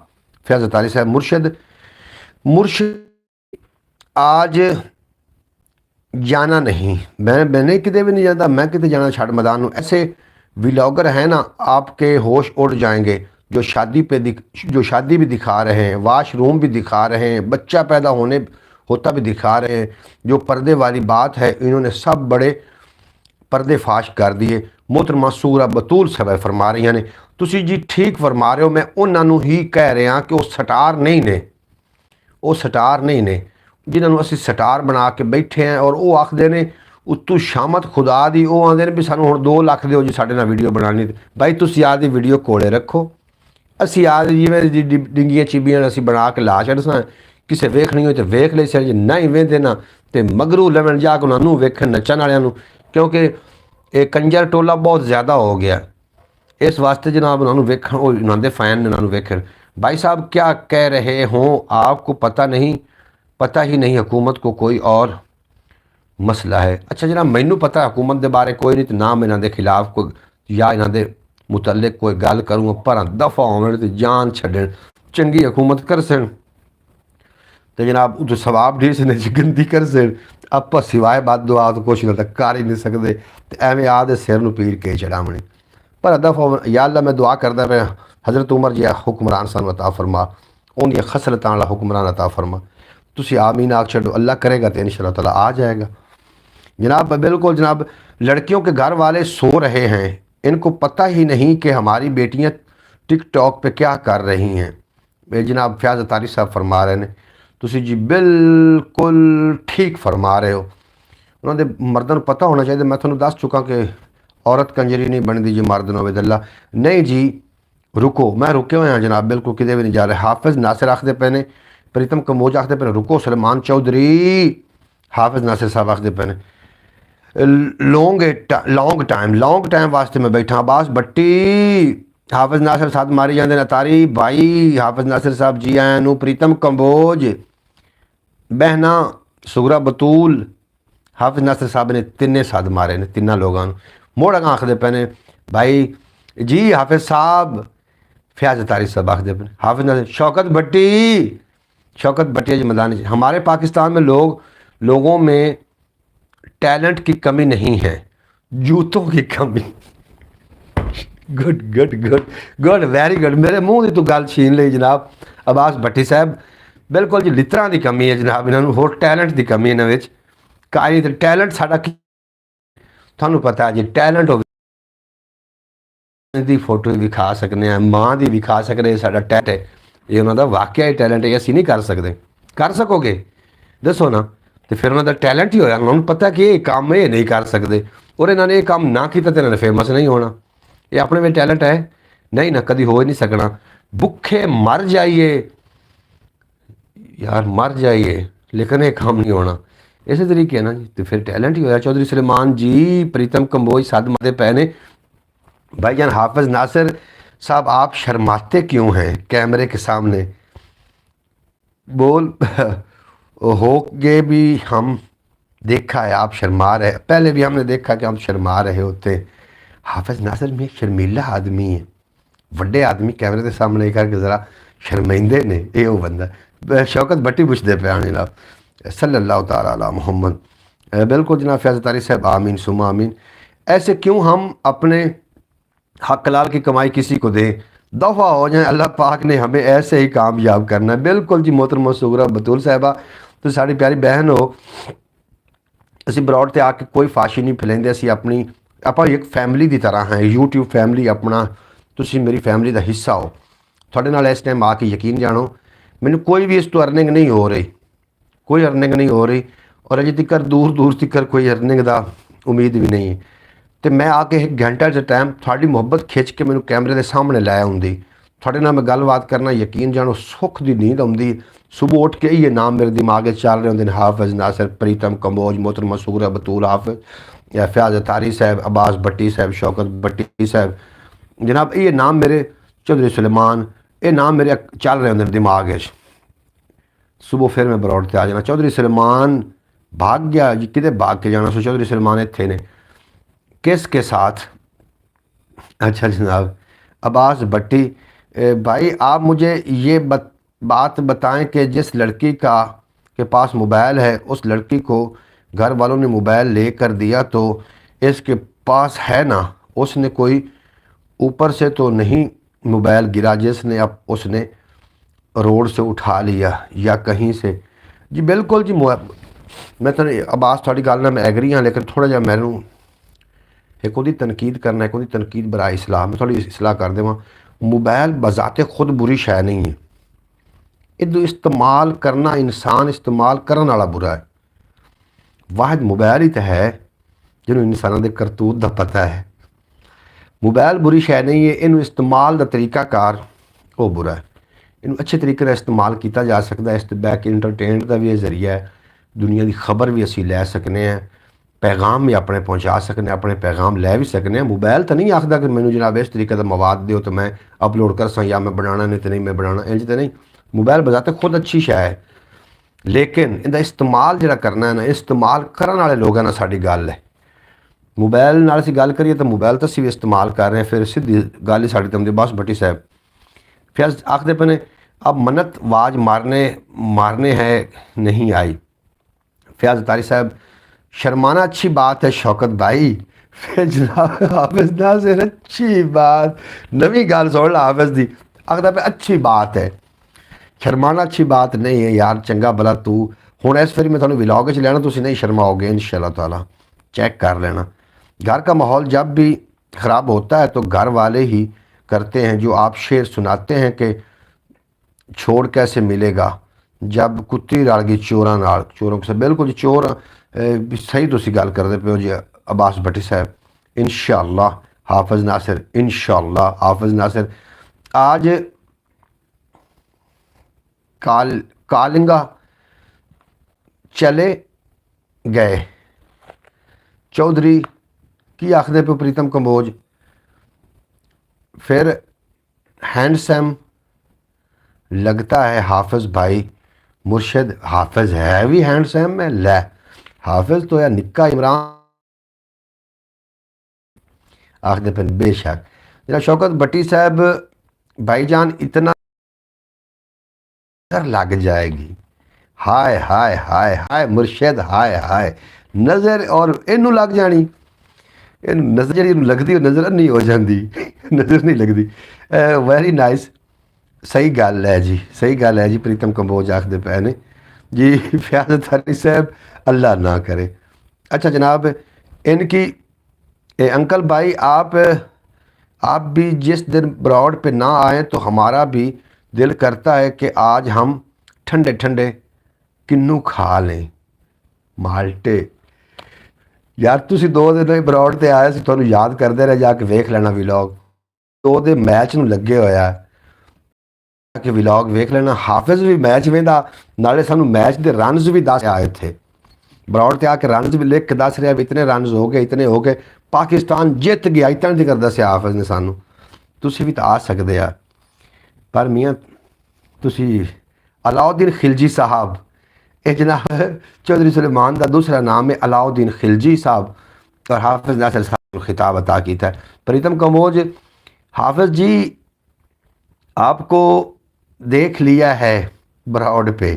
फैज़ अतारी साहब मुर्शिद आज जाना नहीं, मैं किते भी नहीं जाता, मैं किते जाना छड़ मैदान में। ऐसे व्लॉगर हैं ना आपके होश उड़ जाएंगे, जो शादी भी दिखा रहे हैं, वाशरूम भी दिखा रहे हैं, बच्चा पैदा होता भी दिखा रहे हैं। जो पर्दे वाली बात है इन्होंने सब बड़े पर्दे फाश कर दिए। मोहतरमा सूरा बतूल साहब फरमा रही ने, तुसी जी ठीक फरमा रहे हो। मैं उन्होंने ही कह रहा कि वो सटार नहीं ने, वो सटार नहीं ने जिन्होंने असी सटार बना के बैठे हैं। और वो आखते ने उत्तू शामत खुदा दी, वो आते हैं भी सानू हुण 2 लाख दो जी साडे नाल वीडियो बनानी। भाई तुसी आदि वीडियो कोले रखो, असी आदि जिवें डिंगियां चिबियां असी बना के ला छड़सां, किसे वेखनी हो तो वेख ले सर, जे नहीं वेंदे ना तो मगरू लवन जाके उन्होंने वेखन नचन वालियां, क्योंकि ये कंजर टोला बहुत ज़्यादा हो गया। इस वास्ते जनाब उन्होंने वेखन, उन्होंने फैन उन्होंने वेखन। भाई साहब क्या कह रहे हों, आपको पता नहीं, पता ही नहीं हुकूमत को कोई और मसला है। अच्छा जनाब मैनू पता हुकूमत के बारे कोई नहीं, तो ना मैं इन्हों के खिलाफ कोई या इन्हों के मुतलक कोई गल करूँगा, पर दफा होने तो जान छड्डण, चंगी हुकूमत कर सन तो जनाब उस सवाब ढी ने गंदी कर सन, आप सिवाए बात दुआ तो कुछ ना कर ही नहीं सकते। तो एवं आदे सिर में पीड़ के चढ़ावने, पर दफा या अल्लाह मैं दुआ करता पे हज़रत उमर जी हुक्मरान सन अता फरमा, उनकी खसलतां वाला हुक्मरान अता फरमा। तुसी आमीन आख छो, अल्लाह करेगा तो इंशाअल्लाह ताला आ जाएगा। जनाब बिल्कुल जनाब, लड़कियों के घर वाले सो रहे हैं, इनको पता ही नहीं कि हमारी बेटियां टिकटॉक पे क्या कर रही हैं। जनाब फयाज अतारी साहब फरमा रहे हैं, तुसी जी बिल्कुल ठीक फरमा रहे हो। उन्होंने मर्दों पता होना चाहिए। मैं थोड़ा दस चुका कि औरत कंजरी नहीं बनती जी मर्द नोवे दल्ला नहीं जी। रुको, मैं रुके हुए हैं जनाब, बिल्कुल किते भी नहीं जा रहे। हाफिज नासिर आखते पे ने, प्रीतम कम्बोज आखते पे ने, रुको सलमान चौधरी, हाफिज नासिर साहब आखते पे ने लॉन्ग टाइम वास्ते मैं बैठा। अब्बास भट्टी, हाफिज नासिर साहब मारी जाते हैं अतारी भाई, हाफिज नासिर साहब जी आया नू, प्रीतम कंबोज, बहना सुगरा बतूल, हाफिज नासिर साहब ने तिन्ने सद मारे ने, तिन्ना लोगों मोड़ आखते पे ने भाई जी हाफिज साहब। फयाज अतारी साहब आखते पे हाफिज नासिर, शौकत भट्टी जी मदानी। हमारे पाकिस्तान में लोगों में टैलेंट की कमी नहीं है, जूतों की कमी। Good good good good, very good. मेरे मुंह की तो गल छीन ली जनाब अब्बास भट्टी साहब। बिल्कुल जी लितरा की कमी है जनाब, इन्होंने होर टैलेंट की कमी इन्होंने काई। तो टैलेंट साडा थानू पता है जी, टैलेंट हो दी फोटो विखा सकते हैं, माँ की विखा सकते, साडा टैलेंट है ये, उन्होंने वाकया ही टैलेंट है, असी नहीं कर सकते। कर सकोगे दसो ना, तो फिर उन्होंने टैलेंट ही होया। उन्होंने पता कि ये काम ये नहीं कर सकते, और इन्होंने ये काम ना किया तो इन्होंने फेमस नहीं होना। ये अपने में टैलेंट है नहीं ना, कभी हो ही नहीं सकना। भुखे मर जाइए यार, मर जाइए, लेकिन ये काम नहीं होना। इस तरीके है ना जी, तो फिर टैलेंट ही होया। चौधरी सलेमान जी, प्रीतम कंबोज सद मदे पै ने। भाईजान हाफिज नासिर साहब आप शर्माते क्यों हैं कैमरे के सामने? बोल हो गए भी, हम देखा है आप शर्मा रहे, पहले भी हमने देखा कि हम शर्मा रहे होते। हाफिज नासिर में शर्मीला आदमी है, वड्डे आदमी कैमरे के सामने करके ज़रा शर्मिंदे ने, ये वो बंदा। शौकत भट्टी पुछते पे आने जनाब, सल्लल्लाहु ताला अला मुहम्मद। बिल्कुल जनाब फयाज अतारी साहब आमीन सुमा आमीन। ऐसे क्यों हम अपने हक लाल की कमाई किसी को दें, दफ़ा हो जाए। अल्लाह पाक ने हमें ऐसे ही कामयाब करना है। बिल्कुल जी मोहतरमा सुगरा बतूल साहिबा, तो साड़ी प्यारी बहन हो, असी बरौड़ ते आके कोई फाशी नहीं फैलाते। असी अपनी आप एक फैमिली की तरह हैं, यूट्यूब फैमिली अपना, तुसी मेरी फैमिली का हिस्सा हो। थोड़े नाल इस टाइम आके यकीन जानो, मैंने कोई भी इस तो अर्निंग नहीं हो रही, कोई अर्निंग नहीं हो रही, और अजे तक दूर तक कोई अर्निंग का उम्मीद भी नहीं है। तो मैं आके एक घंटा से टाइम थोड़ी मुहब्बत खिंच के मैंने कैमरे के सामने लाया होंगी, थोड़े नाल मैं गलबात करना, यकीन जानो सुख की नींद आती। सुबह उठ के ये नाम मेरे दिमाग चल रहे होंगे, हाफिज नासिर, प्रीतम कंबोज, मोहतरमा सुगरा बतूल, हाफिज या फयाज अतारी साहब, अब्बास भट्टी साहब, शौकत भट्टी साहब जनाब, ये नाम मेरे, चौधरी सुलेमान, ये नाम मेरे चल रहे होंगे दिमाग। सुबह फिर मैं बरौड़ ते आ जाना, चौधरी सुलेमान भाग गया जी, कितने भाग के जाना सो, चौधरी सुलेमान इत्थे ने किसके साथ? अच्छा जनाब अब्बास भट्टी भाई, आप मुझे ये बात बताएं कि जिस लड़की के पास मोबाइल है, उस लड़की को घर वालों ने मोबाइल ले कर दिया, तो इसके पास है ना, उसने कोई ऊपर से तो नहीं मोबाइल गिरा जिसने अब उसने रोड से उठा लिया या कहीं से? जी बिल्कुल जी, मैं तो अब्बास थोड़ी गल ना मैं एग्री हाँ, लेकिन थोड़ा जहा मैनू एक उहदी तनकीद करना, एक उहदी तनकीद बराए इस्लाह। मैं थोड़ी इस्लाह कर देवां, मोबाइल बज़ाते खुद बुरी शै नहीं है, इदू इस्तेमाल करना, इंसान इस्तेमाल करने वाला बुरा है। वाहिद मोबाइल ही तो है जिन्होंने इंसानों के करतूत का पता है। मोबाइल बुरी शै नहीं है, इनू इस्तेमाल का तरीकाकार वो बुरा है। इनू अच्छे तरीके का इस्तेमाल किया जा सकता है। इस बैक इंटरटेनमेंट का भी जरिया है, दुनिया की खबर भी असी लै सकने हैं, पैगाम भी अपने पहुँचा सकने, अपने पैगाम लै भी सकने। मोबाइल तो नहीं आखता कि मैनू जनाब इस तरीके का मवाद दो तो मैं अपलोड कर सा, या मैं बनाना नहीं तो नहीं मैं बनाना, इंज तो नहीं। मोबाइल बजाते खुद अच्छी शै है, लेकिन इहदा इस्तेमाल जिहड़ा करना है ना, इस्तेमाल करने वाले लोगों नाल साडी गल है। मोबाइल नाल असीं गल करिए तो मोबाइल तो असीं भी इस्तेमाल कर रहे हैं, फिर सीधी गल ही साडी तमदे बस भट्टी साहब फिर आखते पे ने अब मन्नत आवाज मारने है नहीं आई। फयाज तारी साहब शर्माना अच्छी बात है शौकत भाई। फिर जनाब हाफिज नासिर अच्छी बात, नवी गल सुन ला हाफिज दी, आखदा पे अच्छी बात है, शर्माना अच्छी बात नहीं है यार, चंगा भला तू हुण इस फिर मैं थोड़ा व्लॉग च लेना, तुसीं नहीं शर्माओगे इंशाअल्लाह ताला, चेक कर लेना। घर का माहौल जब भी ख़राब होता है तो घर वाले ही करते हैं। जो आप शेर सुनाते हैं कि छोड़ कैसे मिलेगा जब कुत्ती रल गई चोरां नाल, चोरों से बिल्कुल जी चोर सही तुसीं गल करदे पे हो जी अब्बास भट्टी साहब। इंशाअल्लाह हाफिज नासिर, इंशाअल्लाह हाफिज नासिर आज कालिंगा चले गए। चौधरी की आखदे पे प्रीतम कंबोज, फिर हैंडसम लगता है हाफिज भाई। मुर्शद हाफिज है भी हैंडसम है, लै हाफिज तो या निक्का इमरान आखदे पे बेशक। जरा शौकत भट्टी साहब भाईजान इतना लग जाएगी, हाय हाय हाय हाय मुर्शद, हाय हाय नज़र और इनू लग जानी, नज़र जी लगती नज़र नहीं हो जाती, नज़र नहीं लगती। वेरी नाइस, सही गल है जी, सही गल है जी। प्रीतम कंबोज आखदे पे ने जी फयाज तारी साहब अल्लाह ना करे। अच्छा जनाब इनकी अंकल भाई आप भी जिस दिन ब्रॉड पे ना आए तो हमारा भी दिल करता है कि आज हम ठंडे ठंडे किन्नू खा लें माल्टे। यार तुसी 2 दिन ब्रॉड ते आए सी, तुहानू याद करते रहे, जाके वेख लेना व्लॉग, 2 दे मैच नू लगे होया कि व्लॉग वेख लेना। हाफिज भी मैच वेंदा नाले सानू मैच दे रनस भी दस आए थे, ब्रॉड ते आके रनस भी लिख के दस रहा भी इतने रनस हो गए, इतने हो गए, पाकिस्तान जित गया, इतना जिक्र दसिया हाफिज ने सानू। तुसी भी तो आ सकते आ, पर मियाँ तुसी अलाउद्दीन खिलजी साहब, ये जनाब चौधरी सुलेमान का दूसरा नाम है अलाउद्दीन खिलजी साहब, और हाफिज नासिर साहब खिताब अता किया है। प्रीतम कंबोज हाफिज जी आपको देख लिया है ब्रॉड पे।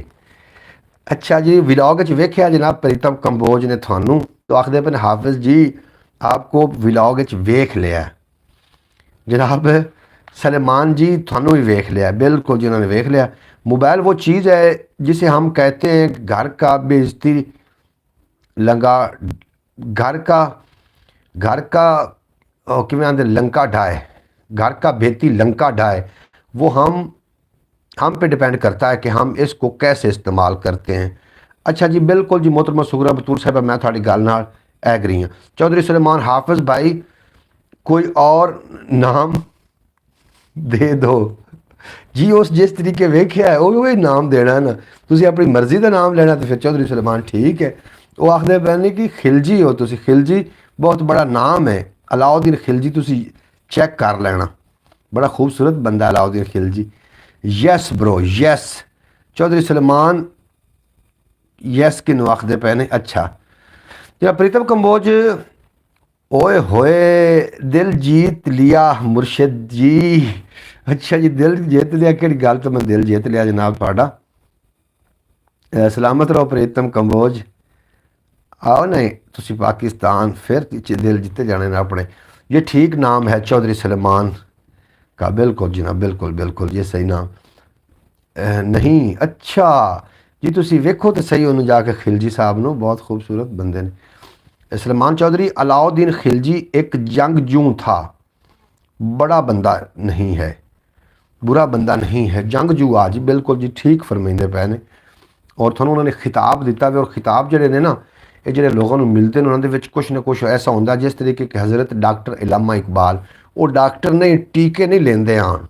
अच्छा जी व्लॉग च वेख्या जनाब प्रीतम कंबोज ने थानू, तो आखदे पे हाफिज जी आपको व्लॉग च वेख लिया। जनाब सलेमान जी थानू भी वेख लिया, बिल्कुल जी उन्होंने वेख लिया। मोबाइल वो चीज़ है जिसे हम कहते हैं घर का बेइज्जती लंगा, घर का किमें आंदे लंका ढाए, घर का बेती लंका ढाए, वो हम पे डिपेंड करता है कि हम इसको कैसे इस्तेमाल करते हैं। अच्छा जी बिल्कुल जी मोहतरमा सुगरा बतूर साहब मैं थोड़ी गल नाल एग्री हाँ। चौधरी सुलेमान हाफिज भाई कोई और नाम दे दो जी, उस जिस तरीके वेख्या है वो नाम देना है ना, तुसी अपनी मर्जी का नाम लेना तो फिर चौधरी सुलेमान ठीक है। वो आखदे पैने कि खिलजी हो तुसी, खिलजी बहुत बड़ा नाम है, अलाउद्दीन खिलजी तुसी चेक कर लेना, बड़ा खूबसूरत बंदा Alauddin Khilji. Yes bro yes, Chaudhry Suleman yes किनू आखदे पैने। अच्छा जरा प्रीतम कंबोज, ओए होए दिल जीत लिया मुर्शिद जी। अच्छा जी दिल जीत लिया, कि गल तो मैं दिल जीत लिया जनाब थोड़ा। सलामत रहो प्रीतम कंबोज, आओ नहीं तुसी पाकिस्तान फिर दिल जीते जाने ना अपने। ये ठीक नाम है चौधरी सलेमान का, बिल्कुल जी ना, बिल्कुल बिल्कुल ये सही नाम नहीं। अच्छा जी तुसी वेखो तो सही उन्होंने जाके खिलजी साहब नो, बहुत खूबसूरत बंदे ने। सलमान चौधरी, अलाउद्दीन खिलजी एक जंगजू था, बड़ा बंदा नहीं है, बुरा बंदा नहीं है, जंगजू आ जी। बिल्कुल जी, ठीक फरमाइंदे पे ने। और थानू उन्होंने खिताब दिता भी, और खिताब जोड़े ने ना, ये जो लोगों को मिलते हैं उन्होंने कुछ ना कुछ ऐसा होंगे, जिस तरीके के हज़रत डॉक्टर इलामा इकबाल, वो डॉक्टर नहीं टीके नहीं लेंदे आन,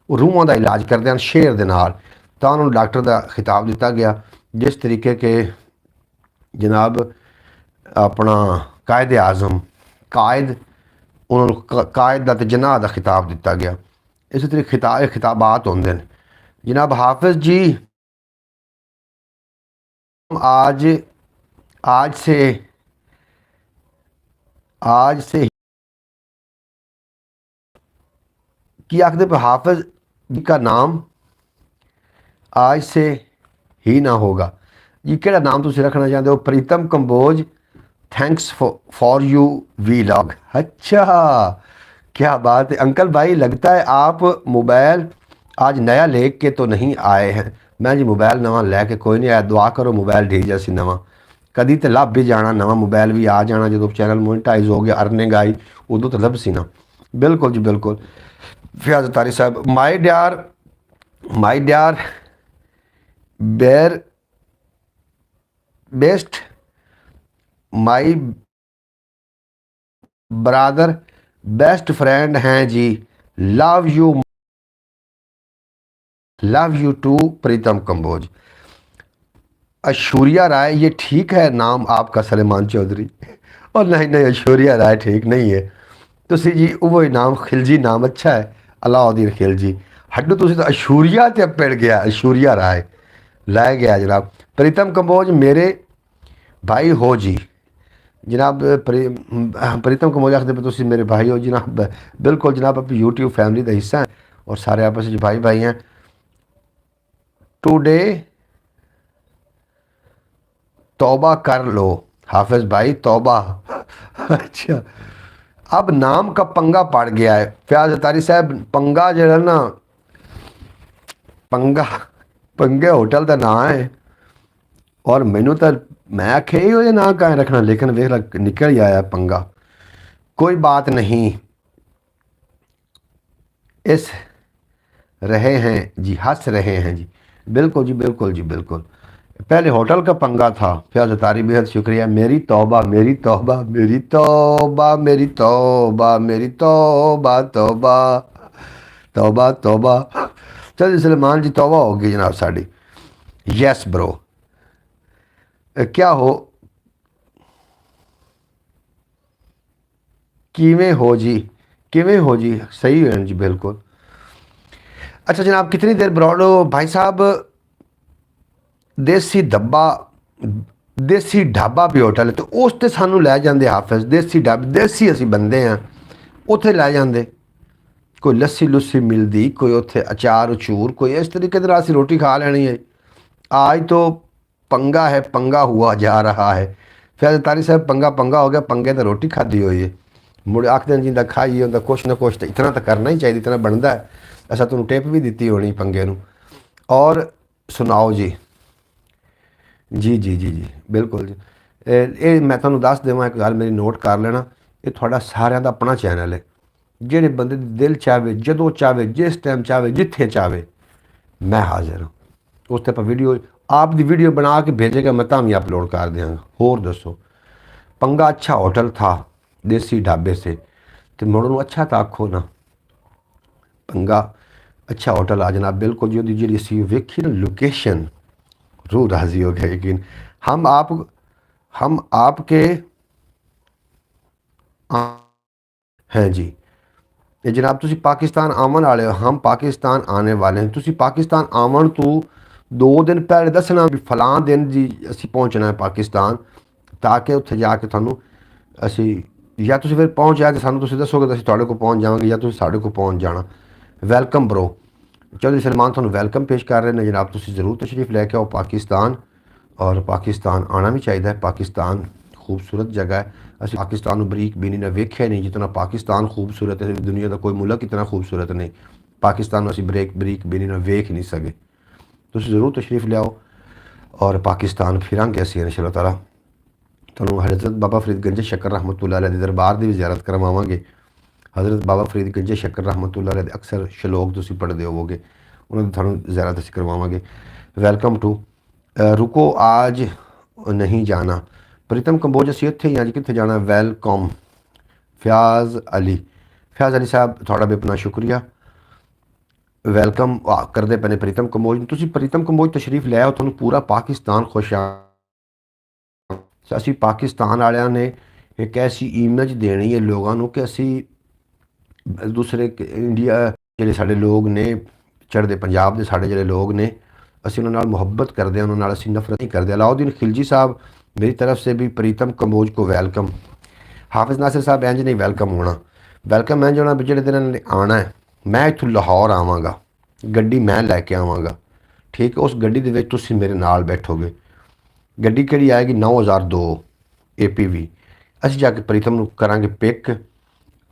वो रूहां का इलाज करते हैं शेर दे नाल। तां उन्होंने डॉक्टर का खिताब दिता गया। जिस तरीके के जनाब अपना कायद आज़म कायद, उन्होंने कायद का जनाह का खिताब दिता गया। इस तरीके खिताबात होंगे ने। जनाब हाफिज़ जी, आज आज से आज से की आखदे पे हाफिज़ जी का नाम आज से ही ना होगा जी। केड़ा नाम तुम रखना चाहते हो? Pritam Kamboj, thanks for you vlog. अच्छा, क्या बात है अंकल भाई, लगता है आप मोबाइल आज नया ले के तो नहीं आए हैं। मैं जी मोबाइल नवा लैके कोई नहीं आया, दुआ करो मोबाइल ढी जैसी नवा कदी तो लभ भी जाना, नवा मोबाइल भी आ जाना जो चैनल मोनेटाइज हो गया, अर्निंग आई, उदों तो लभ सी ना। बिल्कुल जी बिल्कुल। फयाज तारी साहब, माई डियर बेर बेस्ट माई ब्रादर बेस्ट फ्रेंड हैं जी, love you too Pritam Kamboj. Aishwarya Rai, ये ठीक है नाम आपका सलेमान चौधरी? और नहीं नहीं, ऐश्वर्या राय ठीक नहीं है। तुसी जी वो नाम खिलजी नाम अच्छा है, अलाउद्दीन खिलजी। हड्डू तुसी तो ऐश्वर्या ते पिड़ गया, ऐश्वर्या राय लै गया जनाब। प्रीतम कंबोज मेरे भाई हो जी। जनाब प्रीतम कंबोज आखते पे तुसी मेरे भाई हो जनाब। बिल्कुल जनाब, अपनी यूट्यूब फैमिली का हिस्सा है और सारे आपस में भाई भाई हैं। टुडे तौबा कर लो हाफिज़ भाई, तौबा। अच्छा, अब नाम का पंगा पड़ गया है। फयाज अतारी साहब, पंगा जो है ना, पंगे होटल का नाम है, और मैनू तो मैं आखे ही वो ना कहाँ रखना, लेकिन वेख निकल ही आया पंगा। कोई बात नहीं, इस रहे हैं जी, हंस रहे हैं जी। बिल्कुल जी बिल्कुल जी बिल्कुल। पहले होटल का पंगा था। फयाज अतारी बेहद शुक्रिया। मेरी तौबा मेरी तौबा मेरी तौबा मेरी तौबा मेरी तौबा तौबा तौबा तौबा। चल सलमान जी, तौबा होगी जनाब साड़ी। यस ब्रो, क्या हो किवें हो जी, किवें हो जी? सही है जी बिल्कुल। अच्छा जनाब, कितनी देर ब्रॉडो भाई साहब? देसी ढाबा भी होटल है, तो उस ते सानू लै जाते हाफिज़। देसी ढाबे, देसी असी बंदे हैं, उत्थे लै जाते। कोई लस्सी लुस्सी मिलती, कोई उत्थे अचार अचूर, कोई इस तरीके तरह असी रोटी खा लेनी है। आज तो पंगा है, पंगा हुआ जा रहा है। फयाज तारी साहब, पंगा पंगा हो गया, पंगे तो रोटी खाधी हुई है। मुड़े आखते हैं जिंदा खाई होंगे कुछ ना कुछ तो इतना तो करना ही चाहिए, इतना बनता है। ऐसा तुम टिप भी दी होनी पंगे नू। और सुनाओ जी। जी जी जी जी बिल्कुल जी। ये मैं तुहानू दस देवां, एक गल मेरी नोट कर लेना, ये थोड़ा सारिਆਂ ਦਾ अपना चैनल है। ਜਿਹੜੇ ਬੰਦੇ ਦੀ दिल चाहे, ਜਦੋਂ चाहे, जिस टाइम चाहे, जिथे चाहे, मैं हाजिर हाँ। उस पर वीडियो आप दी वीडियो बना के भेजेगा, मैं तां भी अपलोड कर देंगा। होर दसो, पंगा अच्छा होटल था देसी ढाबे से, तो मुड़ों अच्छा तो आखो ना। पंगा अच्छा होटल आ जनाब। बिल्कुल जी, जी असी वेखी ना लोकेशन, रूह राजी हो गया। यकीन हम आपके हैं जी। ये जनाब तुसी पाकिस्तान आवन वाले हो? हम पाकिस्तान आने वाले हैं। तुसी पाकिस्तान आवन तो 2 दिन पहले दसना भी फलां दिन जी असी पहुँचना है पाकिस्तान, ताकि उत्थे जाके थानू असी या तुसी फिर पहुँच जाए तो सानू तुसी दसोगे तो असी तुहाडे कोल पहुँच जावांगे, या तुसी साडे कोल पहुँच जाना। Welcome bro. चौधरी सलमान थानू वैलकम पेश कर रहे हैं जनाब। तुसी जरूर तशरीफ लैके आओ पाकिस्तान, और पाकिस्तान आना भी चाहिए। पाकिस्तान खूबसूरत जगह है। असं पाकिस्तान बरीक भी नहीं वेख्या नहीं, जितना पाकिस्तान खूबसूरत है दुनिया का कोई मुल्क इतना खूबसूरत नहीं। पाकिस्तान असी बरीक भी नहीं वेख नहीं सके। तुसी जरूर तशरीफ लियाओ और पाकिस्तान फिरांगे असी इंशाअल्लाह ताला। ਤੁਹਾਨੂੰ ਹਜ਼ਰਤ ਬਾਬਾ ਫਰੀਦ ਗੰਜ ਸ਼ੱਕਰ ਰਹਿਮਤੁल्लाह अलैह ਦੇ ਦਰਬਾਰ ਦੀ ਵੀ ਜ਼ਿਆਰਤ ਕਰਵਾਵਾਂਗੇ। ਹਜ਼ਰਤ ਬਾਬਾ ਫਰੀਦ ਗੰਜ ਸ਼ੱਕਰ ਰਹਿਮਤੁल्लाह अलैह ਦੇ ਅਕਸਰ ਸ਼ਲੋਕ ਤੁਸੀਂ ਪੜ੍ਹਦੇ ਹੋਵੋਗੇ, ਉਹਨਾਂ ਦੀ ਤੁਹਾਨੂੰ ਜ਼ਿਆਰਤ ਅਸੀਂ ਕਰਵਾਵਾਂਗੇ। ਵੈਲਕਮ ਟੂ ਰੁਕੋ ਆਜ ਨਹੀਂ ਜਾਣਾ। ਪ੍ਰੀਤਮ ਕੰਬੋਜ ਅਸੀਂ ਇੱਥੇ ਹੀ ਹਾਂ ਜੀ, ਕਿੱਥੇ ਜਾਣਾ? ਵੈਲਕਮ ਫਿਆਜ਼ ਅਲੀ ਸਾਹਿਬ, ਤੁਹਾਡਾ ਬੇਪਨਾ ਸ਼ੁਕਰੀਆ। ਵੈਲਕਮ ਕਰਦੇ ਪਏ ਨੇ ਪ੍ਰੀਤਮ ਕੰਬੋਜ ਨੂੰ। ਤੁਸੀਂ ਪ੍ਰੀਤਮ ਕੰਬੋਜ ਤਸ਼ਰੀਫ ਲੈ ਆਓ, ਤੁਹਾਨੂੰ ਪੂਰਾ ਪਾਕਿਸਤਾਨ ਖੁਸ਼ ਆ। ਅਸੀਂ ਪਾਕਿਸਤਾਨ ਵਾਲਿਆਂ ਨੇ ਇੱਕ ਐਸੀ ਇਮੇਜ ਦੇਣੀ ਹੈ ਲੋਕਾਂ ਨੂੰ ਕਿ ਅਸੀਂ ਦੂਸਰੇ ਇੰਡੀਆ ਜਿਹੜੇ ਸਾਡੇ ਲੋਕ ਨੇ, ਚੜ੍ਹਦੇ ਪੰਜਾਬ ਦੇ ਸਾਡੇ ਜਿਹੜੇ ਲੋਕ ਨੇ, ਅਸੀਂ ਉਹਨਾਂ ਨਾਲ ਮੁਹੱਬਤ ਕਰਦੇ ਹਾਂ, ਉਹਨਾਂ ਨਾਲ ਅਸੀਂ ਨਫ਼ਰਤ ਨਹੀਂ ਕਰਦੇ। अलाउद्दीन खिलजी साहब, मेरी तरफ से भी प्रीतम कंबोज को वेलकम। हाफिज़ नासिर साहब, इंज नहीं वेलकम होना, वेलकम इंज होना भी ਜਿਹੜੇ ਦਿਨ ਆਉਣਾ ਹੈ। ਮੈਂ ਇੱਥੋਂ ਲਾਹੌਰ ਆਵਾਂਗਾ, ਗੱਡੀ ਮੈਂ ਲੈ ਕੇ ਆਵਾਂਗਾ, ਠੀਕ ਹੈ? ਉਸ ਗੱਡੀ ਦੇ ਵਿੱਚ ਤੁਸੀਂ ਮੇਰੇ ਨਾਲ ਬੈਠੋਗੇ। ਗੱਡੀ ਕਿਹੜੀ ਆਏਗੀ? 9002 APV। ਅਸੀਂ ਜਾ ਕੇ ਪ੍ਰੀਤਮ ਨੂੰ ਕਰਾਂਗੇ ਪਿਕ,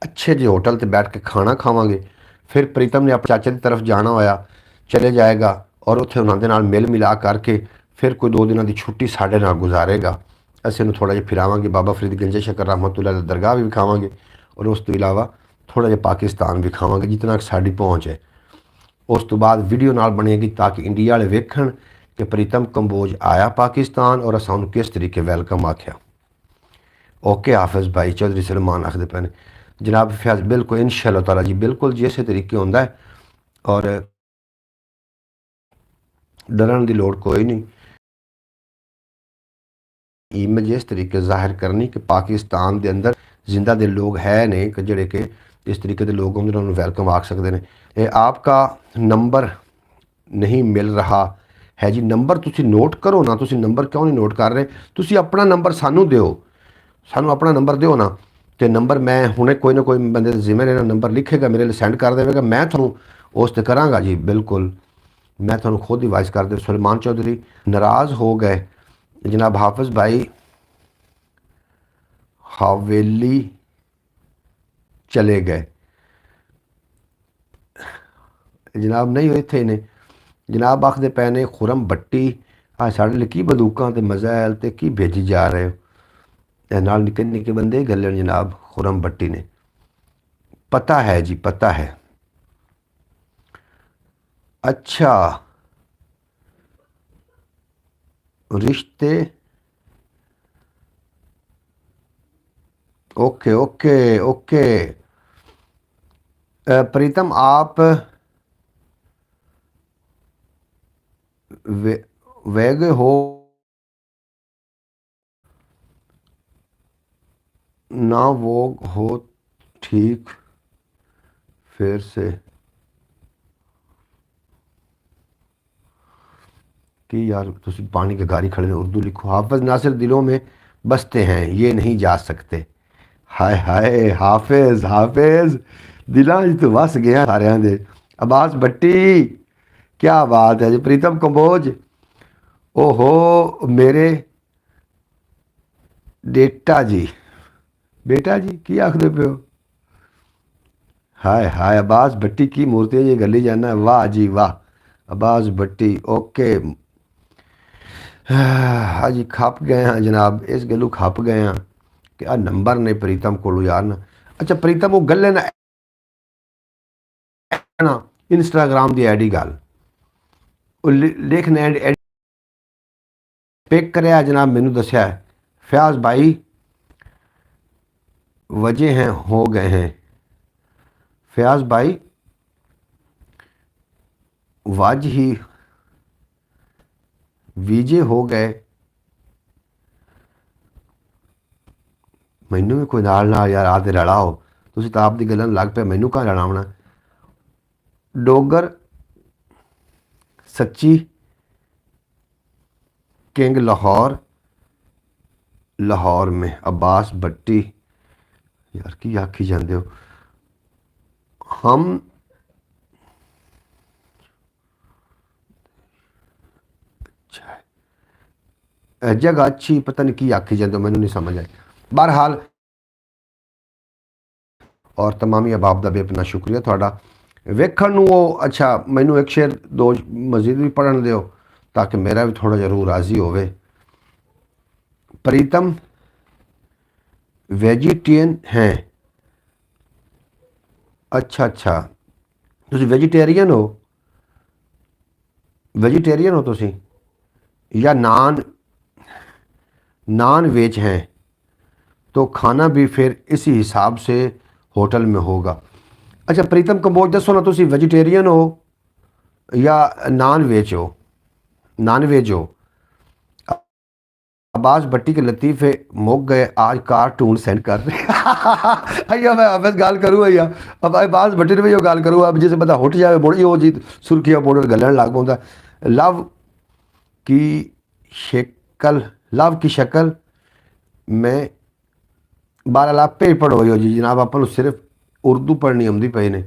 ਅੱਛੇ ਜਿਹੇ ਹੋਟਲ 'ਤੇ ਬੈਠ ਕੇ ਖਾਣਾ ਖਾਵਾਂਗੇ। ਫਿਰ ਪ੍ਰੀਤਮ ਨੇ ਆਪਣੇ ਚਾਚੇ ਦੀ ਤਰਫ ਜਾਣਾ ਹੋਇਆ ਚਲੇ ਜਾਏਗਾ ਔਰ ਉੱਥੇ ਉਹਨਾਂ ਦੇ ਨਾਲ ਮਿਲ ਮਿਲਾ ਕਰਕੇ ਫਿਰ ਕੋਈ 2 ਦਿਨਾਂ ਦੀ ਛੁੱਟੀ ਸਾਡੇ ਨਾਲ ਗੁਜ਼ਾਰੇਗਾ। ਅਸੀਂ ਉਹਨੂੰ ਥੋੜ੍ਹਾ ਜਿਹਾ ਫਿਰਾਵਾਂਗੇ, ਬਾਬਾ ਫਰੀਦ ਗੰਜ ਸ਼ੱਕਰ ਰਹਿਮਤੁल्लाह ਦੀ ਦਰਗਾਹ ਵੀ ਵਿਖਾਵਾਂਗੇ ਔਰ ਉਸ ਤੋਂ ਇਲਾਵਾ ਥੋੜ੍ਹਾ ਜਿਹਾ ਪਾਕਿਸਤਾਨ ਵਿਖਾਵਾਂਗੇ ਜਿਤਨਾ ਸਾਡੀ ਪਹੁੰਚ ਹੈ। ਉਸ ਤੋਂ ਬਾਅਦ ਵੀਡੀਓ ਨਾਲ ਬਣੇਗੀ ਤਾਂ ਕਿ ਇੰਡੀਆ ਵਾਲੇ ਵੇਖਣ ਕਿ ਪ੍ਰੀਤਮ ਕੰਬੋਜ ਆਇਆ ਪਾਕਿਸਤਾਨ ਔਰ ਅਸਾਂ ਉਹਨੂੰ ਕਿਸ ਤਰੀਕੇ ਵੈਲਕਮ ਆਖਿਆ। ओके हाफिज़ भाई चौधरी सलमान आखते पे ने जनाब फैज़ बिल्कुल इंशाअल्लाह ताला जी, बिल्कुल जी इस तरीके होंदा है और डरन की लोड़ कोई नहीं। इमेज इस तरीके जाहिर करनी कि पाकिस्तान के अंदर जिंदा दे लोग है ने कि जेड़े कि इस तरीके के लोग होंगे उन्होंने वेलकम आख सकते हैं। आपका नंबर नहीं मिल रहा है जी। नंबर तुसी नोट करो ना, तुसी नंबर क्यों नहीं नोट कर रहे? तुसी अपना नंबर सानू दिओ, सानू अपना नंबर दिओ ना, तो नंबर मैं हुणे कोई ना कोई बंदे जिम्मे ने नंबर लिखेगा मेरे लिए सेंड कर देगा, मैं थोनू उस ते करांगा जी। बिल्कुल मैं थोनू खुद ही वाइस कर दे। सलमान चौधरी नाराज़ हो गए जनाब। हाफिज़ भाई हवेली चले गए जनाब, नहीं इत्थे ने जनाब। आखदे पए ने खुरम भट्टी आ साढ़े लिए की बंदूकां ते मज़ैल ते की भेजी जा रहे हो? नाल निक्के निक्के बंदे गले जनाब। खुरम भट्टी ने पता है जी, पता है। अच्छा रिश्ते ओके ओके ओके। प्रीतम आप वेगे हो ना, वो हो ठीक फिर से कि यार तुसी पानी के गाड़ी खड़े हो, उर्दू लिखो। हाफिज़ नासिर दिलों में बसते हैं ये नहीं जा सकते। हाय हाय हाफिज़, हाफिज़ दिलों तो बस गया सारियां दे। अब्बास भट्टी क्या बात है जी। प्रीतम कंबोज ओहो मेरे बेटा जी, बेटा जी की आखदे पे हो? हाय हाय अब्बास भट्टी की मूर्ति है ये, गली जाना है। वाह जी वाह अब्बास भट्टी ओके। हाँ जी खप गए हैं जनाब, इस गलू खप गए हैं कि आ नंबर ने प्रीतम को यार ना। अच्छा प्रीतम वो गल ना इंस्टाग्राम की आईडी गल लिखने पिक कर जनाब, मैनू दसिया फयाज भाई वजह हैं हो गए हैं। फयाज भाई वाज ही वीजे हो गए। मैनू भी कोई नाल ना यार आते लड़ाओ, तुसी तो आप दी गल्लां लग पे, मैनू कहाँ लड़ावना। डोगर सच्ची किंग लाहौर, लाहौर में अब्बास भट्टी यार की आखी जाते हो। हम अच्छा जगह अच्छी पता नहीं की आखी जाते हो, मैनू नहीं समझ आई। बहरहाल और तमामी अबाब का बेपना शुक्रिया थोड़ा वेखण नूं। वो अच्छा मैनू एक शेर 2 मजीद भी पढ़न दिओ ताकि मेरा भी थोड़ा जरूर राजी होवे। प्रीतम ਵੈਜੀਟੇਰੀਅਨ ਹੈ। ਅੱਛਾ ਅੱਛਾ, ਤੁਸੀਂ ਵੈਜੀਟੇਰੀਅਨ ਹੋ? वेजिटेरियन हो तुसी या नॉन वेज हैं? तो खाना भी फिर इसी हिसाब से होटल में होगा। अच्छा प्रीतम कंबोज दसो ना, तुसी वेजिटेरियन हो या नॉन वेज हो? नॉन वेज हो। अब्बास भट्टी के लतीफ़े मुक गए, आज कार्टून सेंड कर रहे अయ్యా मैं बस गाल करूँ अయ్యा, अब अब्बास भट्टी ने भी यो गाल करूँ, अब जिसे बंदा हुट जाए मुड़ यो जी सुर्खिया पाउडर गलन लग पाता। लव की लव की शक्ल में 12 लाख पे पढ़ो हो जी जनाब, अपन सिर्फ उर्दू पढ़नी आती पे ने।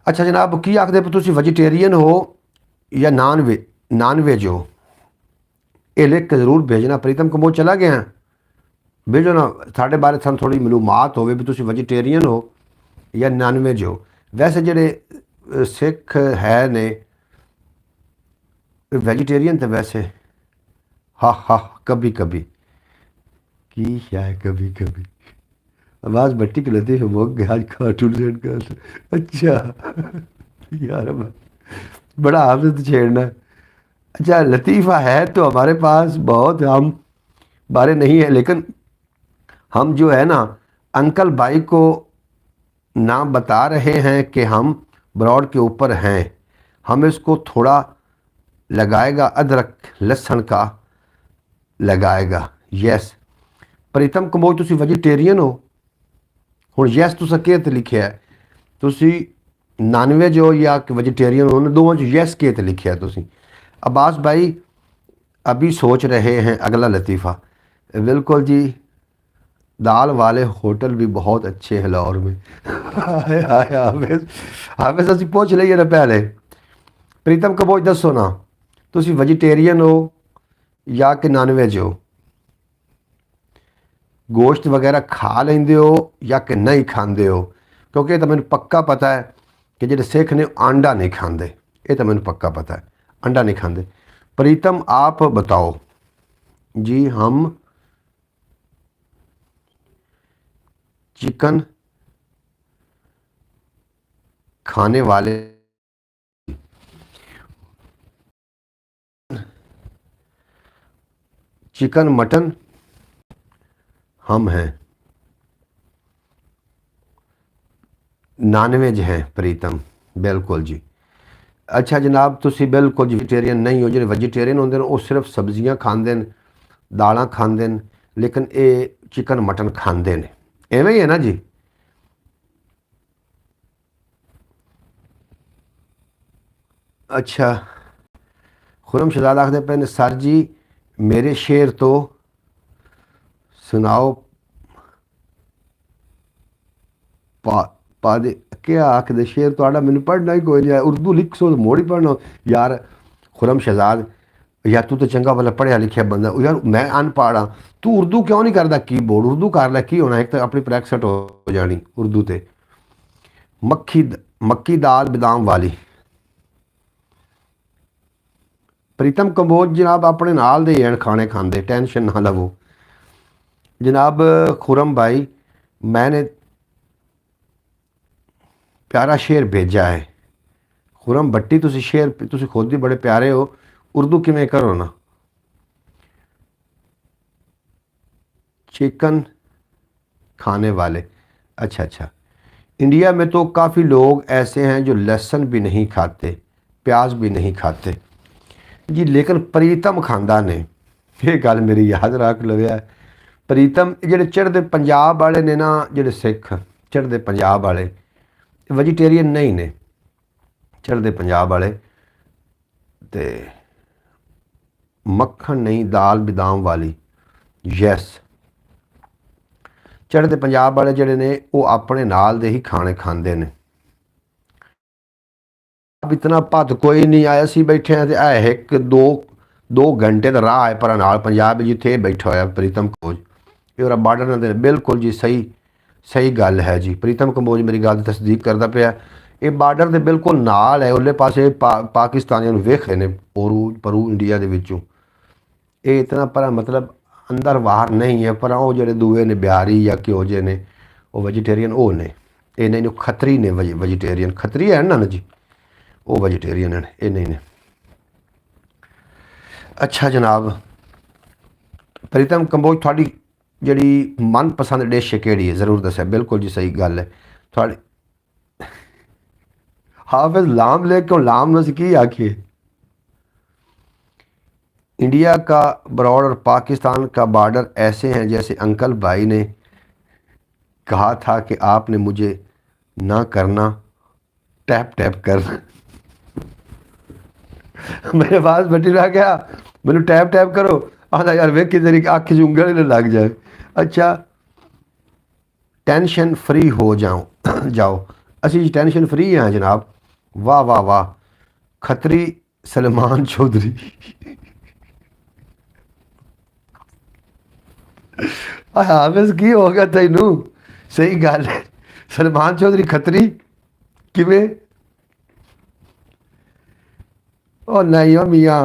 अच्छा जनाब की आखदे तुसी वेजिटेरियन हो या नॉन वेज हो? ये लिख के जरूर भेजना। प्रीतम कंबोज चला गया भेजो ना, साढ़े बारे सानू थोड़ी मालूमात हो भी तुसी वेजिटेरियन हो या नॉन वेज हो। वैसे जेडे सिख है ने वेजिटेरियन तो वैसे हाँ कभी कभी की है कभी कभी। आवाज़ भट्टी के लतीफ़े मुक गए, आज कार्टून सेंड कर। अच्छा यार बड़ा आपसे तो छेड़ना है। अच्छा लतीफ़ा है तो हमारे पास बहुत, हम बारे नहीं है, लेकिन हम जो है ना अंकल भाई को नाम बता रहे हैं कि हम ब्रॉड के ऊपर हैं, हम इसको थोड़ा लगाएगा, अदरक लहसुन का लगाएगा। यस प्रीतम कंबोज तुसी वेजिटेरियन हो? हुण यस तुसा के ते लिखिया है, तुसी नॉन वेज हो या वेजिटेरियन हो? दोवां च यस के ते लिखिया है तुसी। अब्बास भाई अभी सोच रहे हैं अगला लतीफ़ा। बिल्कुल जी, दाल वाले होटल भी बहुत अच्छे हैं लाहौर में। हाय हाय हाफिज़ असीं पूछ लईए ना पहले। प्रीतम कंबोज दसो ना, तुसी वेजिटेरियन हो या कि नॉन वेज हो? गोश्त वगैरह खा लेंदे हो या कि नहीं खाते हो? क्योंकि ये तो मैंने पक्का पता है कि जो सिख ने अंडा नहीं खाते, ये तो मैंने पक्का पता है अंडा नहीं खाते। प्रीतम आप बताओ जी। हम चिकन खाने वाले, चिकन मटन हम हैं, नॉन वेज हैं प्रीतम। बिल्कुल जी। अच्छा जनाब तुसी बिल्कुल वेजिटेरियन नहीं हो। जो वेजिटेरियन होंगे वो सिर्फ सब्जियां खाते हैं, दालां खाते हैं, लेकिन ये चिकन मटन खाते हैं, एवं ही है ना जी? अच्छा खुरम शहजाद आखते पे ने सर जी मेरे शेर तो सुनाओ पा पा दे क्या आखदे शेर तो मैंने पढ़ना ही कोई नहीं है, उर्दू लिख सो मोड़ ही पढ़ना यार। खुरम शहजाद यार तू तो चंगा वाला पढ़िया लिखिया बंदा यार, मैं अनपढ़ हाँ, तू उर्दू क्यों नहीं करता? कीबोर्ड उर्दू कर लै, की होना, एक तो अपनी प्रैक्टिस हो जानी उर्दू ते। मक्की दाल बादाम वाली। प्रीतम कंबोज जनाब अपने नाल दे हैं खाने खाते, टेंशन ना लवो जनाब। खुरम भाई मैंने प्यारा शेर भेजा है। खुरम भट्टी तुसी शेर तुसी खुद ही बड़े प्यारे हो, उर्दू किमें करो ना। चिकन खाने वाले, अच्छा अच्छा। इंडिया में तो काफ़ी लोग ऐसे हैं जो लहसुन भी नहीं खाते, प्याज भी नहीं खाते जी, लेकिन प्रीतम खांदा ने, ये गल मेरी याद रख लव्या। प्रीतम जेडे चढ़ते पंजाब वाले ने ना, जेडे सिख चढ़ते पंजाब वाले वेजिटेरियन नहीं ने, चढ़ते पंजाब वाले ते मक्खन नहीं दाल बादाम वाली। यस चढ़ते पंजाब वाले जेडे ने वो अपने नाल दे ही खाने खाते हैं। अब इतना भत कोई नहीं आया, सी बैठे हैं तो एक दो घंटे का राह है पर नाल पंजाब जिथे बैठा होया प्रीतम कंबोज, ये बार्डर ने। बिल्कुल जी सही गल है जी। प्रीतम कंबोज मेरी गल तस्दीक करता पाया, ये बार्डर के बिल्कुल नाल है, उरले पासे पाकिस्तानियों वेख रहे हैं परू इंडिया के विचों। ये इतना पर मतलब ਅੰਦਰ ਬਾਹਰ ਨਹੀਂ ਹੈ, ਪਰ ਉਹ ਜਿਹੜੇ ਦੂਏ ਨੇ ਬਿਹਾਰੀ ਜਾਂ ਕਿਹੋ ਜਿਹੇ ਨੇ ਉਹ ਵੈਜੀਟੇਰੀਅਨ ਉਹ ਨੇ, ਇਹ ਨਹੀਂ ਨੇ ਖੱਤਰੀ ਨੇ, ਵੈਜੀਟੇਰੀਅਨ ਖੱਤਰੀ ਹੈ ਨਾ ਜੀ, ਉਹ ਵੈਜੀਟੇਰੀਅਨ ਨੇ, ਇਹ ਨਹੀਂ ਨੇ। ਅੱਛਾ ਜਨਾਬ, ਪ੍ਰੀਤਮ ਕੰਬੋਜ ਤੁਹਾਡੀ ਜਿਹੜੀ ਮਨਪਸੰਦ ਡਿਸ਼ ਕਿਹੜੀ ਹੈ, ਜ਼ਰੂਰ ਦੱਸਿਆ। ਬਿਲਕੁਲ ਜੀ ਸਹੀ ਗੱਲ ਹੈ ਤੁਹਾਡੀ। हाफिज लाम ले क्यों लाम न की आखिए। इंडिया का बॉर्डर और पाकिस्तान का बॉर्डर ऐसे हैं जैसे अंकल भाई ने कहा था कि आपने मुझे ना करना, टैप टैप करना। मेरे पास बैठी रह गया, मैंने टैप टैप करो, आधा यार वे कि तेरी अख च उंगल ही लग जाए। अच्छा टेंशन फ्री हो जाओ असी टेंशन फ्री हैं जनाब। वाह वाह वाह, खत्री सलमान चौधरी। हाफिज की हो गया तैनू, सही गल है। सलमान चौधरी खत्री किवें? ओ नहीं ओ मियाँ,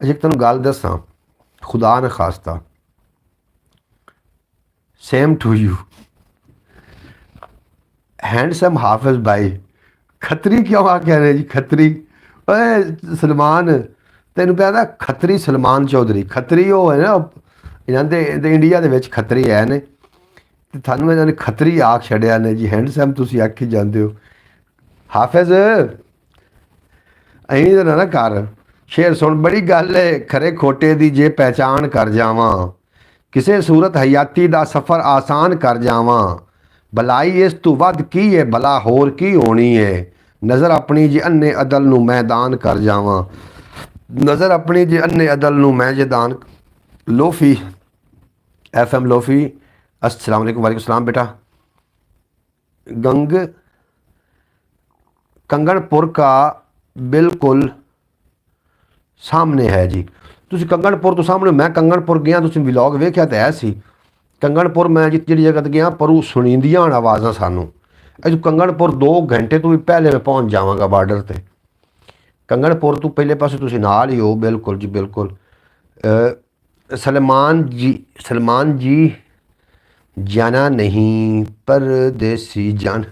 अच्छा तेन गल दसा, खुदा ने खास्ता, सेम टू यू हैंडसम हाफिज भाई। खत्री क्यों आ कह रहे जी खत्री? ओए सलमान तेन पता खत्री सलमान चौधरी, खत्री वो है ना इन्हों के इंडिया के खतरी है ने, थानू इन्होंने खतरी आख छड़िया ने जी। हैंडसम तुम आखी जाते हो। हाफिज अं तो ना कर शेर सुन, बड़ी गल है खरे खोटे दी जे पहचान कर जावां, किसी सूरत हयाती दा सफ़र आसान कर जावां, भलाई इस तू वध की है भला होर की होनी है, नज़र अपनी जे अन्ने अदल नू मैदान कर जावां, नज़र अपनी जे अन्ने अदल नू मैदान। लोफ़ी FM लोफ़ी अस्सलाम वालेकुम। वालेकुम सलाम बेटा। कंगनपुर का बिल्कुल सामने है जी। तुसीं कंगनपुर तो सामने, मैं कंगनपुर गया, तुसीं व्लॉग वेख्या तो है सी। कंगनपुर मैं जिहड़ी जगह ते गया पर सुनिंदियां आवाज़ां सानू। अज कंगनपुर 2 घंटे तो भी पहले मैं पहुँच जावांगा बॉर्डर ते। कंगनपुर तो पहले पासे तुसीं नाल ही हो। बिल्कुल जी बिल्कुल। सलमान जी जाना नहीं परदेसी जान।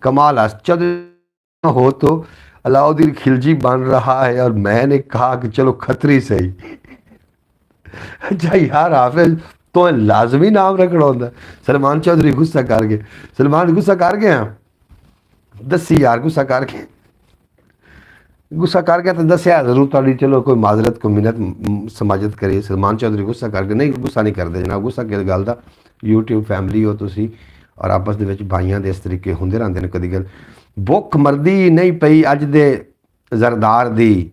कमाल चौधरी हो तो अलाउद्दीन खिलजी बन रहा है और मैंने कहा कि चलो खतरी सही। अच्छा यार हाफिज तो लाजमी नाम रखना होंगे। सलमान चौधरी गुस्सा कर गए। सलमान गुस्सा कर गया, दसी यार गुस्सा कर गया तो दसिया जरूर ताड़ी, चलो कोई माजरत कोई मिन्नत समाजत करिए। सलमान चौधरी गुस्सा करके नहीं, गुस्सा नहीं करते जनाब। गुस्सा किस गल का, यूट्यूब फैमिली हो तुसी और आपस दे विच भाइयां दे इस तरीके होंदे रहंदे ने। कदी गल भुख मरदी नहीं पई अज दे जरदार दी,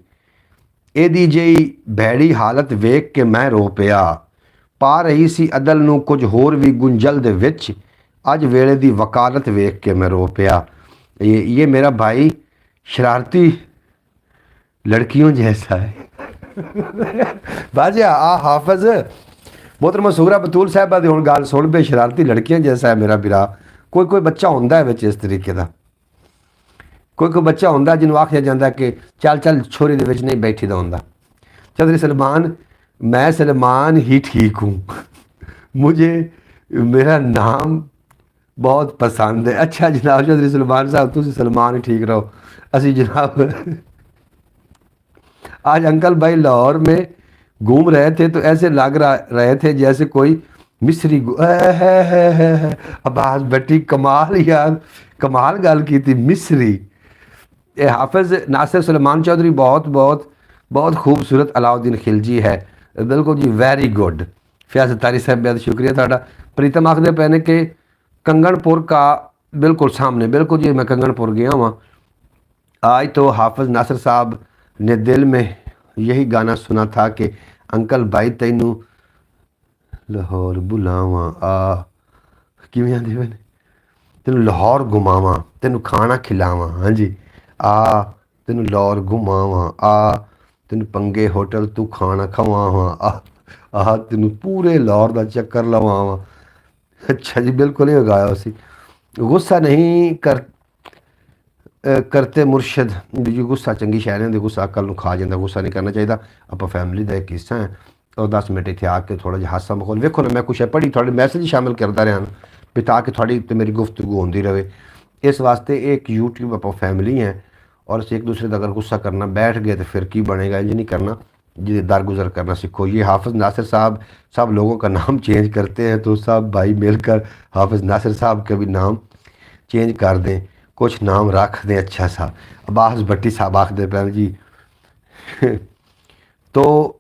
एदी जेही भैड़ी हालत वेख के मैं रो पिया, पा रही सी अदल नूं कुछ होर भी गुंजल दे विच, अज वेले दी वकालत वेख के मैं रो पिया। ये मेरा भाई शरारती लड़कियों जैसा है। बाजिया आ हाफिज मोहतरमा सूरा बतूल साहबा दी हुण गल सुन पे, शरारती लड़कियां जैसा है मेरा बिरा। कोई कोई बच्चा होंदा है विच इस तरीके का, कोई कोई बच्चा होंदा जिन्होंने आखिया जाता कि चल चल छोरी दे विच नहीं बैठी दा होंदा। चौधरी सलमान, मैं सलमान ही ठीक हूँ, मुझे मेरा नाम बहुत पसंद है। अच्छा जनाब चौधरी सलमान साहब तुम सलमान ही ठीक रहो। असी जनाब आज अंकल भाई लाहौर में घूम रहे थे तो ऐसे लग रहे थे जैसे कोई मिस्री आवाज बैठी। कमाल यार, कमाल गल की थी मिस्री। हाफिज नासिर सलमान चौधरी बहुत बहुत बहुत खूबसूरत अलाउद्दीन खिलजी है। बिल्कुल जी वेरी गुड। फयाज तारी साहब बहुत शुक्रिया ਤੁਹਾਡਾ। प्रीतम आखते पे ने कि कंगनपुर का बिल्कुल सामने। बिल्कुल जी मैं कंगनपुर गया हुआ। आज तो हाफिज नासिर साहब ने दिल में यही गाना सुना था कि अंकल भाई तैनू लाहौर बुलावा आ किवें आंदे वे ने, तेनू लाहौर घुमावा, तेनू खाना खिलावा। हाँ जी आ तेनू लाहौर घुमावा, आ तेनू पंगे होटल तू खाना खवावा, आ तेनू पूरे लाहौर का चक्कर लवावा। अच्छा जी बिल्कुल ही गाया उसी। गुस्सा नहीं करते मुर्शद जी। गुस्सा चंगी शहर होंगे, गुस्सा अकल नूं खा जाता, गुस्सा नहीं करना चाहिए। आप फैमिली का एक हिस्सा है और 10 मिनट इतने आके थोड़ा जिहा हासा माहौल वेखो ना, मैं कुछ पढ़ी थोड़े मैसेज शामिल करता रहा भी ताकि थोड़ी तो मेरी गुफ्तगू होती रहे। इस वास्ते एक यूट्यूब आप फैमिली है और एक दूसरे का अगर गुस्सा करना बैठ गए तो फिर की बनेगा, इंज नहीं करना जी, दरगुजर करना सीखो। ये हाफिज़ नासिर साहब सब लोगों का नाम चेंज करते हैं, तो सब भाई मिलकर हाफिज़ नासिर साहब का भी नाम चेंज कर दें, कुछ नाम रख दें अच्छा सा। अब्बास भट्टी साहब आख दे पैन जी तो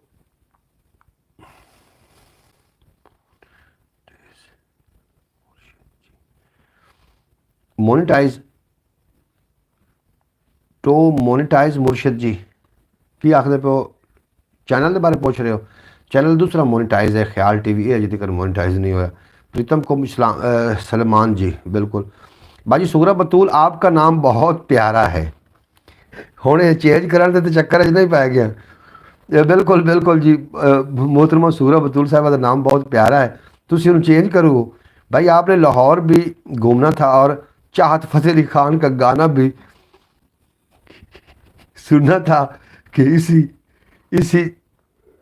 मोनेटाइज मोनेटाइज मुर्शिद जी की आखदे पे चैनल के बारे पूछ रहे हो। चैनल दूसरा मोनेटाइज है, ख्याल टीवी, ये अजे तक मोनेटाइज नहीं होया। प्रीतम को सलमान जी बिल्कुल। बाजी सूरा बतूल आपका नाम बहुत प्यारा है, हुणे चेंज करने तो चक्कर च नहीं पै गया। बिल्कुल बिल्कुल जी, मोहतरमा सूरा बतूल साहब का नाम बहुत प्यारा है, तुसी उन्हें चेंज करो भाई। आपने लाहौर भी घूमना था और चाहत फतेह अली खान का गाना भी सुनना था कि इसी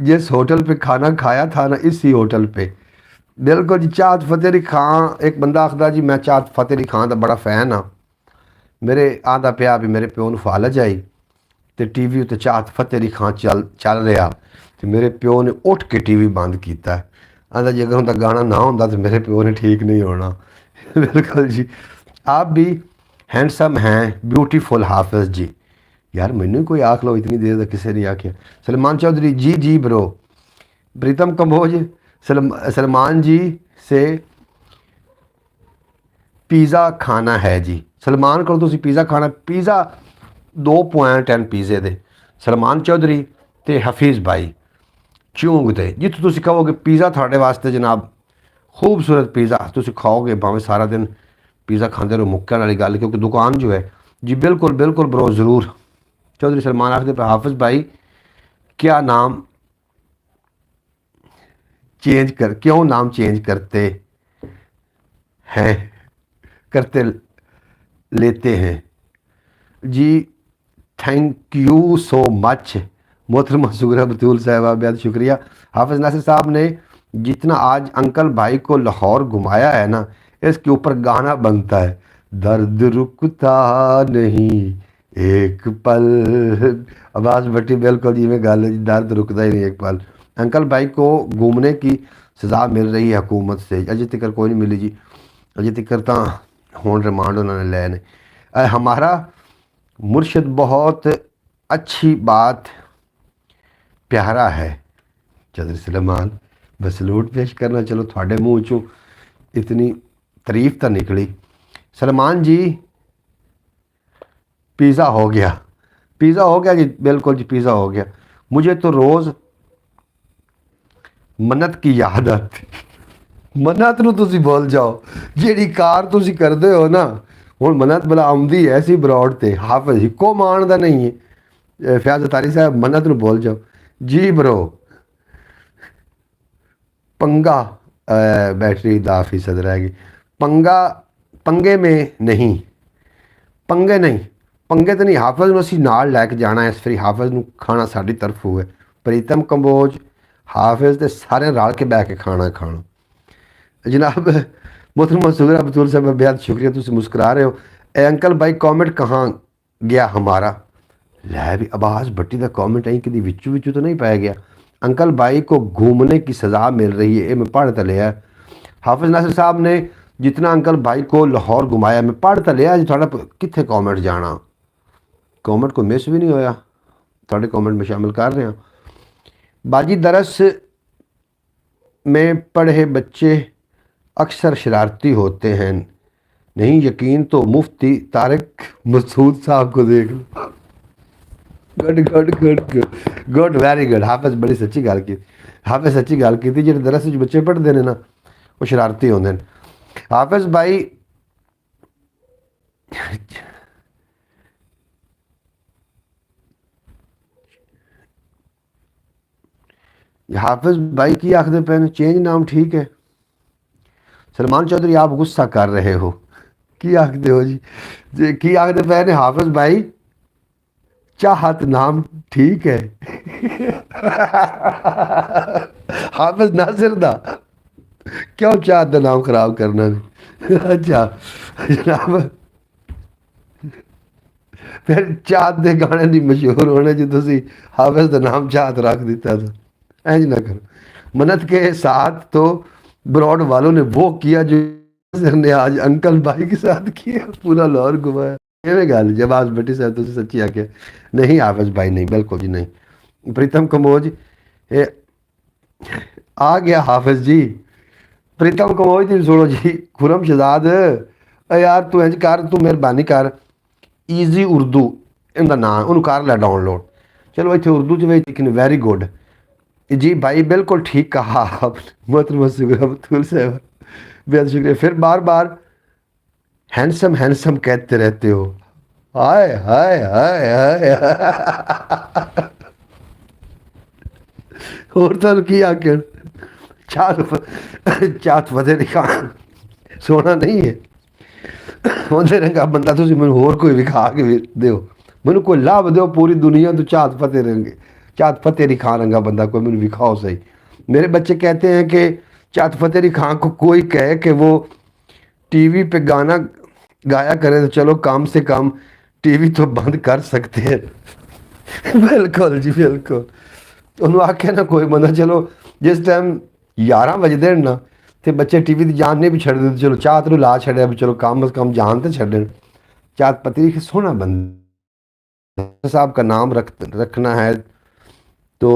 जिस होटल पे खाना खाया था ना, इसी होटल पे। बिल्कुल जी, चाहत फतेह अली खान एक बंदा आखदा जी मैं चाहत फतेह अली खान का बड़ा फैन हाँ। मेरे आदा पिया भी मेरे प्यो फालज आई तो टीवी उत्ते चाहत फतेह अली खान चल रहा तो मेरे प्यो ने उठ के टीवी बंद किया। आंदा जी अगर उनका गाना ना होंदा तो मेरे प्यो ने ठीक नहीं होना। बिल्कुल जी, आप भी हैंडसम हैं, ब्यूटीफुल हाफिज़ जी। यार मैनू कोई आख लो, इतनी देर तक किसी ने आख्या। सलमान चौधरी जी जी ब्रो। प्रीतम कंबोज सलमान जी से पिज़्ज़ा खाना है जी। सलमान को तुसी पिज़्ज़ा खाना, पिज़्ज़ा 2.10 पिज़्ज़े दे सलमान चौधरी ते हफीज़ भाई चूंग दे जितों तुसी कहोगे पिज़्ज़ा थोड़े वास्ते जनाब खूबसूरत पिज़्ज़ा तुसी खाओगे, भावें सारा दिन पिज़्ज़ा खाते रहो, मुक्कन वाली गल, क्योंकि दुकान जो है जी। बिल्कुल बिल्कुल ब्रो, ज़रूर। चौधरी सलमान आखदे पे हाफिज़ भाई क्या नाम चेंज कर, क्यों नाम चेंज करते हैं, करते लेते हैं जी। थैंक यू सो मच मोहतरमा सुगरा बतूल साहबा, बेहद शुक्रिया। हाफिज़ नासिर साहब ने जितना आज अंकल भाई को लाहौर घुमाया है ना, इसके ऊपर गाना बनता है, दर्द रुकता नहीं एक पल। अब्बास भट्टी बिल्कुल जी में गल जी, दर्द रुकता ही नहीं एक पल। अंकल भाई को घूमने की सज़ा मिल रही है हुकूमत से, अजे तक कोई नहीं मिली जी। अजे तक तो हुण रिमांड उन्होंने ले ने। हमारा मुर्शिद बहुत अच्छी बात प्यारा है। चौधरी सलमान बस सलूट पेश करना, चलो थोड़े मुँह चों इतनी तारीफ तो निकली। सलमान जी पिज़्ज़ा हो गया, पिज़्ज़ा हो गया जी, बिल्कुल जी पिज़्ज़ा हो गया। मुझे तो रोज़ मन्नत की याद आती। मन्नत नूं तुसी बोल जाओ, जिहड़ी कार तुसी करदे हो ना, हुण मन्नत भला आउंदी है ऐसी बरौड़ ते हाफिज़ हिक्को मान दा नहीं है। फयाज़ तारी साहब मन्नत नूं बोल जाओ जी ब्रो। पंगा बैटरी 10% रह गई। पंगा पंगे में नहीं, पंगे नहीं, पंगे तो नहीं। हाफिज़ नूं असीं नाल लैके जाना है, इस फिर हाफिज़ नूं खाना साडी तरफों है। प्रीतम कंबोज हाफिज़ ते सारे रल के बह के खाना खाना जनाब। मोहतरमा सुगरा बतूल साहब बेहद शुक्रिया, तुम मुस्कुरा रहे हो। ए अंकल भाई कॉमेंट कहाँ गया हमारा? लै भी अब्बास भट्टी का कॉमेंट आई कि विचू तो नहीं पाया गया। अंकल भाई को घूमने की सज़ा मिल रही है, ये मैं पढ़ तो लिया। हाफिज़ नासिर साहब ने जितना अंकल भाई को लाहौर घुमाया मैं पढ़ तो लिया जी। थोड़ा कित्थे कॉमेंट जाना, कॉमेंट को मिस भी नहीं होया, थोड़े कॉमेंट में शामिल कर रहे हैं। बाजी दरस में पढ़े बच्चे अक्सर शरारती होते हैं, नहीं यकीन तो मुफ्ती तारिक मसूद साहब को देख लो। Good good good good good, very good. Hafiz बड़ी सच्ची गल की, हाफिज़ सच्ची गल की। जो दरस बच्चे पढ़ते हैं ना वो शरारती होंगे। हाफिज़ भाई हाफिज़ भाई की आखदे पे चेंज नाम ठीक है। सलमान चौधरी आप गुस्सा कर रहे हो, की आखदे हो जी की आखदे पे ने हाफिज़ भाई चाहत नाम ठीक है। हाफिज नासिर दा क्यों चाहत दा नाम खराब करना ने अच्छा जनाब फिर चाहत दे गाने नहीं मशहूर होने जो तुसी हाफिज दा नाम चाहत रख दिता था इंज ना करो मन्नत के साथ तो ब्रॉड वालों ने वो किया जो ने आज अंकल भाई के साथ किया पूरा लाहौर घुमाया एवें गल जवाब भट्टी साहब तुसी सच्ची आखे नहीं हाफिज भाई नहीं बिल्कुल जी नहीं प्रीतम कमोज ये आ गया हाफिज जी प्रीतम कमोज जी सुनो जी खुरम शहजाद यार तू इंज कर तू मेहरबानी कर ईजी उर्दू इनका नाम उन्होंने कर लिया डाउनलोड चलो इतने उर्दू च लिखने वेरी गुड जी भाई बिल्कुल ठीक कहा आपने मोहतरमा शुक्रिया बतूल साहब बेहद शुक्रिया फिर बार बार हैंडसम हैंडसम कहते रहते हो हाय हाय हाय हाय और तो की आखिर चात चात फतेह अली खान सोना नहीं है ਉਹਦੇ ਰੰਗਾ ਬੰਦਾ ਤੁਸੀਂ ਮੈਨੂੰ ਹੋਰ ਕੋਈ ਵਿਖਾ ਕੇ ਦਿਓ ਮੈਨੂੰ ਕੋਈ ਲਾਭ ਦਿਓ पूरी दुनिया तो चात फतेह रंगे चात फतेह अली खान रंगा बंदा कोई मैंने विखाओ सही मेरे बच्चे कहते हैं कि चात फतेह अली खान को कोई कहे कि वो टीवी पे गाना गाया करे तो चलो कम से कम टीवी तो बंद कर सकते हैं बिल्कुल जी बिल्कुल ਉਹਨੂੰ ਆਖਿਆ ਨਾ ਕੋਈ ਬੰਦਾ ਚਲੋ ਜਿਸ ਟਾਈਮ 11 ਵਜਦੇ ਨੇ ਨਾ ਤੇ ਬੱਚੇ ਟੀਵੀ ਦੀ ਜਾਨ ਨਹੀਂ ਵੀ ਛੱਡਦੇ ਚਲੋ ਚਾਹਤ ਨੂੰ ਲਾ ਛੱਡਿਆ ਵੀ ਚਲੋ ਕਮ ਸੇ ਕਮ ਜਾਨ ਤੇ ਛੱਡਣ ਚਾਹਤ पति सोना बंदा साहब का नाम रखना है तो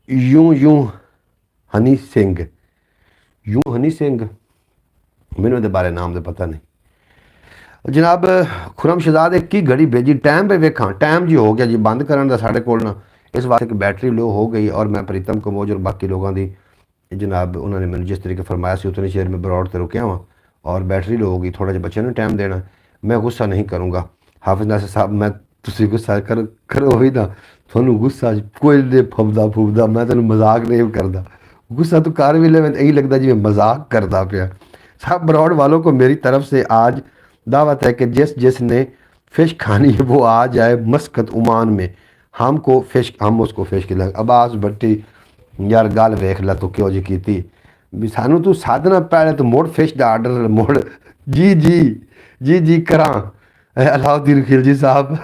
यूं यूं हनी सिंह यूं हनी सिंह मैनू ਇਹਦੇ बारे नाम तो पता नहीं जनाब खुरम शहजाद एक की घड़ी भेजी टाइम पे वेखा टाइम जी हो गया जी बंद करने का साढ़े कोल ना इस वास्ते कि बैटरी लो हो गई और मैं प्रीतम कमोज और बाकी लोगों की जनाब उन्होंने मैंने जिस तरीके फरमाया सी उतनी चेर में बरौड़ तो रुकया वहाँ और बैटरी लो होगी थोड़ा जिहा बच्चों ने टाइम देना मैं गुस्सा नहीं करूँगा हाफिज नासिर साहब मैं तुसी गुस्सा करो ही ना थोनू गुस्सा कोई दे फबदा फूबदा मैं तेन मजाक नहीं करता गुस्सा तो कर भी ले मैं यही लगता जी मैं मजाक करता पाया सब बरौड़ वालों को मेरी तरफ से आज दावत है कि जिसने फ़िश खानी है वो आ जाए मस्कत ओमान में हमको फ़िश हम उसको फ़िश खिलाएंगे अब्बास भट्टी यार गल वेख ला तू क्यों जी की भी सानू तू साधना पहले तो मुड़ फिश का आर्डर मुड़ जी जी जी जी करा अलाउद्दीन खिलजी साहब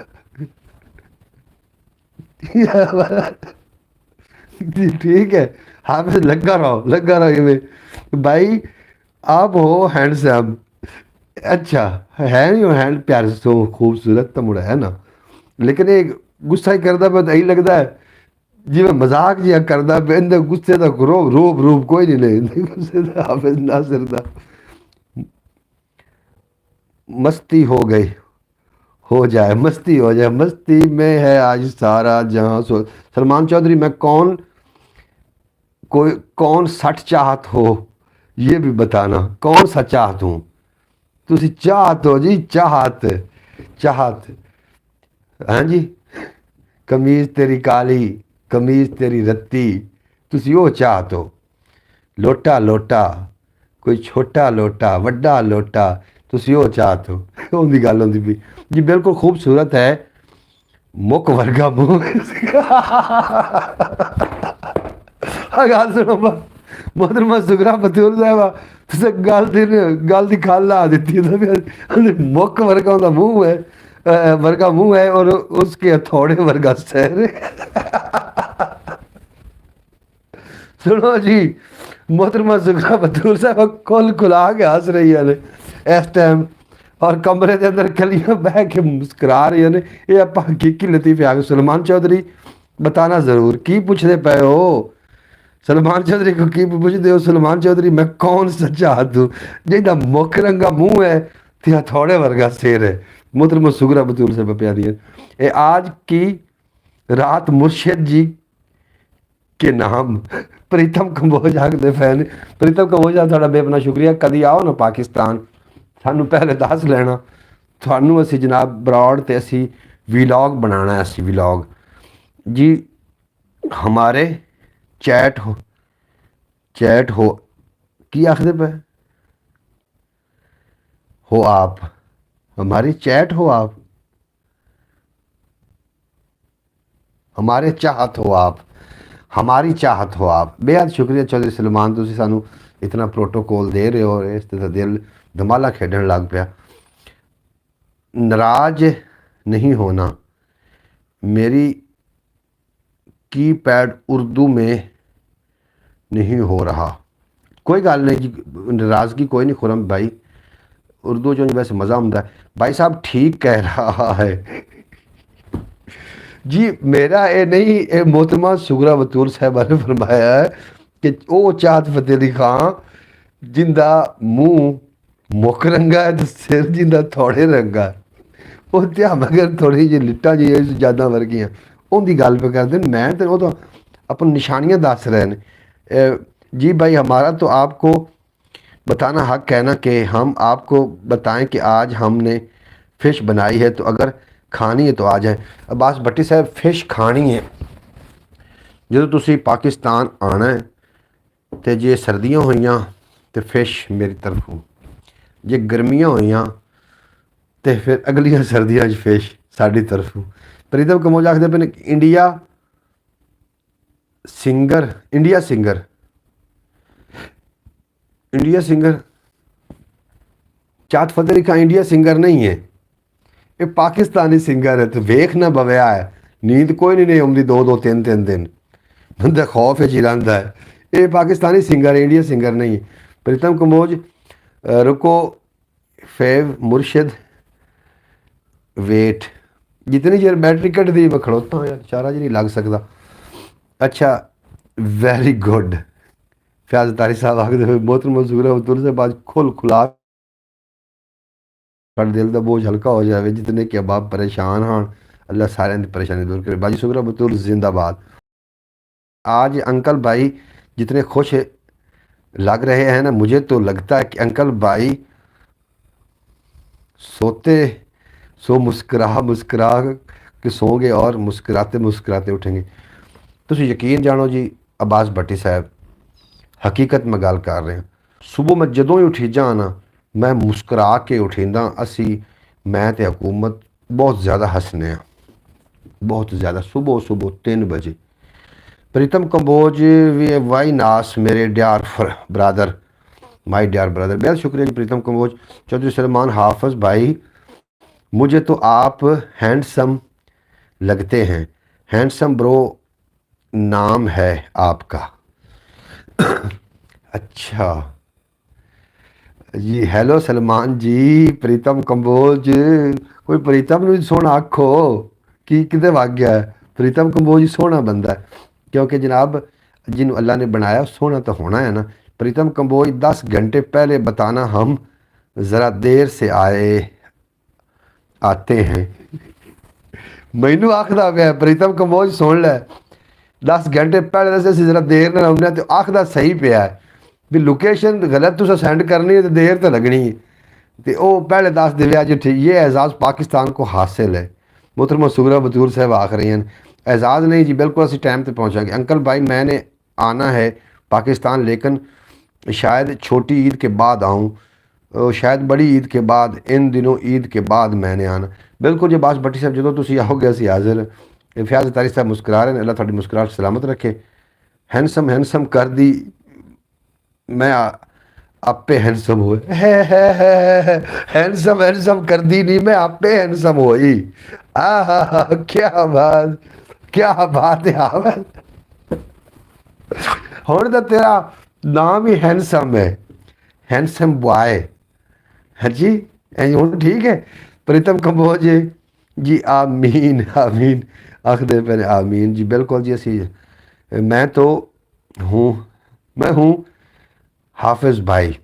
जी ठीक है हाफिज लगा रहो इवें भाई आप हो हैंडसम अच्छा है नहीं हो हैंड प्यार सो खूबसूरत तो मुड़ा है ना लेकिन एक गुस्सा ही करता पे यही लगता है जिवें मजाक जिहा करदा पे इंदे गुस्से दा रूप कोई नहीं ले गुस्से दा हाफिज नासिर दा मस्ती हो जाए मस्ती में है आज सारा जहां सलमान चौधरी मैं कौन सच चाहत हो ये भी बताना कौन सा चाहत हूँ तुसी चाहत हो जी चाहत हाँ जी कमीज तेरी काली कमीज तेरी रत्ती तुसी वो चाहत हो लोटा कोई छोटा लोटा वड्डा लोटा तुसी वो चाहत हो उनकी गल होंदी भी जी बिल्कुल खूबसूरत है मुख वर्गा मुंह गल सुनो मोहतरमा सुगरा बतूल साहब तुसें गल दी खल ला दी मुख वर्गा उनका मुंह है वर्गा मुंह है और उसके हथौड़े वर्गा सैर सुनो जी मोहतरमा सुगरा बतूल साहब खुल खुला के हंस रही है इस टाइम और कमरे के अंदर कलियां बह के मुस्करा रही ने ये आप हकीकी लतीफे आ गए सलमान चौधरी बताना जरूर की पूछते पे हो सलमान चौधरी को की पूछते हो सलमान चौधरी मैं कौन सच्चा हाथ हूँ जिदा मुख रंगा मुंह है ते हथौड़े वर्गा सिर है मोहतरमा सुगरा बतूल से प्यारी है ये आज की रात मुर्शिद जी के नाम प्रीतम कंबोज आखते फैन प्रीतम कंबोज थोड़ा बेपना शुक्रिया कभी आओ ना पाकिस्तान सानू पहले दस लेना थानू असी जनाब ब्रॉड ते असी वीलॉग बनाना असी वीलॉग जी हमारे चैट हो की आखदे पे हो आप हमारी चैट हो आप हमारे चाहत हो आप हमारी चाहत हो आप। बेहद शुक्रिया चौधरी सलमान, तुसी सानू इतना प्रोटोकॉल दे रहे हो, इस ते दिल धमाला खेडन लग पिया। नाराज नहीं होना, मेरी कीपैड उर्दू में नहीं हो रहा। कोई गल नहीं जी, नाराज़गी कोई नहीं खुरम भाई, उर्दू जो वैसे मज़ा आता है। भाई साहब ठीक कह रहा है जी, मेरा ये नहीं, ये मोहतरमा सुगरा बतूल साहबा ने फरमाया है कि वो चाहत फतेह अली खान जिंदा मुंह मुख रंगा है तो सिर जिंदा थोड़े रंगा है, वो त्या मगर थोड़ी जी लिट्टा जी ज्यादा वर्गियां उनकी गल पे करते हैं। मैं तो वो तो अपन निशानियां दस रहे हैं जी। भाई हमारा तो आपको बताना हक है ना कि हम आपको बताएं कि आज हमने फ़िश बनाई है, तो अगर खानी है तो आ जाए। अब्बास भट्टी साहब, फ़िश खानी है जो तुसी पाकिस्तान आना है, तो जे सर्दियाँ होइयां तो फ़िश मेरी तरफों, जे गर्मियाँ होइयां तो फिर अगलियां सर्दियां फ़िश साड़ी तरफों। प्रीतम कमोज आखदे पे ने India singer, India singer, India singer चाहत फतेह अली खान इंडिया सिंगर नहीं है, ये पाकिस्तानी सिंगर है। तो वेख ना बवया है, नींद कोई नहीं आती 2-2 3-3 दिन, बंदा खौफ है रहा है। ये पाकिस्तानी सिंगर है, इंडिया सिंगर नहीं है। प्रीतम कमोज रुको फेव मुर्शिद वेट, जितनी देर बैटरी कट दी मैं खड़ोता हूँ यार, चारा जी नहीं लग सकता। अच्छा वेरी गुड, फयाज तारी साहब आखते हुए मोहतरम मसूरा उतुर से बाद खुल खुला कर दिल का बोझ हल्का हो जाए, जितने के अबाब परेशान हाँ अल्लाह सारे की परेशानी दूर करे। बाजी सुगरा बतूर जिंदाबाद। आज अंकल भाई जितने खुश लग रहे हैं ना, मुझे तो लगता है कि अंकल भाई सोते सो मुस्करा मुस्करा के सोंगे और मुस्कुराते मुस्कुराते उठेंगे। तो यकीन जानो जी अब्बास भट्टी साहब, हकीकत में गल कर रहे हैं। सुबह मैं जदों ही उठी जाना मैं मुस्कुरा के उठींदा। असी मैं ते हुकूमत बहुत ज़्यादा हंसने, बहुत ज़्यादा, सुबह सुबह 3 बजे। प्रीतम कंबोज वाई नास मेरे डियार ब्रदर, माई डियार ब्रदर, बेहद शुक्रिया जी प्रीतम कंबोज। चौधरी सलमान हाफिज भाई, मुझे तो आप हैंडसम लगते हैं, हैंडसम ब्रो नाम है आपका। अच्छा जी, हेलो सलमान जी। प्रीतम कंबोज, कोई प्रीतम नूं सोहना आखो कि किते वग गया है। प्रीतम कंबोज सोहना बंदा है, क्योंकि जनाब जिन्हों अल्लाह ने बनाया सोहना तो होना है ना। प्रीतम कंबोज 10 घंटे पहले बताना, हम ज़रा देर से आते हैं। मैनू आखदा पे प्रीतम कंबोज सुन लै, 10 घंटे पहले दस ज़रा देर ना आउने, तो आखदा सही पिया है भी लोकेशन गलत तुसा सेंड करनी है तो देर तो लगनी है, तो वो पहले दस दिव्या जी ठीक। ये एजाज़ पाकिस्तान को हासिल है। मोहतरमा सुगरा बतूर साहब आख रही हैं एजाज़ नहीं जी, बिल्कुल असी टाइम पर पहुँचाएंगे। अंकल भाई मैंने आना है पाकिस्तान, लेकिन शायद छोटी ईद के बाद आऊँ, शायद बड़ी ईद के बाद, इन दिनों ईद के बाद मैंने आना। बिल्कुल जी बास भट्टी साहब, जो तुम आओगे असी हाजिर। फयाज तारी साहब मुस्कुरा रहे हैं, अल्लाह थोड़ी मुस्कुराहट सलामत रखे। हैंडसम हैंडसम कर दी मैं आपे हैंडसम हुए, हैंडसम हैंडसम कर दी नहीं, मैं आपे हैंडसम हुई। क्या बात है। हुण तो तेरा नाम ही हैंडसम है, हैंडसम बॉय है जी। हुण ठीक है। प्रीतम कंबोज जी आमीन आमीन आखदे पे आमीन जी, बिल्कुल जी। असी मैं तो मैं हूँ हाफिज़ भाई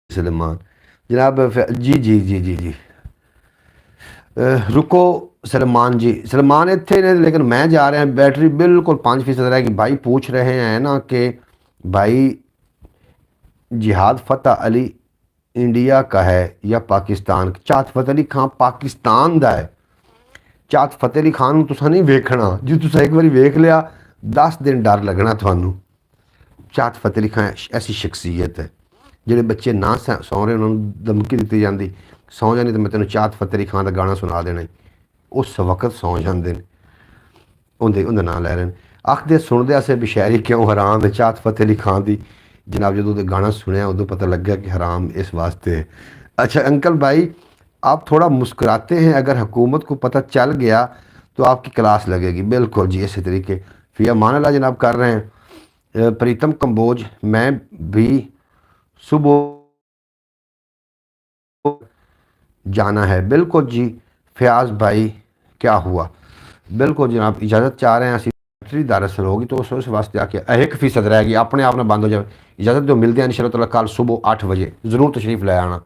सलमान जनाब जी जी जी जी जी। रुको सलमान जी, सलमान इतने ने, लेकिन मैं जा रहा हैं। बैटरी बिल्कुल 5% रहेगी। भाई पूछ रहे हैं ना कि भाई जिहाद फतेह अली इंडिया का है या पाकिस्तान का। चाहत फतेह अली खान पाकिस्तान का है। चाहत फतेह अली खान तुसा नहीं वेखना जी, तुसा एक बार वेख लिया 10 दिन डर लगना थानू। चाहत फतेह अली खान ऐसी शख्सियत है, ਜਿਹੜੇ ਬੱਚੇ ਨਾ ਸੌਂ ਰਹੇ ਉਹਨਾਂ ਨੂੰ ਧਮਕੀ ਦਿੱਤੀ ਜਾਂਦੀ, ਸੌਂ ਜਾਣੀ ਤਾਂ ਮੈਂ ਤੈਨੂੰ ਚਾਹਤ ਫਤਿਹ ਅਲੀ ਖਾਨ ਦਾ ਗਾਣਾ ਸੁਣਾ ਦੇਣਾ, ਉਸ ਵਕਤ ਸੌਂ ਜਾਂਦੇ ਨੇ, ਉਹਦੇ ਨਾਂ ਲੈ ਰਹੇ ਨੇ। आखदे सुनदे असें बशैरी क्यों हराम है चाहत फतेह अली खान दी जनाब जो गाना सुनया उदों पता लग गया कि हराम इस वास्ते है। अच्छा अंकल भाई आप थोड़ा मुस्कुराते हैं, अगर हुकूमत को पता चल गया तो आपकी क्लास लगेगी। बिल्कुल जी इसी तरीके फिर अमान अल्लाह जनाब कर रहे हैं। प्रीतम कंबोज मैं भी सुबह जाना है। बिल्कुल जी फयाज भाई क्या हुआ, बिल्कुल जनाब इजाज़त चाह रहे हैं असं बैटरी दरअसल होगी तो उस वास्ते आके 1% रहेगी अपने आप ना बंद हो जाए। इजाज़त जो मिलते हैं इंशाअल्लाह ताला कल सुबह 8 बजे ज़रूर तशरीफ़ ले आना।